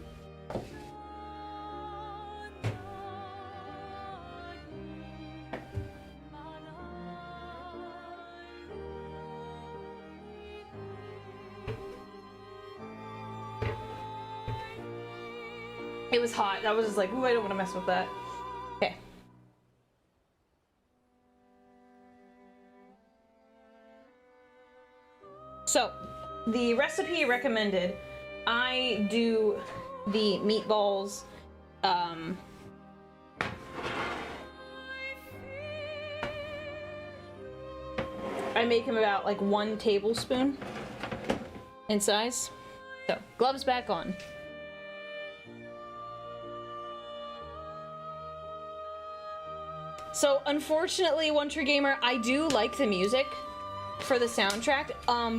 It was hot. I was just like, ooh, I don't want to mess with that. Okay. So, the recipe recommended, I do the meatballs, I make them about like 1 tablespoon in size. So, gloves back on. So, unfortunately, One True Gamer, I do like the music for the soundtrack,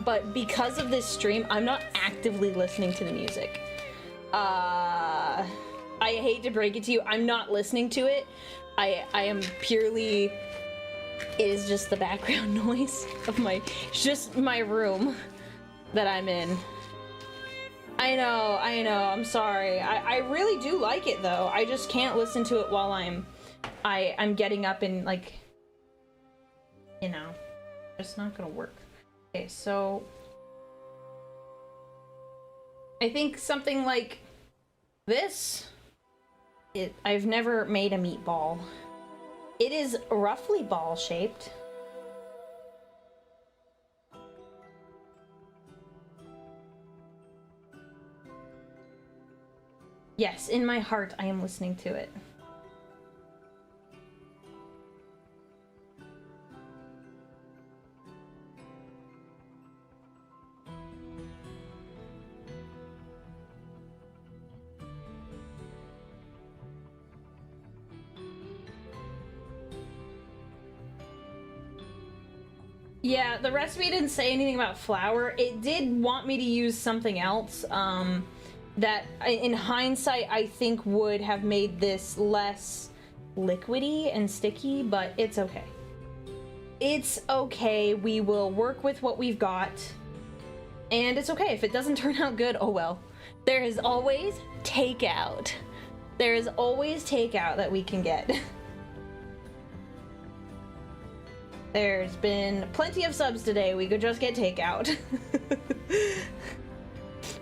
but because of this stream, I'm not actively listening to the music. I hate to break it to you, I'm not listening to it. I am purely... It is just the background noise of just my room that I'm in. I know, I'm sorry. I really do like it, though. I just can't listen to it while I'm getting up and, like, you know, it's not gonna work. Okay, so I think something like this, I've never made a meatball. It is roughly ball-shaped. Yes, in my heart, I am listening to it. Yeah, the recipe didn't say anything about flour. It did want me to use something else, that in hindsight I think would have made this less liquidy and sticky, but it's okay. It's okay, we will work with what we've got, and it's okay if it doesn't turn out good, oh well. There is always takeout. There is always takeout that we can get. There's been plenty of subs today, we could just get takeout.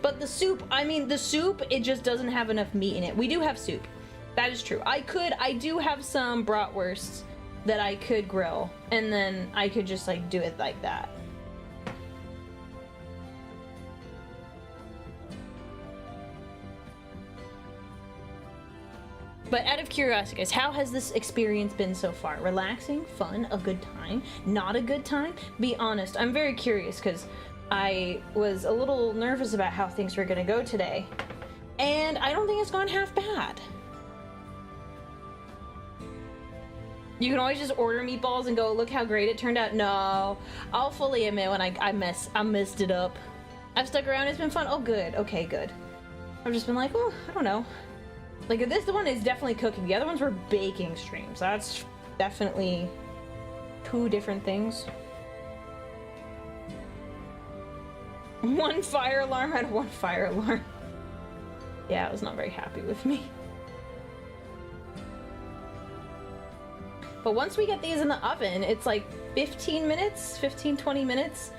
But the soup, I mean, the soup, it just doesn't have enough meat in it. We do have soup. That is true. I do have some bratwursts that I could grill, and then I could just, like, do it like that. But out of curiosity, guys, how has this experience been so far? Relaxing? Fun? A good time? Not a good time? Be honest, I'm very curious, because I was a little nervous about how things were gonna go today, and I don't think it's gone half bad. You can always just order meatballs and go, look how great it turned out. No, I'll fully admit when I messed it up. I've stuck around, it's been fun. Oh, good. Okay, good. I've just been like, oh, I don't know. Like, this one is definitely cooking. The other ones were baking streams. That's definitely 2 different things. 1 fire alarm out of 1 fire alarm. Yeah, I was not very happy with me. But once we get these in the oven, it's like 15 minutes, 15-20 minutes,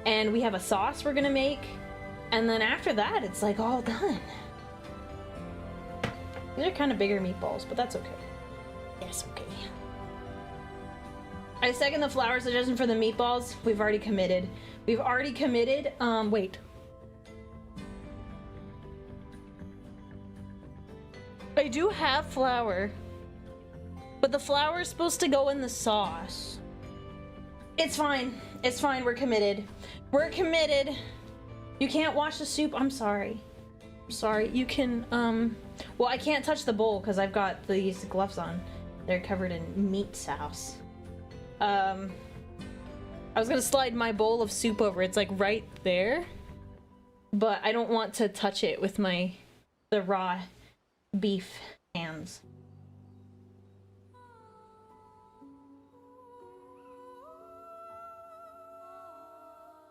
and we have a sauce we're gonna make, and then after that, it's like all done. These are kind of bigger meatballs, but that's okay. Yes, okay. I second the flour suggestion for the meatballs. We've already committed. We've already committed. Wait. I do have flour, but the flour is supposed to go in the sauce. It's fine. It's fine, we're committed. We're committed. You can't wash the soup, I'm sorry. I'm sorry, you can, well, I can't touch the bowl because I've got these gloves on. They're covered in meat sauce. I was gonna slide my bowl of soup over. It's like right there, but I don't want to touch it with the raw beef hands.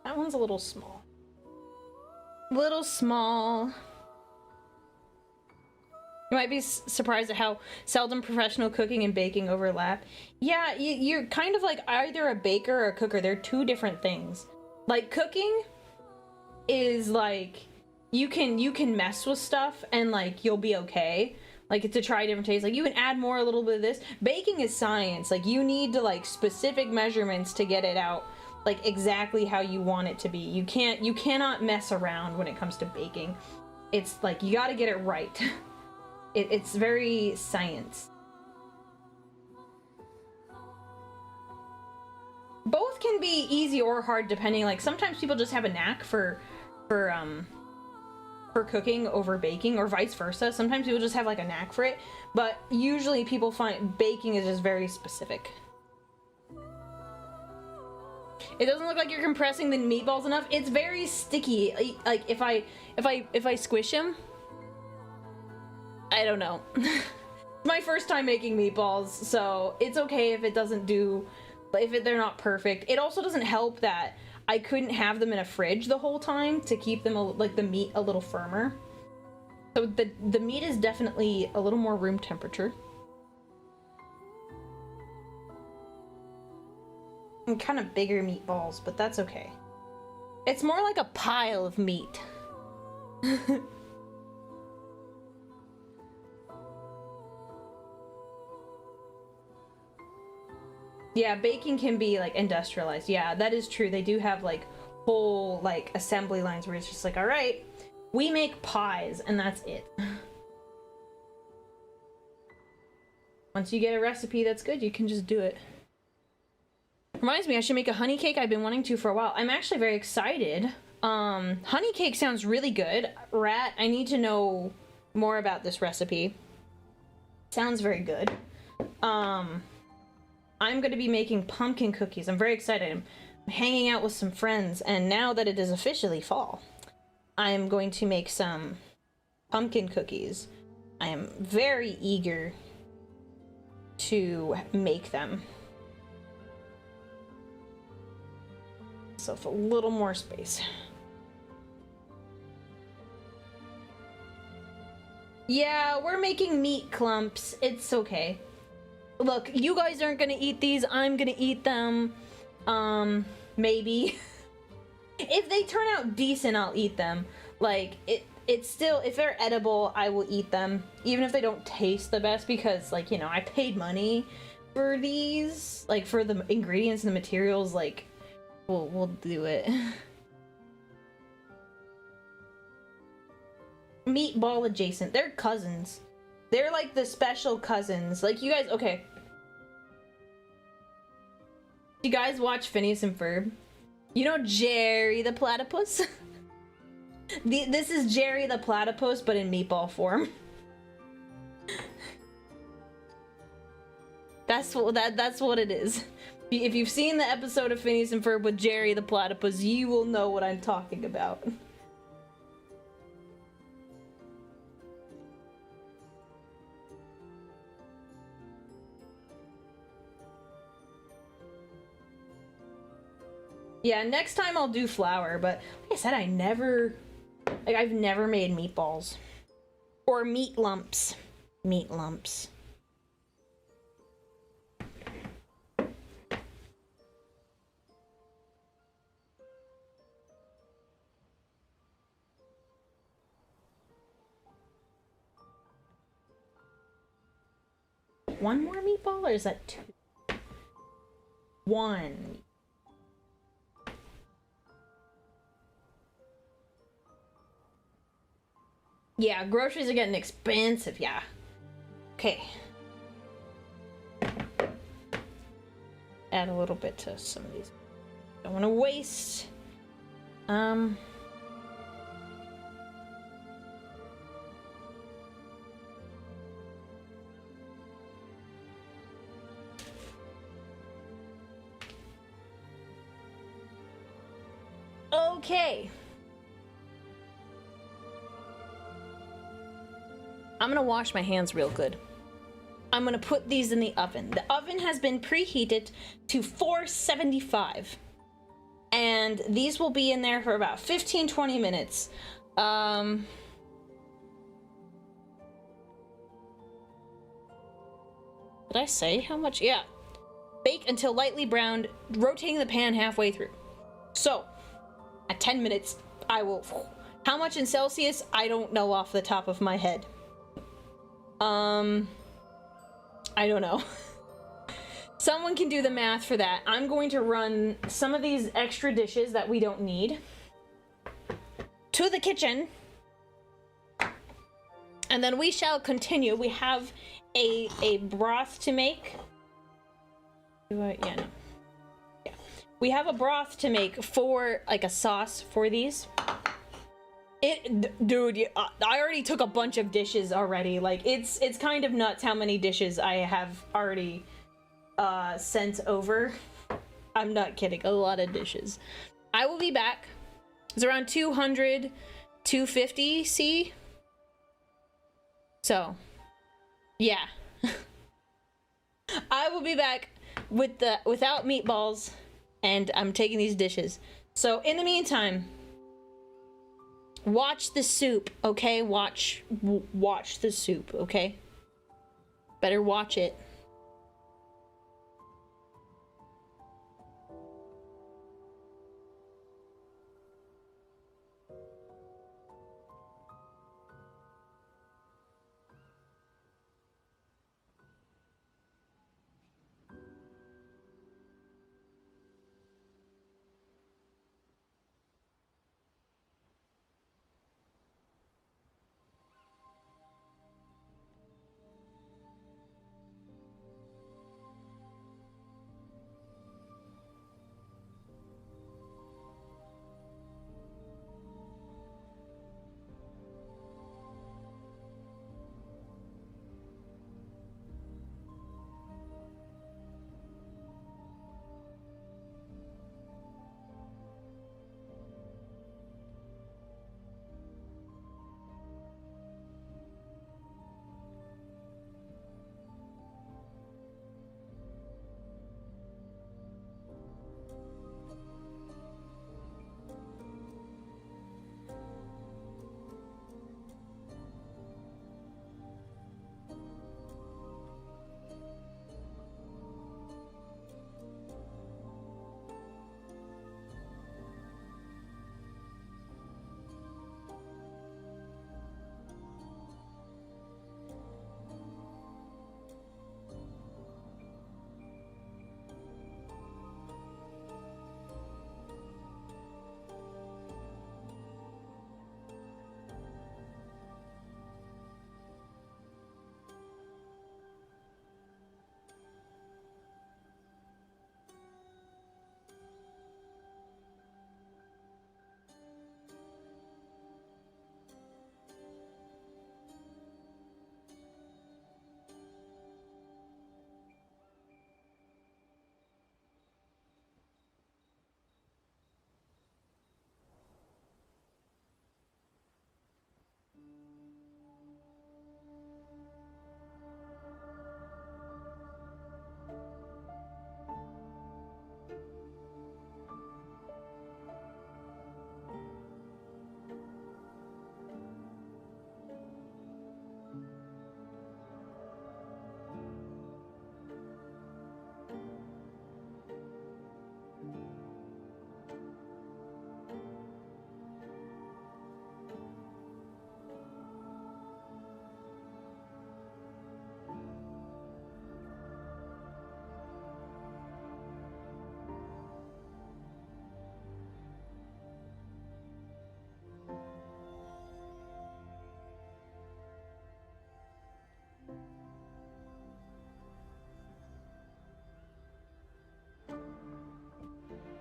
That one's a little small. Little small. You might be surprised at how seldom professional cooking and baking overlap. Yeah, you're kind of like either a baker or a cooker. They're two different things. Like, cooking is like, you can mess with stuff and like you'll be okay. Like, to try different tastes. Like, you can add more, a little bit of this. Baking is science. Like, you need to like specific measurements to get it out like exactly how you want it to be. You cannot mess around when it comes to baking. It's like, you gotta get it right. It's very science. Both can be easy or hard depending, like sometimes people just have a knack for cooking over baking, or vice versa. Sometimes people just have like a knack for it, but usually people find baking is just very specific. It doesn't look like you're compressing the meatballs enough. It's very sticky. Like if I squish them, I don't know. It's my first time making meatballs, so it's okay if it doesn't do, if they're not perfect. It also doesn't help that I couldn't have them in a fridge the whole time to keep them like the meat a little firmer. So the meat is definitely a little more room temperature. And kind of bigger meatballs, but that's okay. It's more like a pile of meat. Yeah, baking can be like industrialized. Yeah, that is true. They do have like whole like assembly lines where it's just like, all right, we make pies and that's it. Once you get a recipe that's good, you can just do it. Reminds me, I should make a honey cake. I've been wanting to for a while. I'm actually very excited. Honey cake sounds really good. Rat, I need to know more about this recipe. Sounds very good. I'm going to be making pumpkin cookies. I'm very excited. I'm hanging out with some friends, and now that it is officially fall, I'm going to make some pumpkin cookies. I am very eager to make them. So a little more space. Yeah, we're making meat clumps. It's okay. Look, you guys aren't gonna eat these. I'm gonna eat them. Maybe. If they turn out decent, I'll eat them. Like, it's still, if they're edible, I will eat them. Even if they don't taste the best, because, like, you know, I paid money for these. Like, for the ingredients and the materials, like, we'll do it. Meatball adjacent. They're cousins. They're like the special cousins. Like, you guys, okay. You guys watch Phineas and Ferb? You know Jerry the Platypus? This is Jerry the Platypus, but in meatball form. That's what it is. If you've seen the episode of Phineas and Ferb with Jerry the Platypus, you will know what I'm talking about. Yeah, next time I'll do flour, but like I said, I've never made meatballs. Or meat lumps. Meat lumps. One more meatball, or is that two? One. Yeah, groceries are getting expensive, yeah. Okay. Add a little bit to some of these. Don't want to waste. Okay. I'm gonna wash my hands real good. I'm gonna put these in the oven. The oven has been preheated to 475. And these will be in there for about 15-20 minutes. Did I say how much? Yeah. Bake until lightly browned, rotating the pan halfway through. So, at 10 minutes, I will... How much in Celsius? I don't know off the top of my head. I don't know. Someone can do the math for that. I'm going to run some of these extra dishes that we don't need to the kitchen. And then we shall continue. We have a broth to make. Yeah, no. Yeah. We have a broth to make for, like, a sauce for these. Dude, I already took a bunch of dishes already. Like, it's kind of nuts how many dishes I have already sent over. I'm not kidding, a lot of dishes. I will be back. It's around 200, 250 C. So, yeah. I will be back without meatballs, and I'm taking these dishes. So, in the meantime, watch the soup, okay? Watch the soup, okay? Better watch it.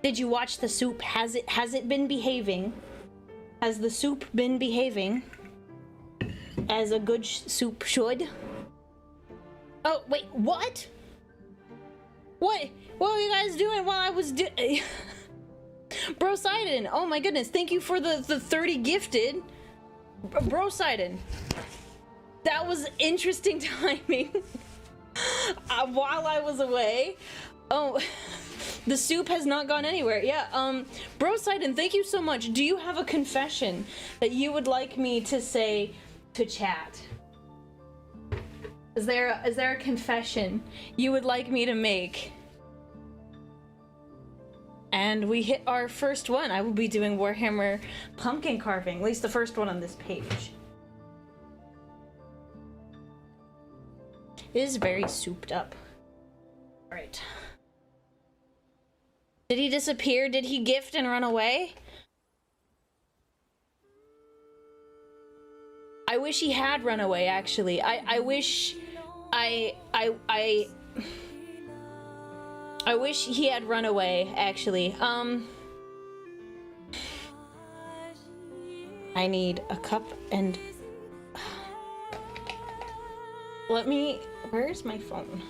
Did you watch the soup? Has it been behaving? Has the soup been behaving as a good soup should? Oh, wait, what? What were you guys doing while I was Bro Sidon, oh my goodness, thank you for the 30 gifted. Bro Sidon. That was interesting timing. While I was away. Oh, the soup has not gone anywhere. Yeah, Bro Sidon, thank you so much. Do you have a confession that you would like me to say to chat? Is there a confession you would like me to make? And we hit our first one. I will be doing Warhammer pumpkin carving, at least the first one on this page. It is very souped up. All right. Did he disappear? Did he gift and run away? I wish he had run away, actually. I wish I wish he had run away, actually. I need a cup and... Where's my phone?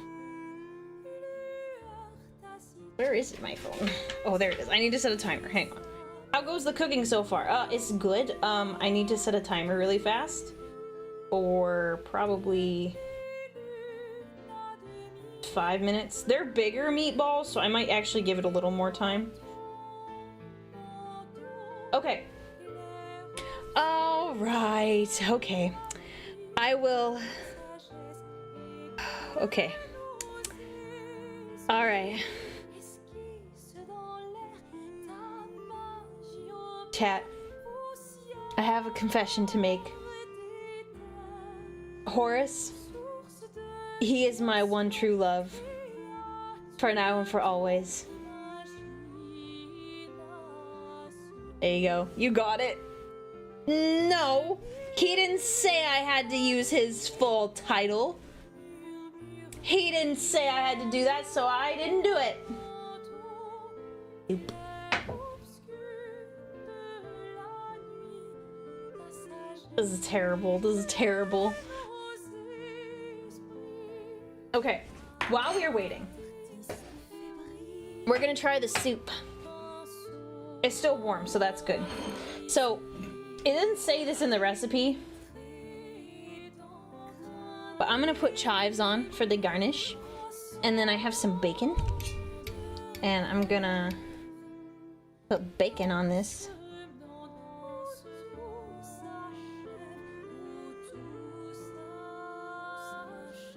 Where is my phone? Oh, there it is. I need to set a timer. Hang on. How goes the cooking so far? It's good. I need to set a timer really fast. For probably 5 minutes. They're bigger meatballs, so I might actually give it a little more time. Okay. All right. Okay. I will... Okay. All right. Chat. I have a confession to make. Horus, he is my one true love. For now and for always. There you go. You got it. No, he didn't say I had to use his full title. He didn't say I had to do that, so I didn't do it. Nope. This is terrible. This is terrible. Okay, while we are waiting, we're gonna try the soup. It's still warm, so that's good. So, it didn't say this in the recipe, but I'm gonna put chives on for the garnish. And then I have some bacon. And I'm gonna put bacon on this.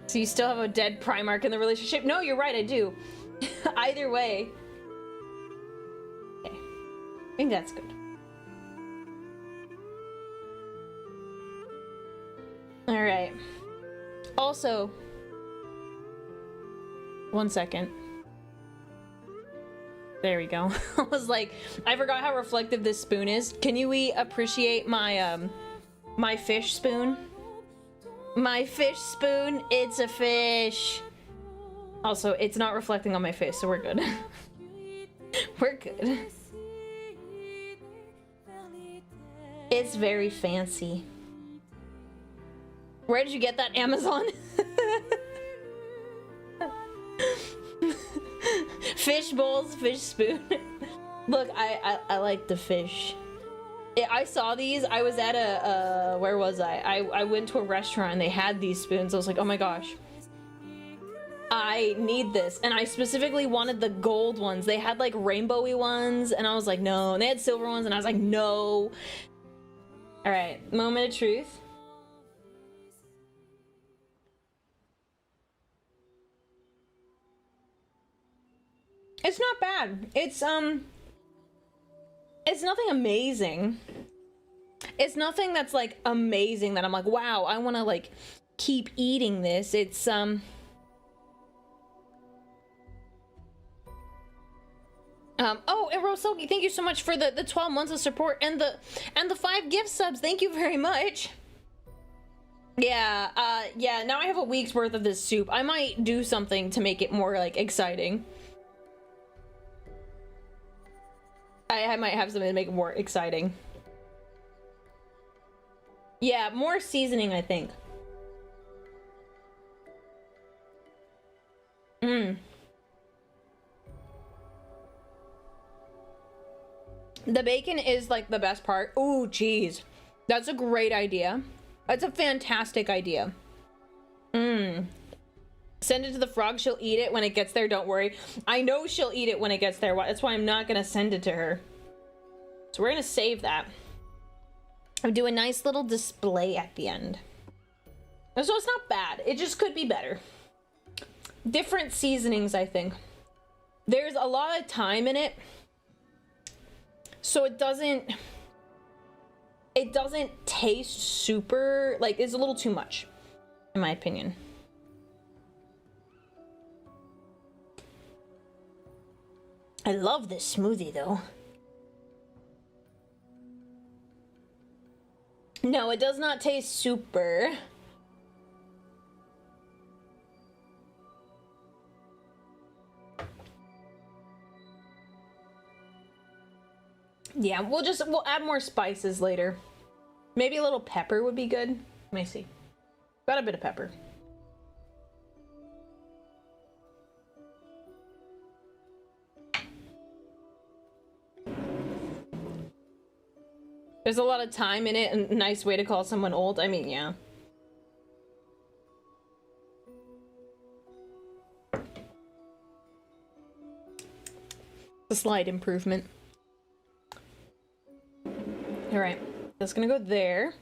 So you still have a dead Primarch in the relationship? No, you're right, I do. Either way. Okay. I think that's good. Alright. Also, 1 second. There we go. I was like, I forgot how reflective this spoon is. Can you appreciate my, my fish spoon? My fish spoon, it's a fish. Also, it's not reflecting on my face, so we're good. We're good. It's very fancy. Where did you get that, Amazon? Fish bowls, fish spoon. Look, I like the fish. I saw these. I was at a where was I went to a restaurant and they had these spoons. I was like, oh my gosh, I need this. And I specifically wanted the gold ones. They had like rainbowy ones and I was like, no. And they had silver ones and I was like, no. All right, moment of truth. It's not bad. It's nothing amazing. It's nothing that's like amazing that I'm like, wow, I want to like keep eating this. It's oh, Erosoki, thank you so much for the 12 months of support and the 5 gift subs. Thank you very much. Yeah, yeah, now I have a week's worth of this soup. I might do something to make it more like exciting. I might have something to make it more exciting. Yeah, more seasoning, I think. Mmm. The bacon is like the best part. Ooh, cheese. That's a great idea. That's a fantastic idea. Mmm. Send it to the frog. She'll eat it when it gets there. Don't worry. I know she'll eat it when it gets there. That's why I'm not going to send it to her. So we're going to save that. I'll do a nice little display at the end. So it's not bad. It just could be better. Different seasonings, I think. There's a lot of thyme in it. So it doesn't taste super, like, it's a little too much, in my opinion. I love this smoothie, though. No, it does not taste super. Yeah, we'll add more spices later. Maybe a little pepper would be good. Let me see. Got a bit of pepper. There's a lot of thyme in it, a nice way to call someone old. I mean, yeah. A slight improvement. Alright, that's gonna go there.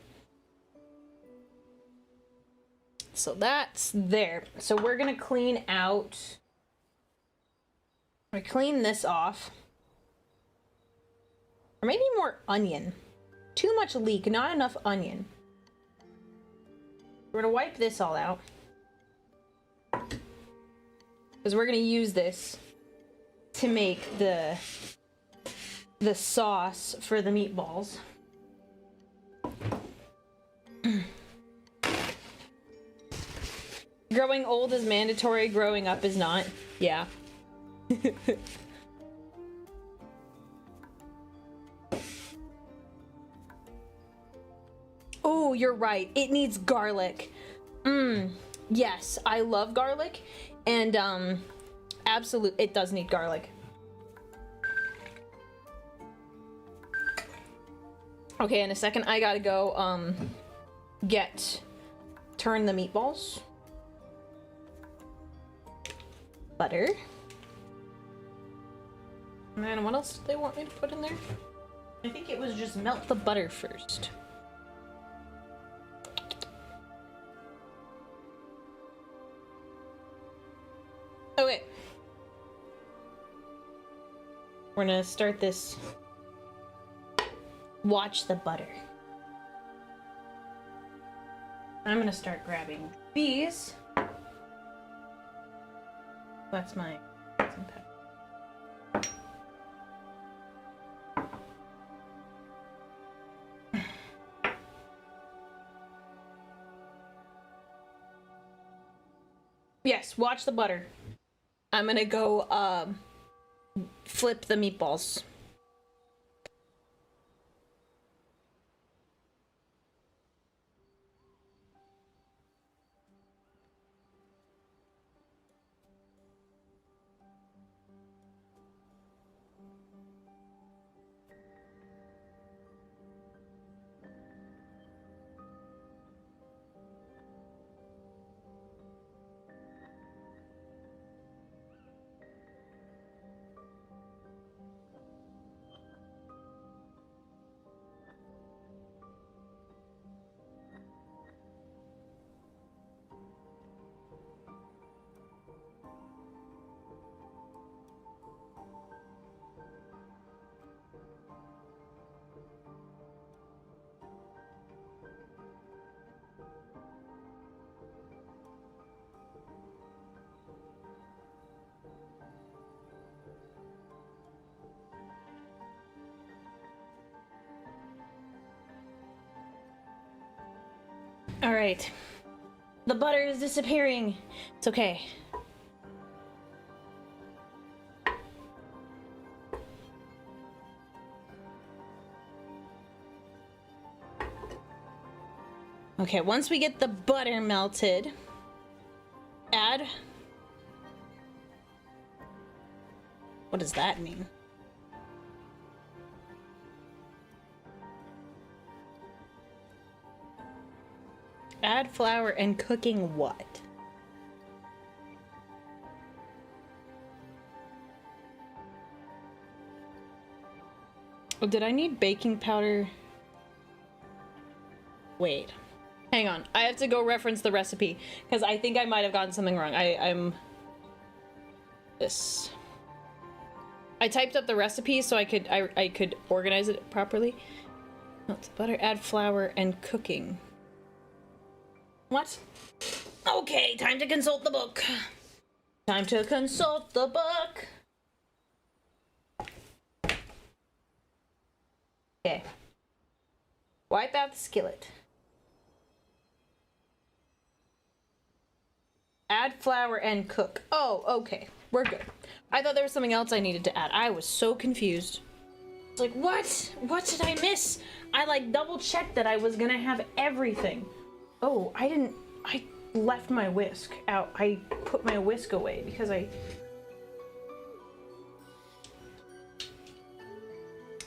So that's there. So we're gonna clean out... We clean this off. Or maybe more onion. Too much leek, not enough onion. We're gonna wipe this all out. Because we're gonna use this to make the sauce for the meatballs. Growing old is mandatory, growing up is not. Yeah. Oh, you're right. It needs garlic. Yes, I love garlic. And, absolutely, it does need garlic. Okay, in a second, I gotta go, turn the meatballs. Butter. Man, what else did they want me to put in there? I think it was just melt the butter first. Okay. We're gonna start this. Watch the butter. I'm gonna start grabbing these. That's my some pepper. Yes, watch the butter. I'm gonna go flip the meatballs. All right. The butter is disappearing. It's okay. Okay, once we get the butter melted, add... What does that mean? Add flour and cooking what? Oh, did I need baking powder? Wait. Hang on. I have to go reference the recipe because I think I might have gotten something wrong. I'm... This... I typed up the recipe so I could organize it properly. Melt the butter, add flour, and cooking. What? Okay, time to consult the book. Time to consult the book. Okay. Wipe out the skillet. Add flour and cook. Oh, okay. We're good. I thought there was something else I needed to add. I was so confused. It's like, what? What did I miss? I like double checked that I was gonna have everything. Oh, I left my whisk out. I put my whisk away because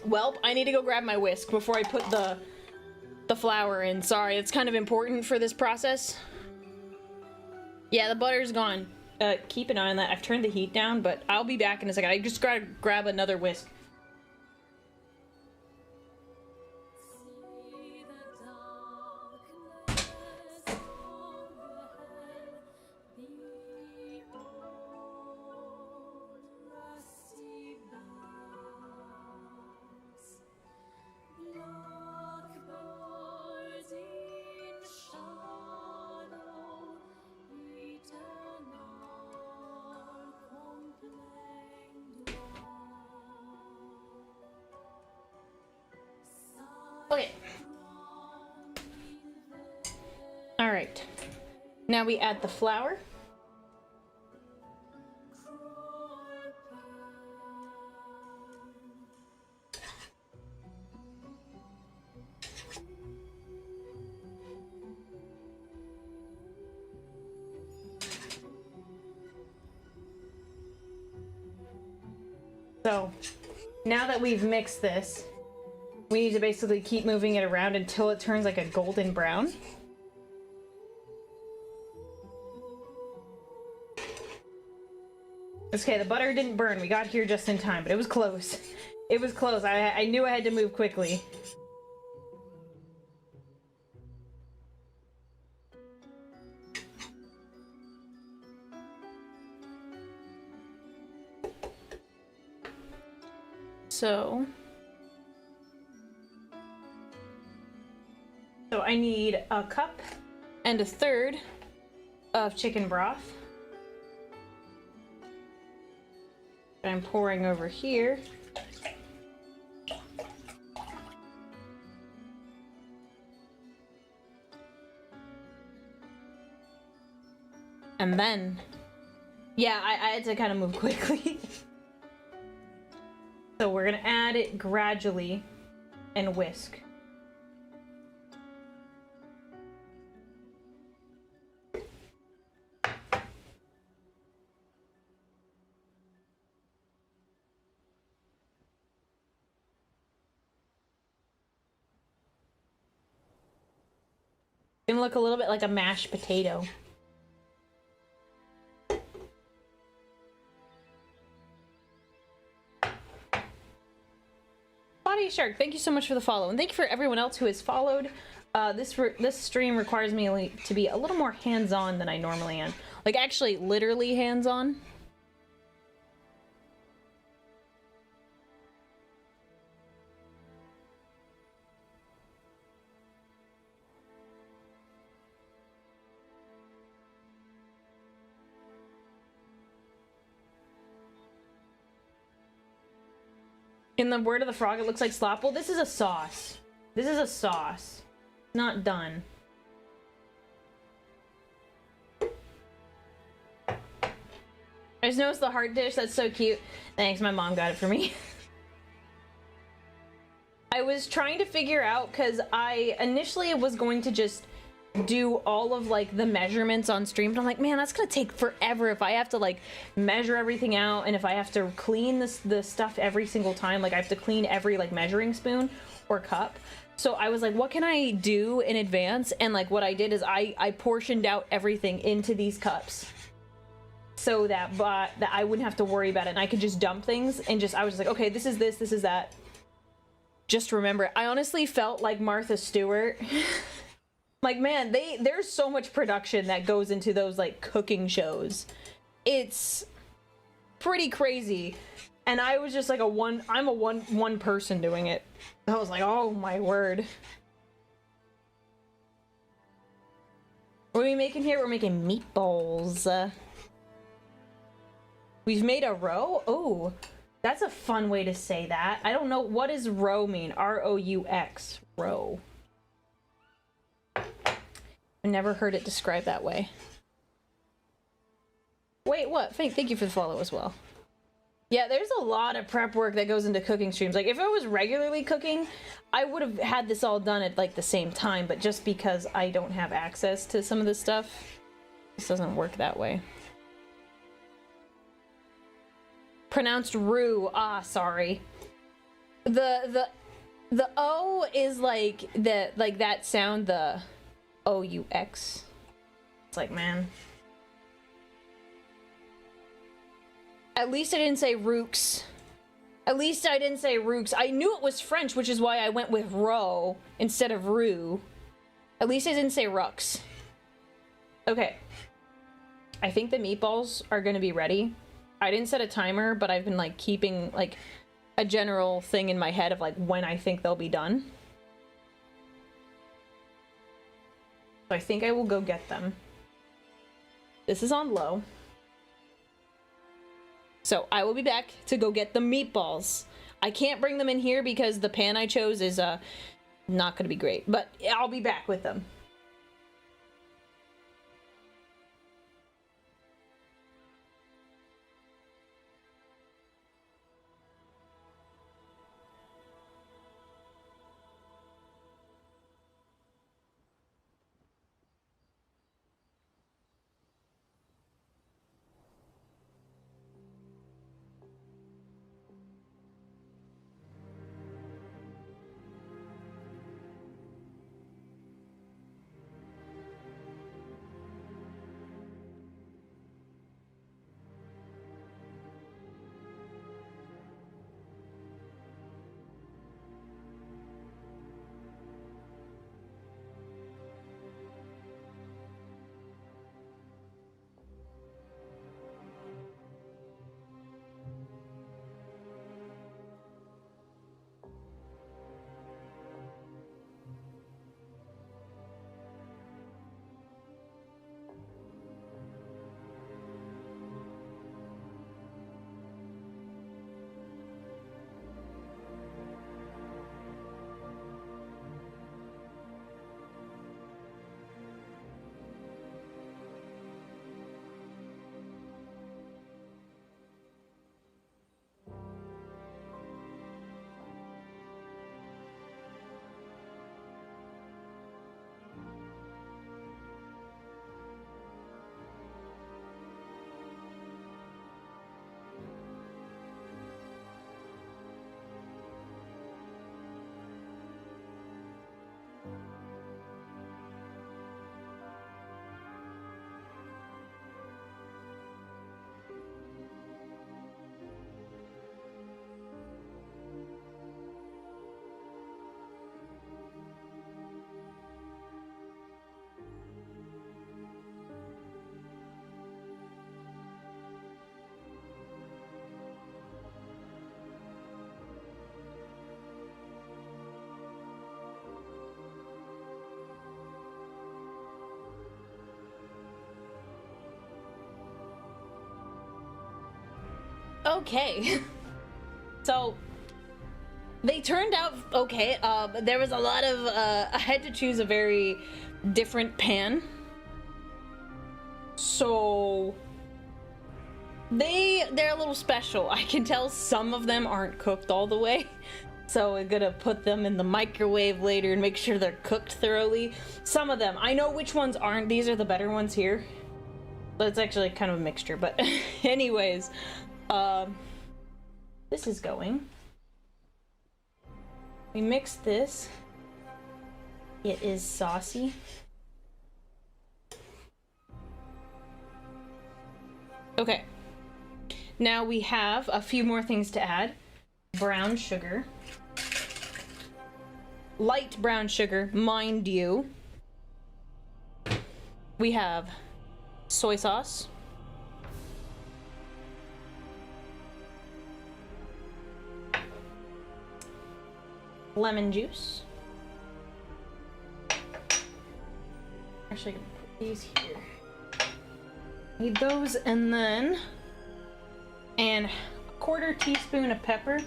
Welp, I need to go grab my whisk before I put the flour in. Sorry, it's kind of important for this process. Yeah, the butter's gone. Keep an eye on that. I've turned the heat down, but I'll be back in a second. I just gotta grab another whisk. Okay. All right. Now we add the flour. So, now that we've mixed this, we need to basically keep moving it around until it turns like a golden brown. Okay, the butter didn't burn. We got here just in time, but it was close. It was close. I knew I had to move quickly. So I need a cup and a third of chicken broth. That I'm pouring over here. And then, yeah, I had to kind of move quickly. So we're gonna add it gradually and whisk. It's gonna look a little bit like a mashed potato. Body Shark, thank you so much for the follow, and thank you for everyone else who has followed. This stream requires me to be a little more hands-on than I normally am. Like, actually, literally hands-on. In the word of the frog, it looks like slop. Well, this is a sauce. This is a sauce. Not done. I just noticed the heart dish. That's so cute. Thanks, my mom got it for me. I was trying to figure out, because I initially was going to just do all of like the measurements on stream, but I'm like, man, that's gonna take forever if I have to like measure everything out, and if I have to clean the stuff every single time, like I have to clean every like measuring spoon or cup. So I was like, what can I do in advance? And like what I did is I portioned out everything into these cups so that I wouldn't have to worry about it, and I could just dump things and just, I was just like, okay, this is this is that. Just remember, I honestly felt like Martha Stewart. Like, man, there's so much production that goes into those like cooking shows. It's pretty crazy. And I was just like I'm a one person doing it. I was like, oh my word. What are we making here? We're making meatballs. We've made a roux? Oh, that's a fun way to say that. I don't know, what does roux mean? R-O-U-X, roux. I never heard it described that way. Wait, what? Thank you for the follow as well. Yeah, there's a lot of prep work that goes into cooking streams. Like, if I was regularly cooking, I would have had this all done at, like, the same time, but just because I don't have access to some of this stuff, this doesn't work that way. Pronounced roux. Ah, sorry. The O is like that sound, the O-U-X. It's like, man. At least I didn't say roux. At least I didn't say roux. I knew it was French, which is why I went with roux instead of roux. At least I didn't say rux. Okay. I think the meatballs are gonna be ready. I didn't set a timer, but I've been like keeping like a general thing in my head of like when I think they'll be done. So I think I will go get them. This is on low. So I will be back to go get the meatballs. I can't bring them in here because the pan I chose is not gonna be great, but I'll be back with them. Okay. So they turned out okay. There was a lot of I had to choose a very different pan. So they're a little special. I can tell some of them aren't cooked all the way. So we're gonna put them in the microwave later and make sure they're cooked thoroughly. Some of them, I know which ones aren't. These are the better ones here. But it's actually kind of a mixture, but anyways. This is going. We mix this. It is saucy. Okay. Now we have a few more things to add. Brown sugar. Light brown sugar, mind you. We have soy sauce. Lemon juice. Actually, I'm gonna put these here. Need those, and then a quarter teaspoon of pepper.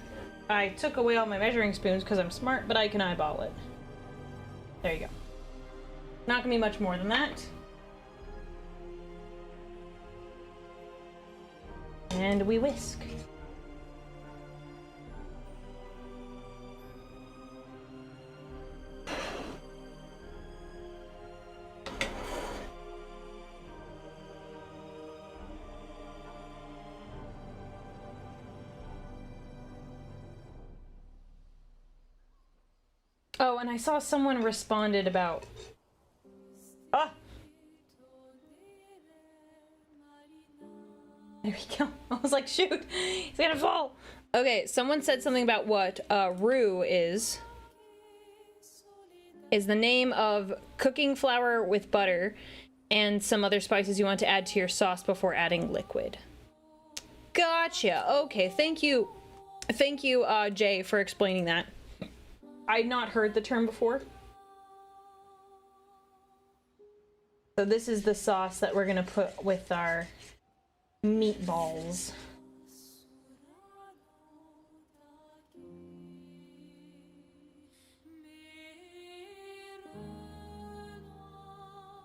I took away all my measuring spoons because I'm smart, but I can eyeball it. There you go. Not gonna be much more than that. And we whisk. Oh, and I saw someone responded about... Ah! There we go. I was like, shoot! He's gonna fall! Okay, someone said something about what roux is. Is the name of cooking flour with butter and some other spices you want to add to your sauce before adding liquid. Gotcha! Okay, thank you. Thank you, Jay, for explaining that. I'd not heard the term before. So this is the sauce that we're gonna put with our meatballs.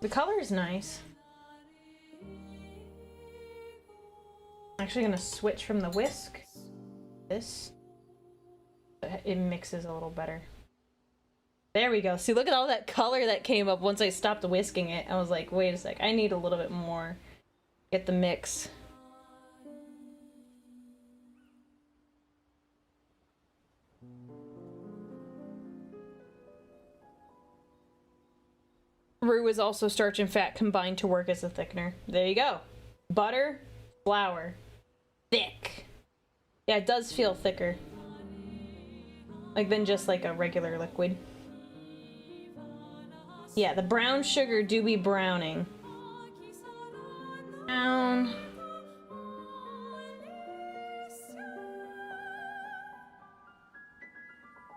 The color is nice. I'm actually gonna switch from the whisk. This. It mixes a little better. There we go. See, look at all that color that came up once I stopped whisking it. I was like, wait a sec, I need a little bit more. Get the mix. Roux is also starch and fat combined to work as a thickener. There you go. Butter, flour. Thick. Yeah, it does feel thicker. Like than just like a regular liquid. Yeah, the brown sugar do be browning. Brown.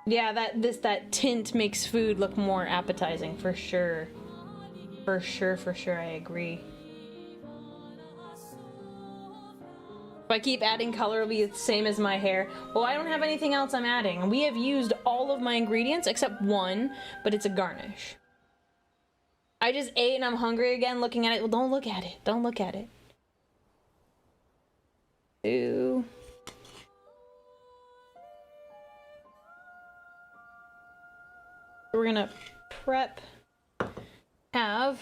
Yeah, that tint makes food look more appetizing for sure. For sure, I agree. If I keep adding color, it'll be the same as my hair. Well, I don't have anything else I'm adding. We have used all of my ingredients except one, but it's a garnish. I just ate and I'm hungry again looking at it. Well, don't look at it. Don't look at it. Ew. We're gonna prep, have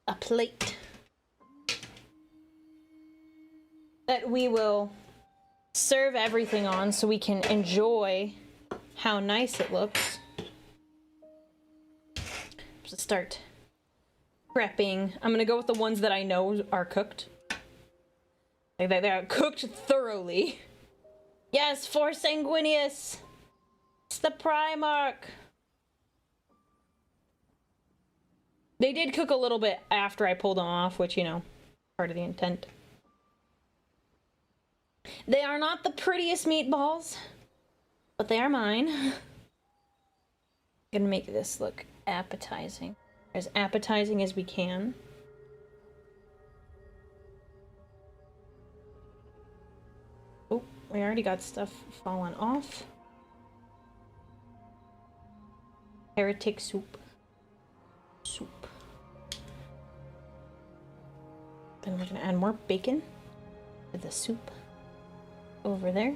a plate that we will serve everything on so we can enjoy how nice it looks. Just start prepping. I'm gonna go with the ones that I know are cooked. Like they are cooked thoroughly. Yes, for Sanguinius! It's the Primarch! They did cook a little bit after I pulled them off, which, you know, part of the intent. They are not the prettiest meatballs, but they are mine. I'm gonna make this look appetizing. As appetizing as we can. Oh, we already got stuff falling off. Heretic soup. Soup. Then we're gonna add more bacon to the soup over there.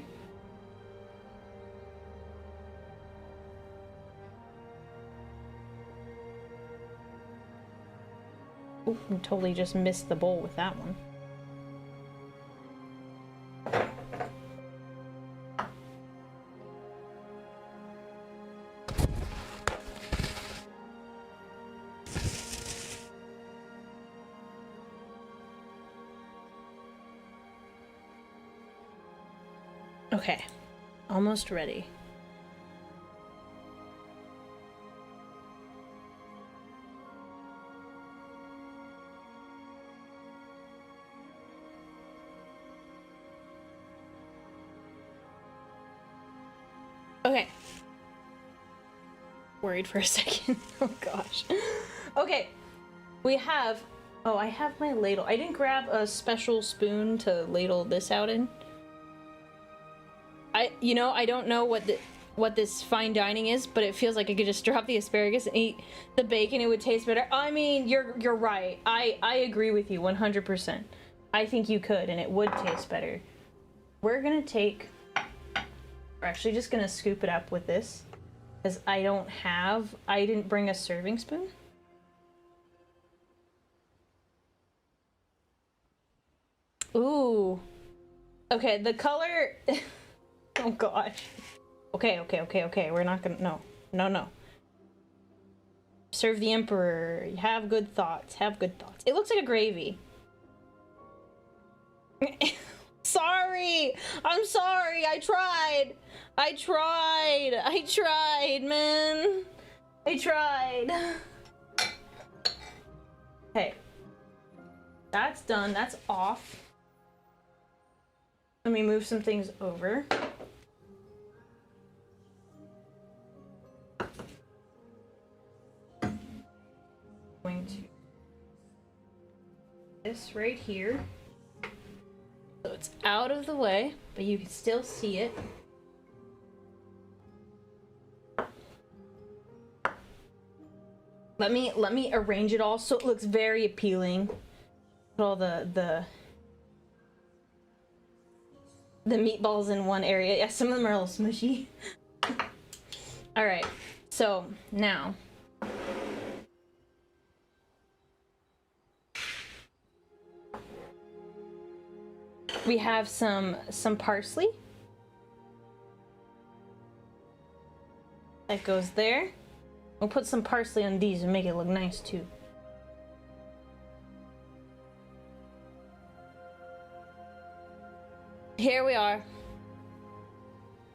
Oh, I totally just missed the bowl with that one. Okay, almost ready. Okay. Worried for a second. Oh gosh. Okay. We have... Oh, I have my ladle. I didn't grab a special spoon to ladle this out in. I don't know what this fine dining is, but it feels like I could just drop the asparagus and eat the bacon. It would taste better. I mean, you're right. I agree with you 100%. I think you could, and it would taste better. We're gonna take... We're actually just gonna scoop it up with this, because I didn't bring a serving spoon. Ooh. Okay, the color... Oh gosh. Okay. We're not gonna... No. Serve the Emperor. Have good thoughts. It looks like a gravy. Sorry! I'm sorry! I tried, man! I tried! Okay. That's done. That's off. Let me move some things over. Going to... this right here. So it's out of the way, but you can still see it. Let me arrange it all so it looks very appealing. Put all the meatballs in one area. Yeah, some of them are a little smushy. All right, so now we have some parsley. That goes there. We'll put some parsley on these and make it look nice too. Here we are.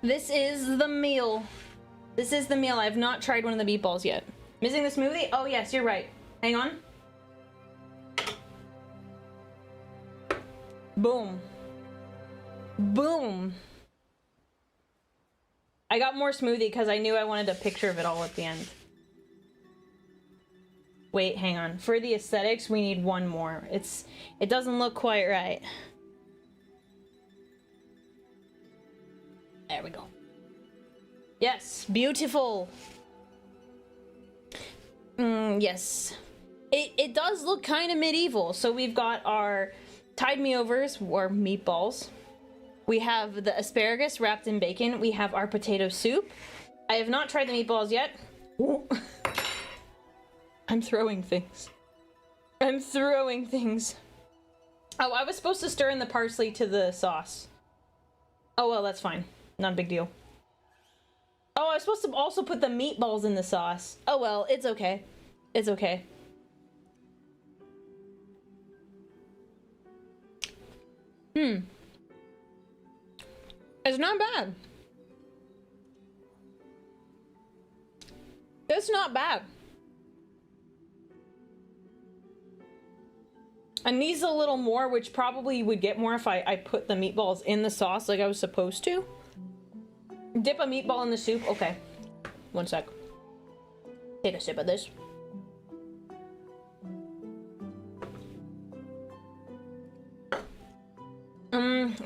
This is the meal. This is the meal. I've not tried one of the meatballs yet. Missing the smoothie? Oh yes, you're right. Hang on. Boom. Boom. I got more smoothie because I knew I wanted a picture of it all at the end. Wait, hang on. For the aesthetics, we need one more. It doesn't look quite right. There we go. Yes, beautiful. Yes. It does look kind of medieval. So we've got our tide me overs, or meatballs. We have the asparagus wrapped in bacon. We have our potato soup. I have not tried the meatballs yet. I'm throwing things. I'm throwing things. Oh, I was supposed to stir in the parsley to the sauce. Oh, well, that's fine. Not a big deal. Oh, I was supposed to also put the meatballs in the sauce. Oh, well, it's okay. It's okay. It's not bad. It's not bad. It needs a little more, which probably would get more if I put the meatballs in the sauce like I was supposed to. Dip a meatball in the soup. Okay. One sec. Take a sip of this.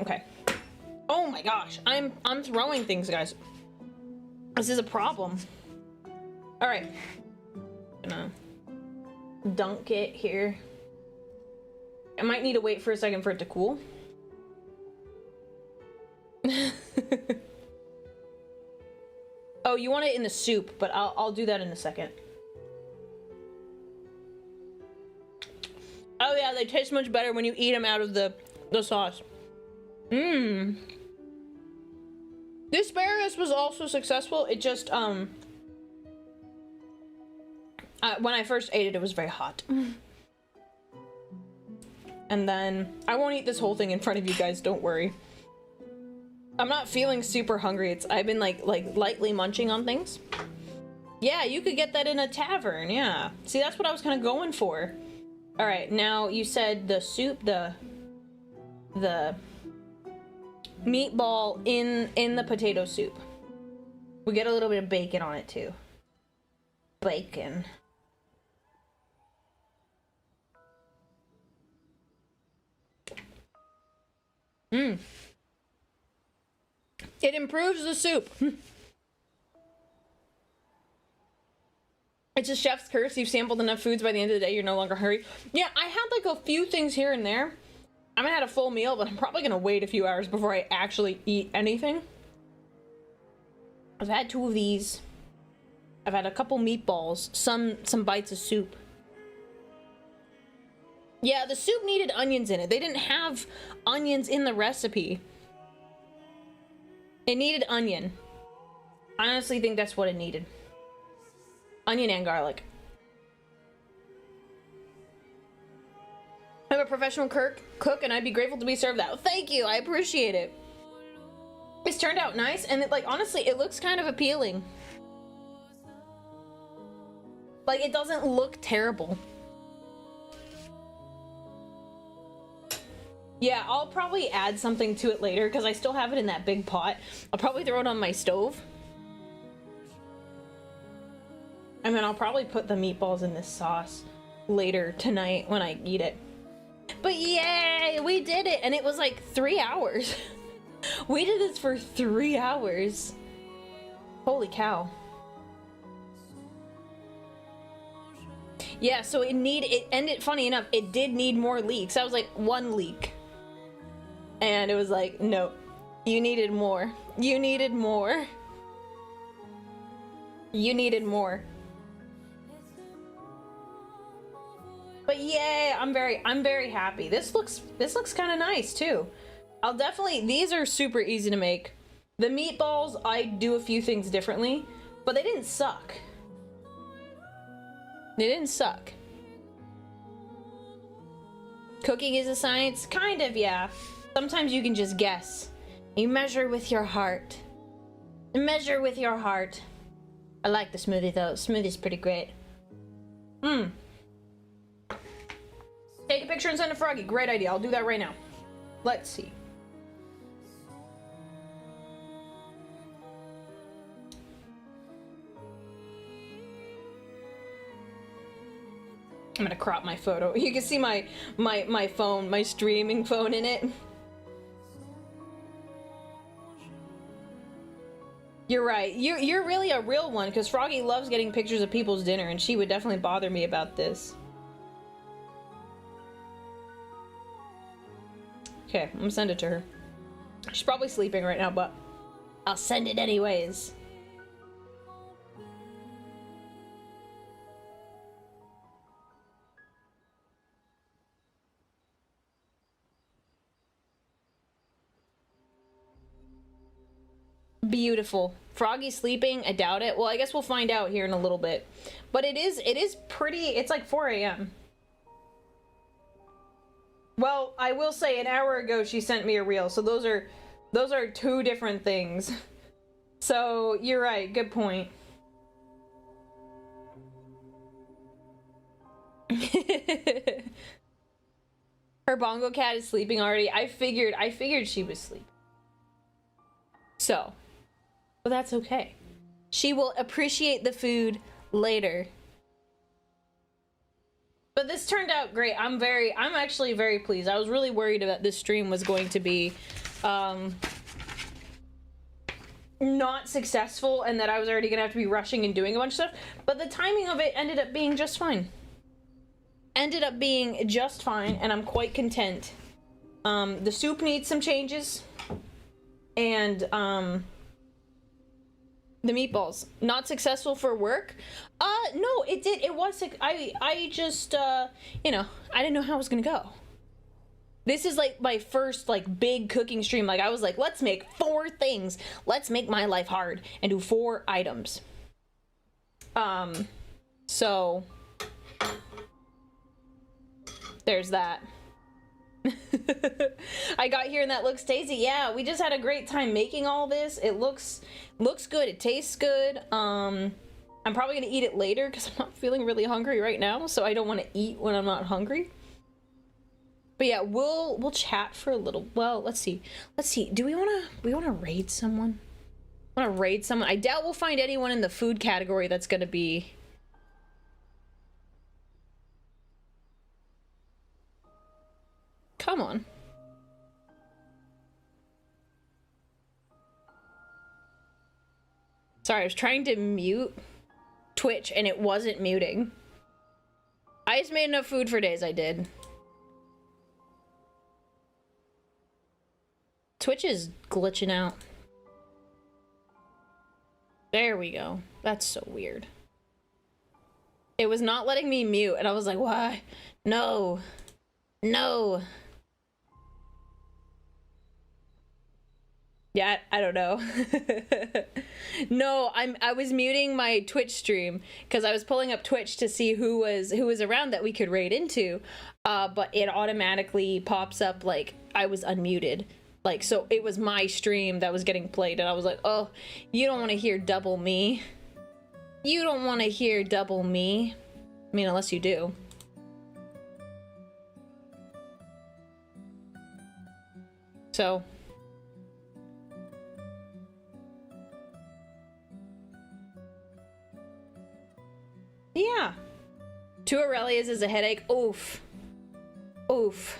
Okay. Oh my gosh. I'm throwing things, guys. This is a problem. All right. Gonna dunk it here. I might need to wait for a second for it to cool. Oh, you want it in the soup, but I'll do that in a second. Oh yeah, they taste much better when you eat them out of the sauce. Mmm. The asparagus was also successful. It just, when I first ate it, it was very hot. And then, I won't eat this whole thing in front of you guys, don't worry. I'm not feeling super hungry. I've been like lightly munching on things. Yeah, you could get that in a tavern, yeah. See, that's what I was kind of going for. All right, now you said the soup, the meatball in the potato soup. We get a little bit of bacon on it too. Bacon. Mmm. It improves the soup. It's a chef's curse. You've sampled enough foods, by the end of the day, you're no longer hungry. Yeah, I had like a few things here and there. I haven't had a full meal, but I'm probably gonna wait a few hours before I actually eat anything. I've had 2 of these. I've had a couple meatballs, some bites of soup. Yeah, the soup needed onions in it. They didn't have onions in the recipe. It needed onion. I honestly think that's what it needed. Onion and garlic. I'm a professional cook and I'd be grateful to be served that. Thank you, I appreciate it. It's turned out nice and it, like, honestly, it looks kind of appealing. Like, it doesn't look terrible. Yeah, I'll probably add something to it later because I still have it in that big pot. I'll probably throw it on my stove. And then I'll probably put the meatballs in this sauce later tonight when I eat it. But yay, we did it! And it was like 3 hours. We did this for 3 hours. Holy cow. Yeah, so it ended, funny enough, it did need more leeks. I was like, 1 leek. And it was like, no, you needed more. You needed more. You needed more. But yay, I'm very happy. This looks kind of nice too. I'll definitely, these are super easy to make. The meatballs, I do a few things differently, but they didn't suck. They didn't suck. Cooking is a science? Kind of, yeah. Sometimes you can just guess. You measure with your heart. Measure with your heart. I like the smoothie though. Smoothie's pretty great. Mmm. Take a picture and send to Froggy. Great idea. I'll do that right now. Let's see. I'm gonna crop my photo. You can see my phone, my streaming phone in it. You're right. You're really a real one, because Froggy loves getting pictures of people's dinner, and she would definitely bother me about this. Okay, I'm gonna send it to her. She's probably sleeping right now, but I'll send it anyways. Beautiful. Froggy's sleeping? I doubt it. Well, I guess we'll find out here in a little bit. But it is pretty, it's like 4 a.m. Well, I will say an hour ago she sent me a reel, so those are 2 different things. So, you're right, good point. Her bongo cat is sleeping already. I figured she was sleeping. So, well, that's okay. She will appreciate the food later. But this turned out great. I'm actually very pleased. I was really worried about this stream was going to be not successful and that I was already gonna have to be rushing and doing a bunch of stuff. But the timing of it ended up being just fine. Ended up being just fine, and I'm quite content. The soup needs some changes. And The meatballs. Not successful for work? No, it did. It was, I just, you know, I didn't know how it was gonna go. This is like my first like big cooking stream. Like I was like, let's make 4 things. Let's make my life hard and do 4 items. So there's that. I got here and that looks tasty. Yeah, we just had a great time making all this. It looks good. It tastes good. I'm probably gonna eat it later because I'm not feeling really hungry right now, so I don't want to eat when I'm not hungry. But yeah, we'll chat for a little. Well, let's see. Do we wanna raid someone? I doubt we'll find anyone in the food category that's gonna be. Come on. Sorry, I was trying to mute Twitch and it wasn't muting. I just made enough food for days, I did. Twitch is glitching out. There we go. That's so weird. It was not letting me mute and I was like, why? No. No. Yeah, I don't know. No, I was muting my Twitch stream because I was pulling up Twitch to see who was around that we could raid into, but it automatically pops up like I was unmuted. Like, so it was my stream that was getting played and I was like, oh, you don't want to hear double me. You don't want to hear double me. I mean, unless you do. So yeah, 2 Aurelias is a headache. Oof. Oof.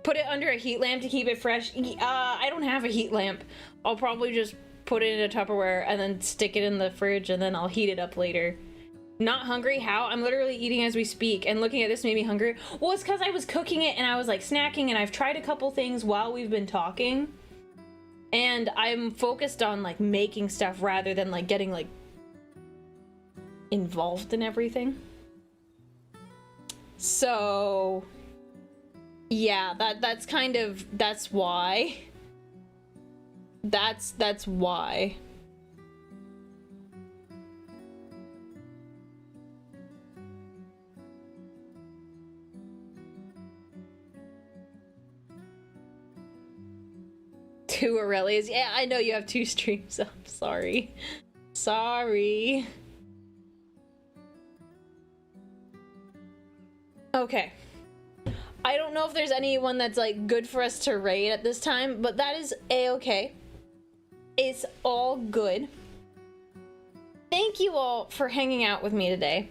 Put it under a heat lamp to keep it fresh. I don't have a heat lamp. I'll probably just put it in a Tupperware and then stick it in the fridge and then I'll heat it up later. Not hungry? How? I'm literally eating as we speak and looking at this made me hungry. Well, it's because I was cooking it and I was like snacking and I've tried a couple things while we've been talking. And I'm focused on like making stuff rather than like getting like involved in everything. So yeah, that's kind of, that's why. That's why. Two Aurelias. Yeah, I know you have 2 streams. I'm sorry. Sorry. Okay. I don't know if there's anyone that's like good for us to raid at this time, but that is a-okay. It's all good. Thank you all for hanging out with me today.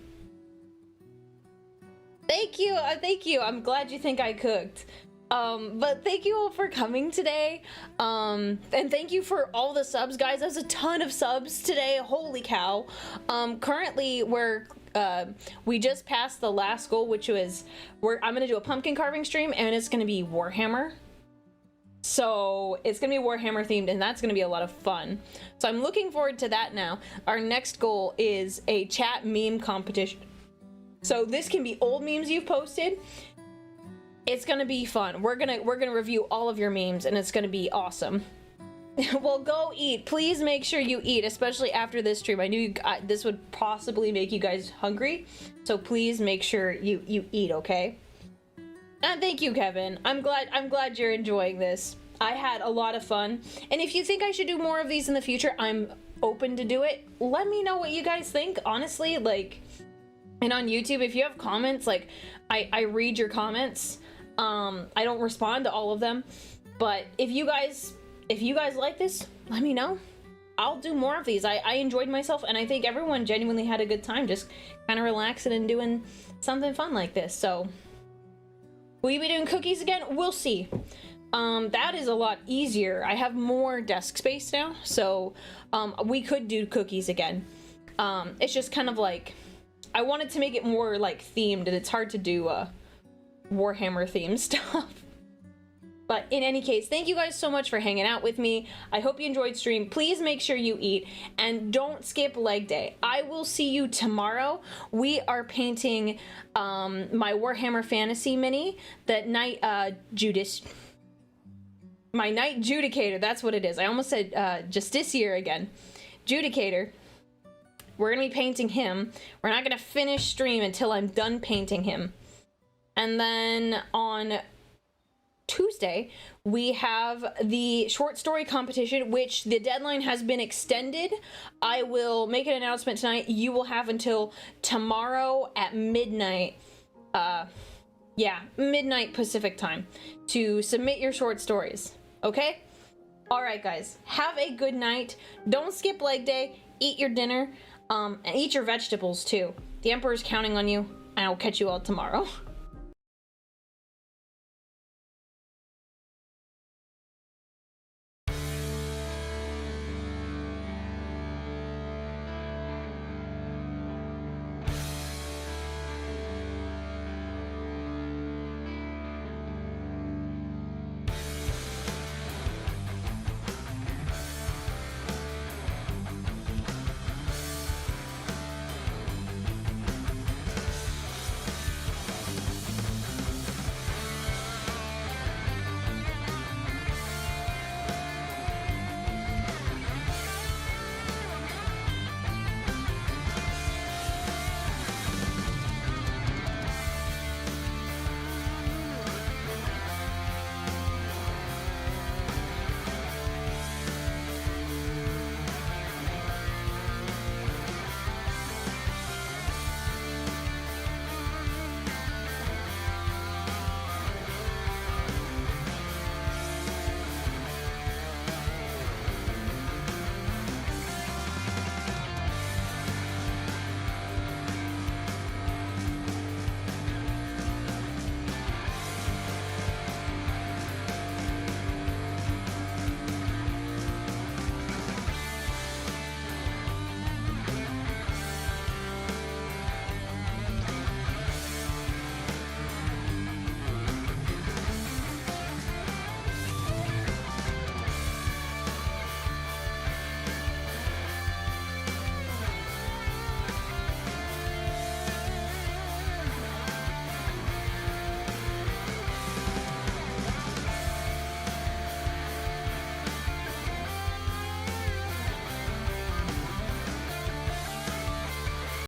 Thank you. Thank you. I'm glad you think I cooked. But thank you all for coming today. And thank you for all the subs, guys. There's a ton of subs today. Holy cow. Currently we just passed the last goal, which was I'm gonna do a pumpkin carving stream and it's gonna be Warhammer. So it's gonna be Warhammer themed and that's gonna be a lot of fun. So I'm looking forward to that now. Our next goal is a chat meme competition. So this can be old memes you've posted. It's gonna be fun. We're gonna review all of your memes and it's gonna be awesome. Well, go eat. Please make sure you eat, especially after this stream. I knew this would possibly make you guys hungry, so please make sure you eat, okay? And thank you, Kevin. I'm glad you're enjoying this. I had a lot of fun, and if you think I should do more of these in the future, I'm open to do it. Let me know what you guys think, honestly. Like, and on YouTube, if you have comments, like I read your comments. I don't respond to all of them, but if you guys like this, let me know. I'll do more of these. I enjoyed myself and I think everyone genuinely had a good time just kind of relaxing and doing something fun like this. So will you be doing cookies again? We'll see. That is a lot easier. I have more desk space now, so we could do cookies again. It's just kind of like I wanted to make it more like themed and it's hard to do Warhammer themed stuff. But in any case, thank you guys so much for hanging out with me. I hope you enjoyed stream. Please make sure you eat and don't skip leg day. I will see you tomorrow. We are painting my Warhammer Fantasy mini, that Knight my Knight Judicator, that's what it is. I almost said Justiciar again. Judicator. We're gonna be painting him. We're not gonna finish stream until I'm done painting him. And then on Tuesday, we have the short story competition, which the deadline has been extended. I will make an announcement tonight. You will have until tomorrow at midnight. Yeah, midnight Pacific time to submit your short stories. Okay? Alright guys, have a good night. Don't skip leg day. Eat your dinner. And eat your vegetables too. The Emperor's counting on you, and I'll catch you all tomorrow.